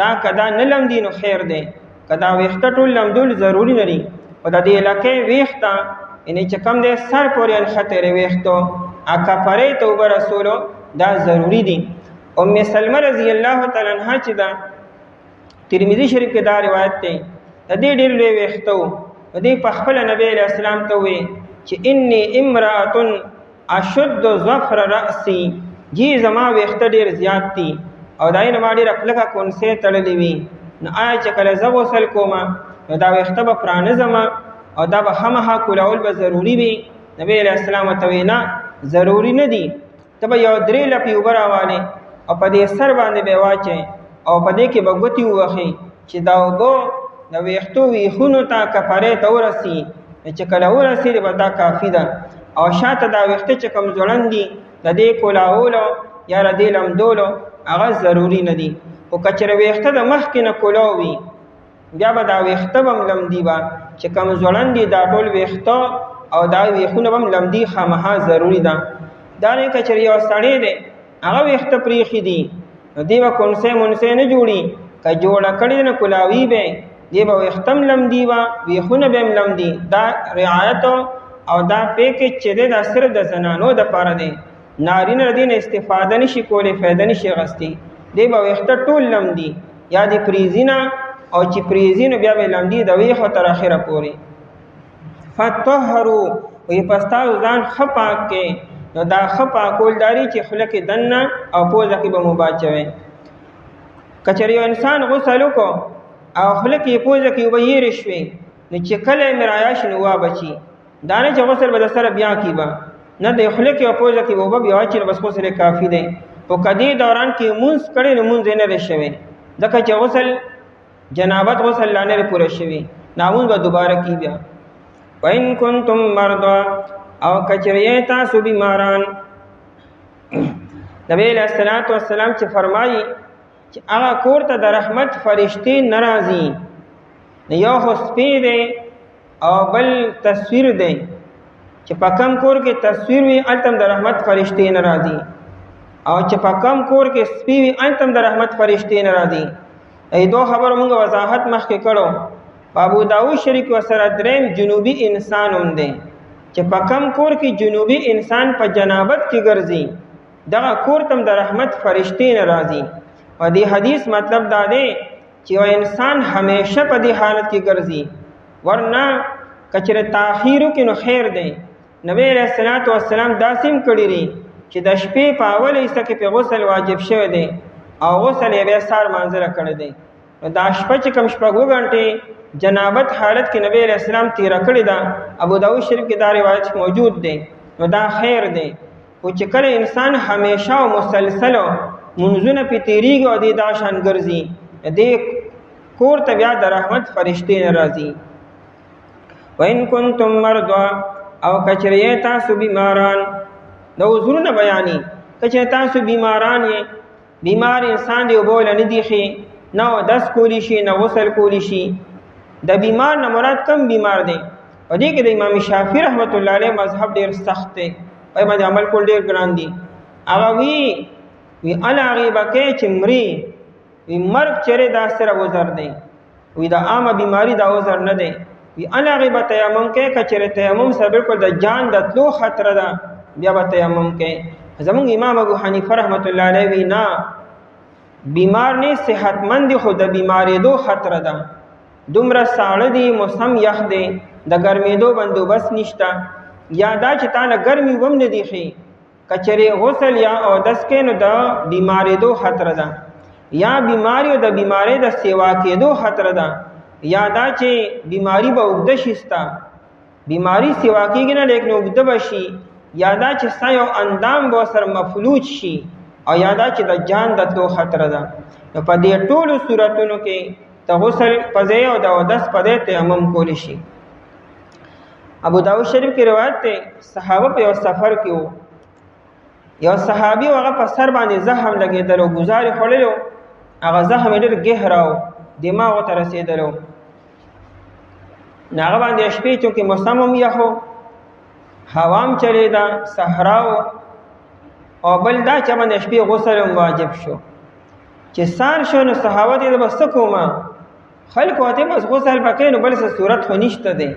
دا کدا نه لمدي نو خیر دی کدا وخته ټول لمدول ضروری نه دي او د دې لکه وخته ان چې کم دې سر پوري ان خطر وختو اکا پرې توبه رسولو دا ضروری دي ام سلمہ رضی الله تعالی عنها چې دا ترمذی شریف کې دا روایت ده د دې ډېر لوی وختو دې په خپل نبی علیہ السلام ته وی چې انی امراه اشد ظفر راسي جی زما وخته ډېر زیات دي او دای نه باندې رکلکه کونسه تړلې وی نو آیا چې کله زه وصل کوم نو دا وخته به پرانه زما او دا به همها کولول به ضروری وي نبی علیہ السلام ته وینا ضروری نه دي ته به یو درې لپی وبراواله او په دې سر باندې به واچي او په دې کې بغوتی وخی چې دا وګو نو وختو وی خونو تا کفاره تورسی چې کله ورسی به دا کافی ده او شاته دا وخت چې کم ځوړندې د دې کولاولو یا د دې لمدولو هغه ضروری نه دي او کچره وخت د مخ کې نه کولاوي بیا به دا وخت بم لمدی با چې کم ځوړندې دا ټول وخت او دا وخونه بم لمدی خامها ضروری ده دا نه کچره یو سړی دی هغه وخت پریخي دي دی به کونسه مونسه نه جوړي که جوړه کړي نه کولاوي به دی به وختم لمدی وا وخونه بم لمدی دا رعایت او دا پېکې چې د صرف د زنانو د پاره دی نارینه دین استفاده نشي کولای فائدہ نشي غستی دی به وخت ټول لمدی یا دی پریزینا او چې پریزینو بیا به لمدی د ویخه تر اخره پوري فتطهروا وی پستا ځان خپاک کې نو دا ښه پاکولداري چې خوله کې دننه او پوزه کې به مو باچوئ. که چېرې یو انسان غسل وکړو او خوله کې پوزه کې اوبه هېرې شوې نو چې کله یې مرایه شي نو وابچي. دا نه چې غسل به د سره بیا کیبه نه، د خوله کې او پوزه کې اوبه بیا واچي نو بس غسل یې کافي دی. په کدی دوران کې مونځ کړی نو مونځ یې نه دی شوی، ځکه چې غسل جنابت غسل لا نه دی پوره شوي، نامونځ به دوباره کی بیا. وَإِن كُنتُم مَرْضَىٰ او کچریه تاسو بیماران. نبی علیہ الصلوۃ والسلام چې فرمایي چې هغه کور ته د رحمت فرشتي ناراضي، نه یو خو سپی دی او بل تصویر دی، چې په کم کور کې تصویر وي هلته د رحمت فرشتي ناراضي، او چې په کم کور کې سپی وي هلته د رحمت فرشتي ناراضي. ای دو خبر موږ وضاحت مخکې کړو. په ابو داود شریف وسره دریم جنوبي انسان هم دی، چې په کم کور کې جنوبي انسان په جنابت کې ګرځي دغه کور تم د رحمت فرشتي ناراضي. او دې حدیث مطلب دا دی چې یو انسان همیشه په دې حالت کې ګرځي، ورنه کچره تاخیرو کې نو خیر دی. نبی علیہ الصلوۃ والسلام داسیم کړی دی چې د شپې په اوله حصہ کې په غسل واجب شوی دی او غسل یې بیا سار مانځره کړی دی. دا شپه چې کم شپږ غنټې جنابت حالت کې نبی علیہ السلام تیر کړی دا، ابو داود شریف کې دا روایت موجود دی، نو دا خیر دی. او چې کله انسان همیشه او مسلسل منځونه په تیریږي او د شان ګرځي دې کور ته بیا د رحمت فرشتي ناراضي. وَإِن كُنتُم مَرْضَىٰ او کچریه تاسو بیماران. د عذرونه بیانې کچره تاسو بیماران یې، بیمار انسان دی وبول نه دی خي نه دس کولی شي نه غسل کولی شي. د بیمار نه مراد کم بیمار دی. او دې کې د امام شافعي رحمت الله علیه مذهب ډیر سخت دی، په باندې عمل کول ډیر ګران دي. هغه وی الا غیبه کې چې مري وی مرګ چیرې دا سره وزر دی، وی دا عامه بیماری دا وزر نه دی. وی الا غیبه تیمم کې کچره تیمم سره بالکل د جان د تلو خطر ده، بیا به تیمم کې. زمونږ امام ابو حنیفه رحمت الله علیه وی نه، بیمار نه صحتمند خو د بیمارې دو خطر ده، دومره ساړه دی موسم یخ دی د ګرمېدو بندوبست نشته، یا دا چې تعالی ګرمي وم نه دی خي کچره غسل یا اودس کې نو د بیمارې دو خطر ده، یا بیماری او د بیمارې د سیوا کېدو خطر ده، یا دا چې بیماری به اوږده شي ستا بیماری سیوا کېږي نه لیکن اوږده به شي، یا دا چې ستا یو اندام به سره مفلوج شي، او یا دا چې د جان د تلو خطر ده. نو په دې ټولو صورتونو کې د غسل په ځای او د اودس په ځای تیمم کولی شي. ابو داود شریف کې روایت دی صحابه په یو سفر کې وو، یو صحابي هغه په سر باندې زخم لګېدل او ګزارې خوړلو، هغه زخم ډېر ګهرا و دماغو ته رسېدلو. نو هغه باندې شپې چونکې موسم هم یخ و، هوا هم چلېده، صحرا و، او بل دا چې باندې شپې غسل هم واجب شو. چې سار شو نو صحابه دې بس څه کومه خلکو ته بس غسل پکې نو بل څه صورت خو نشته دی.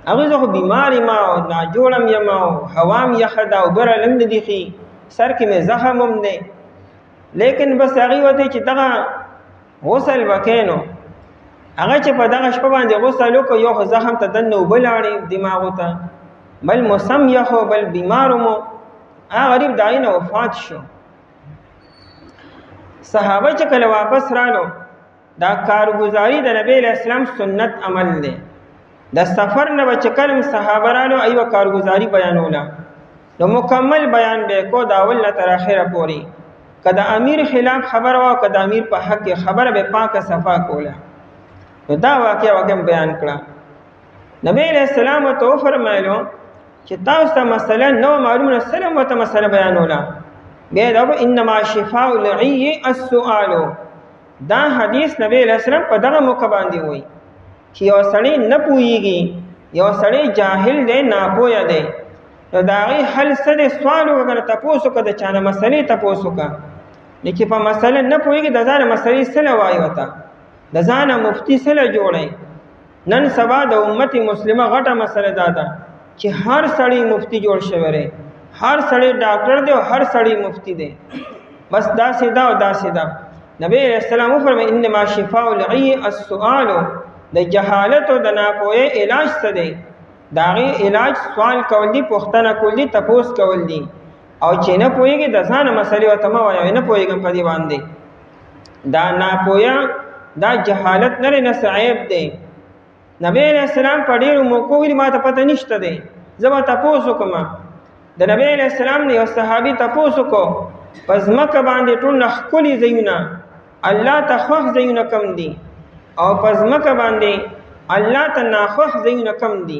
هغه زه خو بیمار یم او ناجوړم یم او هوا هم یخه ده او بره لم نه دي ښي، سر کې مې زخم هم دی، لیکن بس هغې وته چې دغه غسل وکې نو هغه چې په دغه شپه باندې غسل وکړو یو خو زخم ته دننه اوبه لاړې دماغو ته، بل موسم یخ و بل بیمار مو، هغه غریب د هغې نه وفات شو. صحابه چې کله واپس رالو دا کارګزاري د نبی علیہ السلام سنت عمل دی. د سفر نه به چې کله صحابه رالو ایوه کارګزاري بیانوله، نو مکمل بیان به کو د اول نه تر اخره پورې، که د امیر خلاف خبره وه که د امیر په حق کې خبره به پاکه صفا کوله. نو دا واقعه بیان کړه. نبی علیہ السلام ورته وفرمایلو چې تاسو ته مسله نو معلومه سلام ورته مسله بیانوله. بیا دا انما شفاء العی السؤال، دا حدیث نبی علیہ السلام په دغه موقع باندې وایي چې یو سړی نه پوهیږي، یو سړی جاهل دی ناپوهه دی، نو د هغې حل څه دی؟ سوال وکړه، تپوس وکړه د چا نه مسلې تپوس وکړه. چې په مسله نه پوهېږي د ځانه مسلې څه له وایي ورته، د ځانه مفتي څه له جوړی. نن سبا د امت مسلمه غټه مسله دا ده چې هر سړی مفتی جوړ شوی دی، هر سړی ډاکټر دی او هر سړی مفتی دی، بس داسې دا او داسې دا. نبی علیہ السلام وفرمایي انما شفاء العی السؤال، د جهالت او د ناپوهۍ علاج څه دی؟ د هغې علاج سوال کول دي، پوښتنه کول دي، تپوس کول دي. او چې نه پوهېږي د ځانه مسلې ورته مه وایه نه پوهېږم په دې باندې. دا ناپوهه دا جهالت نه دی، نه څه عیب دی. نبی علیہ السلام په ډېرو موقعو ویلي ما ته پته نشته دی، زه به تپوس وکړم. د نبی علیہ السلام نه یو صحابي تپوس وکړو په ځمکه باندې ټول نه ښکلي ځایونه الله ته خوښ ځایونه کم دي او په ځمکه باندې الله ته ناخوښ ځایونه کم دي.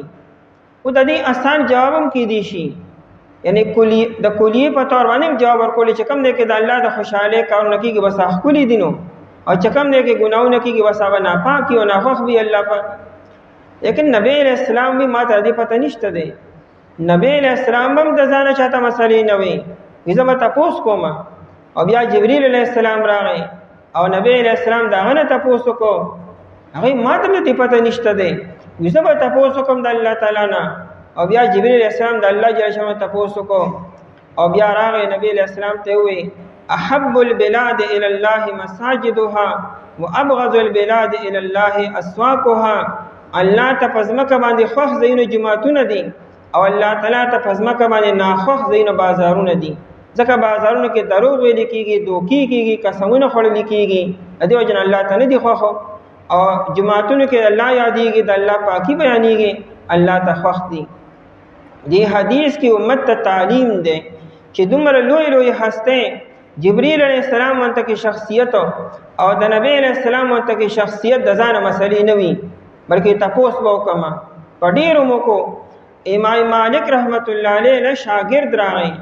خو د دې آسان جواب هم کیدی شي، یعنی د کلیې په طور باندې جواب ورکولی چې کم دی کې د الله د خوشحالۍ کارونه کېږي بس ښکلي دي نو، او چې کم دی کې ګناهونه کېږي بس هغه ناپاک وي او ناخوښ وي الله پاک. لیکن نبی علیہ السلام وی ما ته دې پته نشته دی. نبی علیہ السلام هم د ځانه چاته مسلې نه وي، زه به تپوس کوم. او بیا جبریل علیہ السلام راغی او نبی علیہ السلام د هغه نه تپوس وکړو، هغوی ما ته دې پته نشته دی، زه به تپوس وکړم د الله تعالی نه. او بیا جبریل علیہ السلام د الله جل شانه تپوس وکړو او بیا راغی نبی علیہ السلام ته وی احب البلاد الى الله مساجدها وابغض البلاد الى الله اسواقها. الله ته پزمکه باندې خوښ ځایونه جماعتونه دي او الله تعالی ته پزمکه باندې ناخوښ ځایونه بازارونه دي. ځکه بازارونو کې دروغ ویل کېږي، دوکې کېږي، قسمونه خوړل کېږي، د دې وجه نه الله ته نه دي خوښ. او جماعتونو کې الله یادېږي، د الله پاکي بیانېږي، الله ته خوښ دي. دې حدیث کې امت ته تعلیم دی چې دومره لوی لوی هسته جبرئیل علیہ السلام ورته کې شخصیت او د نبی علیہ السلام ورته کې شخصیت د ځانه مسلې نه وي، بلکې تپوس به وکړم. په ډېرو موقعو امام مالک رحمت الله علیه له شاګرد راغی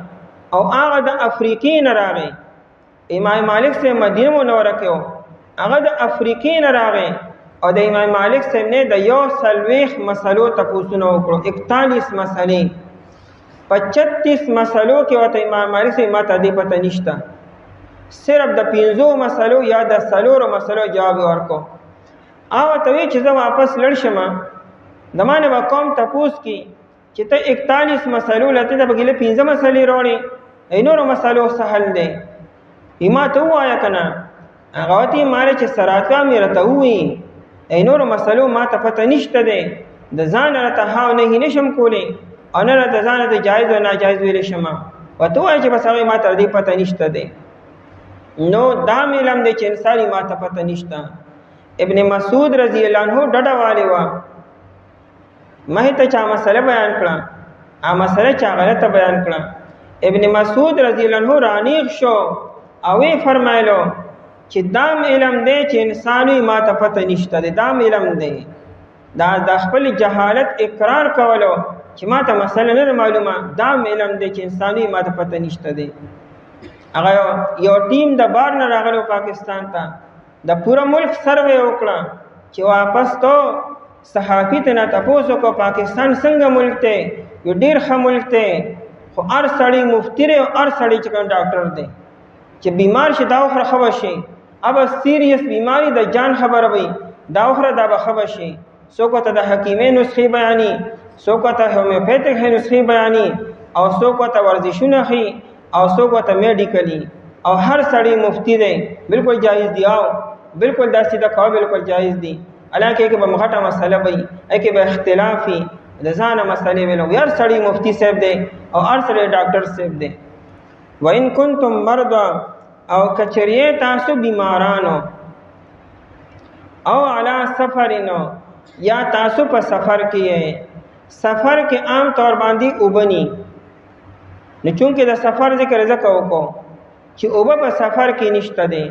او هغه د افریقې نه راغی. امام مالک سے مدینه منوره کې و، هغه د افریقې نه راغی او د امام مالک صاحب نه د 140 مسلو تپوسونه وکړو، 41 مسلې. په 36 مسلو کې ورته امام مالک صاحب ما ته دې پته نشته، صرف د 5 مسلو یا د 4 مسلو جواب ورکو. هغه ته وی چې زه واپس لړ شم، د ما نه به قوم تپوس کی چې ته 41 مسلو لته د بګله 15 مسلې وروړې، نورو مسلو سهل دی. ما ته ووایه که نه؟ هغه ورته ماره چې سراکا مې راته ووایي نورو مسلو ما ته پته نشته دی، د ځانه راته هاو نهي نشم کولی او نه راته ځانه د جایز او ناجایز ویلی شم. ورته ووایه چې بس هغې ما ته دې پته نشته دی. نو دا علم دی چې انسان ما ته پته نشته. ابن مسعود رضی الله عنه ډډه والی وه، مخې ته چا مسله بیان کړه، هغه مسله چا غلطه بیان کړه. ابن مسعود رضی الله عنه رانیغ شو او وی فرمایلو چې دام علم دی چې انسانوی ما ته پته نشته دی، دام علم دی. دا د خپل جهالت اقرار کولو چې ما ته مسله نه معلومه، دام علم دی چې انسانوی ما ته پته نشته دی. هغه یو ټیم د بار نه راغلو پاکستان ته، د پورا ملک سروې وکړه چې واپس تو صحافي ته نه تپوس وکړو پاکستان څنګه ملک دی، یو ډېر ښه ملک دی، خو هر سړی مفتی دی او هر سړی چې کوم ډاکټر دی چې بیمار شي دا وخوره ښه به شي. اب سیریس بیماری د جان خبره وي دا وخوره دا به ښه به شي. څوک ورته د حکیمۍ نسخې بیاني، څوک ورته هومیوپیتک نسخې بیاني، او څوک ورته ورزشونه ښي، او څوک ورته میډیکلي، او هر سړی مفتی دی. بالکل جایز دی، او بالکل دا سیده کوه بالکل جایز دی. حالانکه کې به غټه مسله وي، کې به اختلاف وي، د ځانه مسلې ویلو هر سړی مفتی صاحب دی او هر سړی ډاکټر صاحب دی. وَإِن كُنتُم مَرْضَىٰ او کچریه تاسو بیمارانو او علی سفرینو یا تاسو په سفر کې یې. سفر کې عام طور باندې اوبني، نو چونکې د سفر ذکر ځکه وکړو چې اوبه په سفر کې نشته دی،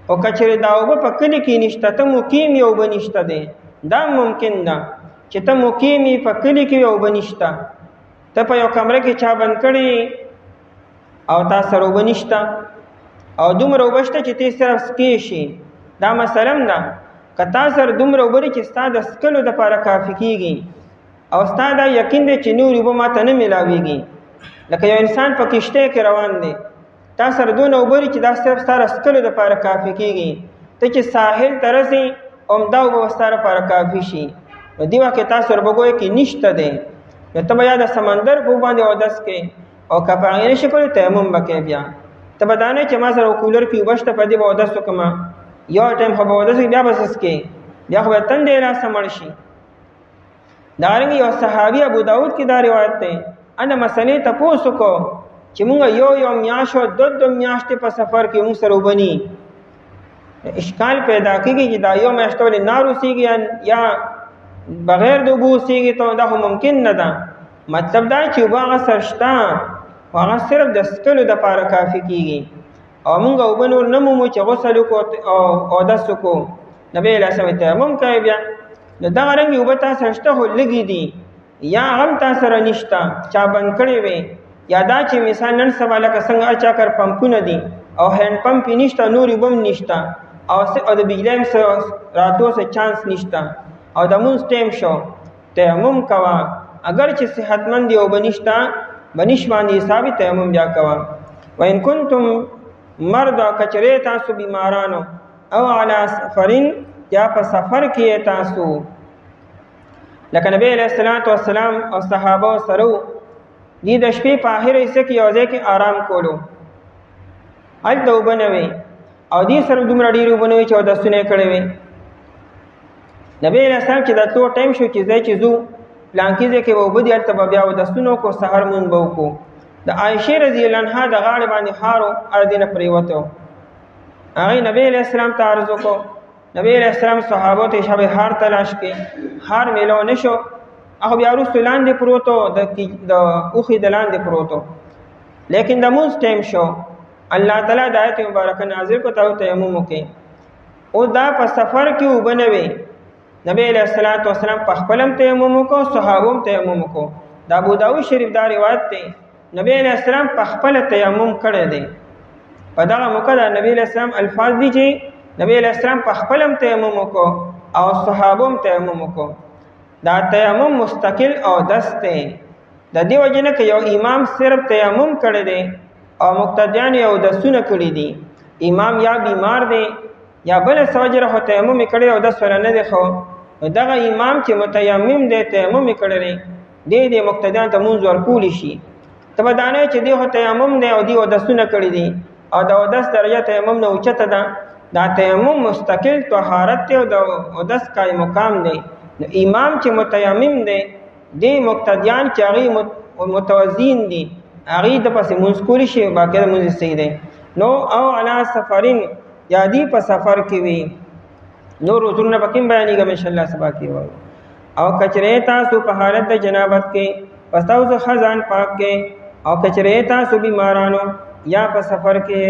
او کچره دا اوبه په کلي کې نشته، ته مقیم یې اوبه نشته دی. دا ممکن ده چې ته مقیم یې په کلي کې اوبه نشته، ته په یو کمره کې چا بند کړي او تا سره اوبه نشته او دومره اوبه شته چې ته صرف سکې شي. دا مثلا ده که تا سره دومره اوبه دي چې ستا د څکلو دپاره کافي کېږي او ستا دا یقین دی چې نورې اوبه ما ته نه میلاویږي. لکه یو انسان په کشتۍ کې روان دی، تا سره دونه اوبه دي چې دا صرف ستا د څکلو دپاره کافي کېږي، ته چې ساحل ته رسې همدا اوبه به ستا لپاره کافي شي. نو دې وخت کې تا سره اوبه ګویا کې نشته دی، نو ته به یا د سمندر په اوبو باندې اودس کې، او که په هغې نشي کولی تیمم به کوې. بیا ته به دا نه چې ما سره کولر کې اوبه شته په دې به اودس وکړم، یو ټایم خو به اودس وکړي بیا به څښې، بیا خو به تندې راسه مړ شي. دارنګه یو صحابي ابو داود کې دا روایت دی، ان مسلې تپوس وکړو چې موږ یو میاشت او دو میاشتې په سفر کې موږ سره وبني اشکال پیدا کیږي چې دا یو میاشت ولې ناروسیږي یا بغیر د اوبو اوسیږي ته دا خو ممکن نه ده. مطلب دا چې اوبه هغه سره شته خو هغه صرف د څښلو دپاره کافي کیږي او موږ اوبه نور نه مومو چې غسل وکړو او اودس وکړو. نبی علیه السلام تیمم کوي بیا نو دغه رنګې اوبه تا سره شته خو لږې دي یا هم تا سره نشته چا بند کړی وي یا دا چې مثال نن سبا لکه څنګه هر چا کر پمپونه دي او هینډ پمپ یې نشته نور اوبه هم نشته او د بجلی هم راتلو څه چانس نشته او د مونځ ټایم شو تیمم کوه اگر چې صحتمند دی اوبه نشته بنش باندې حسابي تیمم بیا کوه. وان کنتم مرضى کچرې تاسو بیمارانو او علی سفرین یا په سفر کې تاسو لکه نبی علیہ الصلوۃ والسلام او صحابه سره دې د شپې په اخر حصے کې یو ځای کې آرام کولو هلته اوبه نه وي او دې سره دومره ډېرې اوبه نه وي چې اودسونه یې کړی وي. نبی علیہ السلام چې د تلو ټایم شو چې ځای چې ځو پلانکي ځای کې به اوبه دي هلته به بیا اودسونه وکړو سحر مونځ به وکړو. د عایشې رضی الله عنها د غاړې باندې خار و ارضې نه پرېوته هغې نبی علیہ السلام ته عرض وکړو. نبی علیہ السلام صحابو ته شب هار تلاش کې هار میلو نه شو هغه بیا وروسته لاندې پروت و د اوښې د لاندې پروت و لیکن د مونځ ټایم شو الله تعالی د آیت مبارکه نازل کړو ته تیمم وکړي. اوس دا په سفر کې اوبه نه وي نبی علیہ الصلوۃ والسلام په خپل هم تیمم وکړو صحابو هم تیمم وکړو. د ابو داود شریف دا روایت دی نبی علیہ السلام په خپل تیمم کړی دی. په دغه موقع د نبی علیہ السلام الفاظ دي چې نبی علیہ السلام په خپل هم تیمم وکړو او صحابو هم تیمم وکړو. دا تیمم مستقل او دس دی د دې وجې نه که یو امام صرف تیمم کړی دی او مقتدیان یې اودسونه کړي دي امام یا بیمار دی یا بله څه وجې خو تیمم یې کړی اودس ورله نه دی خو نو دغه امام چې متیمم دی تیمم یې کړی دی دې مقتدیانو ته مونځ ورکولی شي. ته به دا نه چې دی خو تیمم دی او دی اودسونه کړي دي او د اودس درجه تیمم نه اوچته ده. دا تیمم مستقل طهارت دی او د اودس قایم مقام دی. نو امام چې متیمم دی دی مقتدیان چې هغې متوزین دي هغې د پسې مونځ کولی شي باقي د مونځ صحیح دی. نو او علی سفرین یا دی په سفر کې وي نور حضورونه به کوم بیانېږم انشاءالله سبا کې وایو. او کچرې تاسو په حالت د جنابت کې پس تاسو خزان پاک کې او کچرې تاسو بیمارانو یا په سفر کې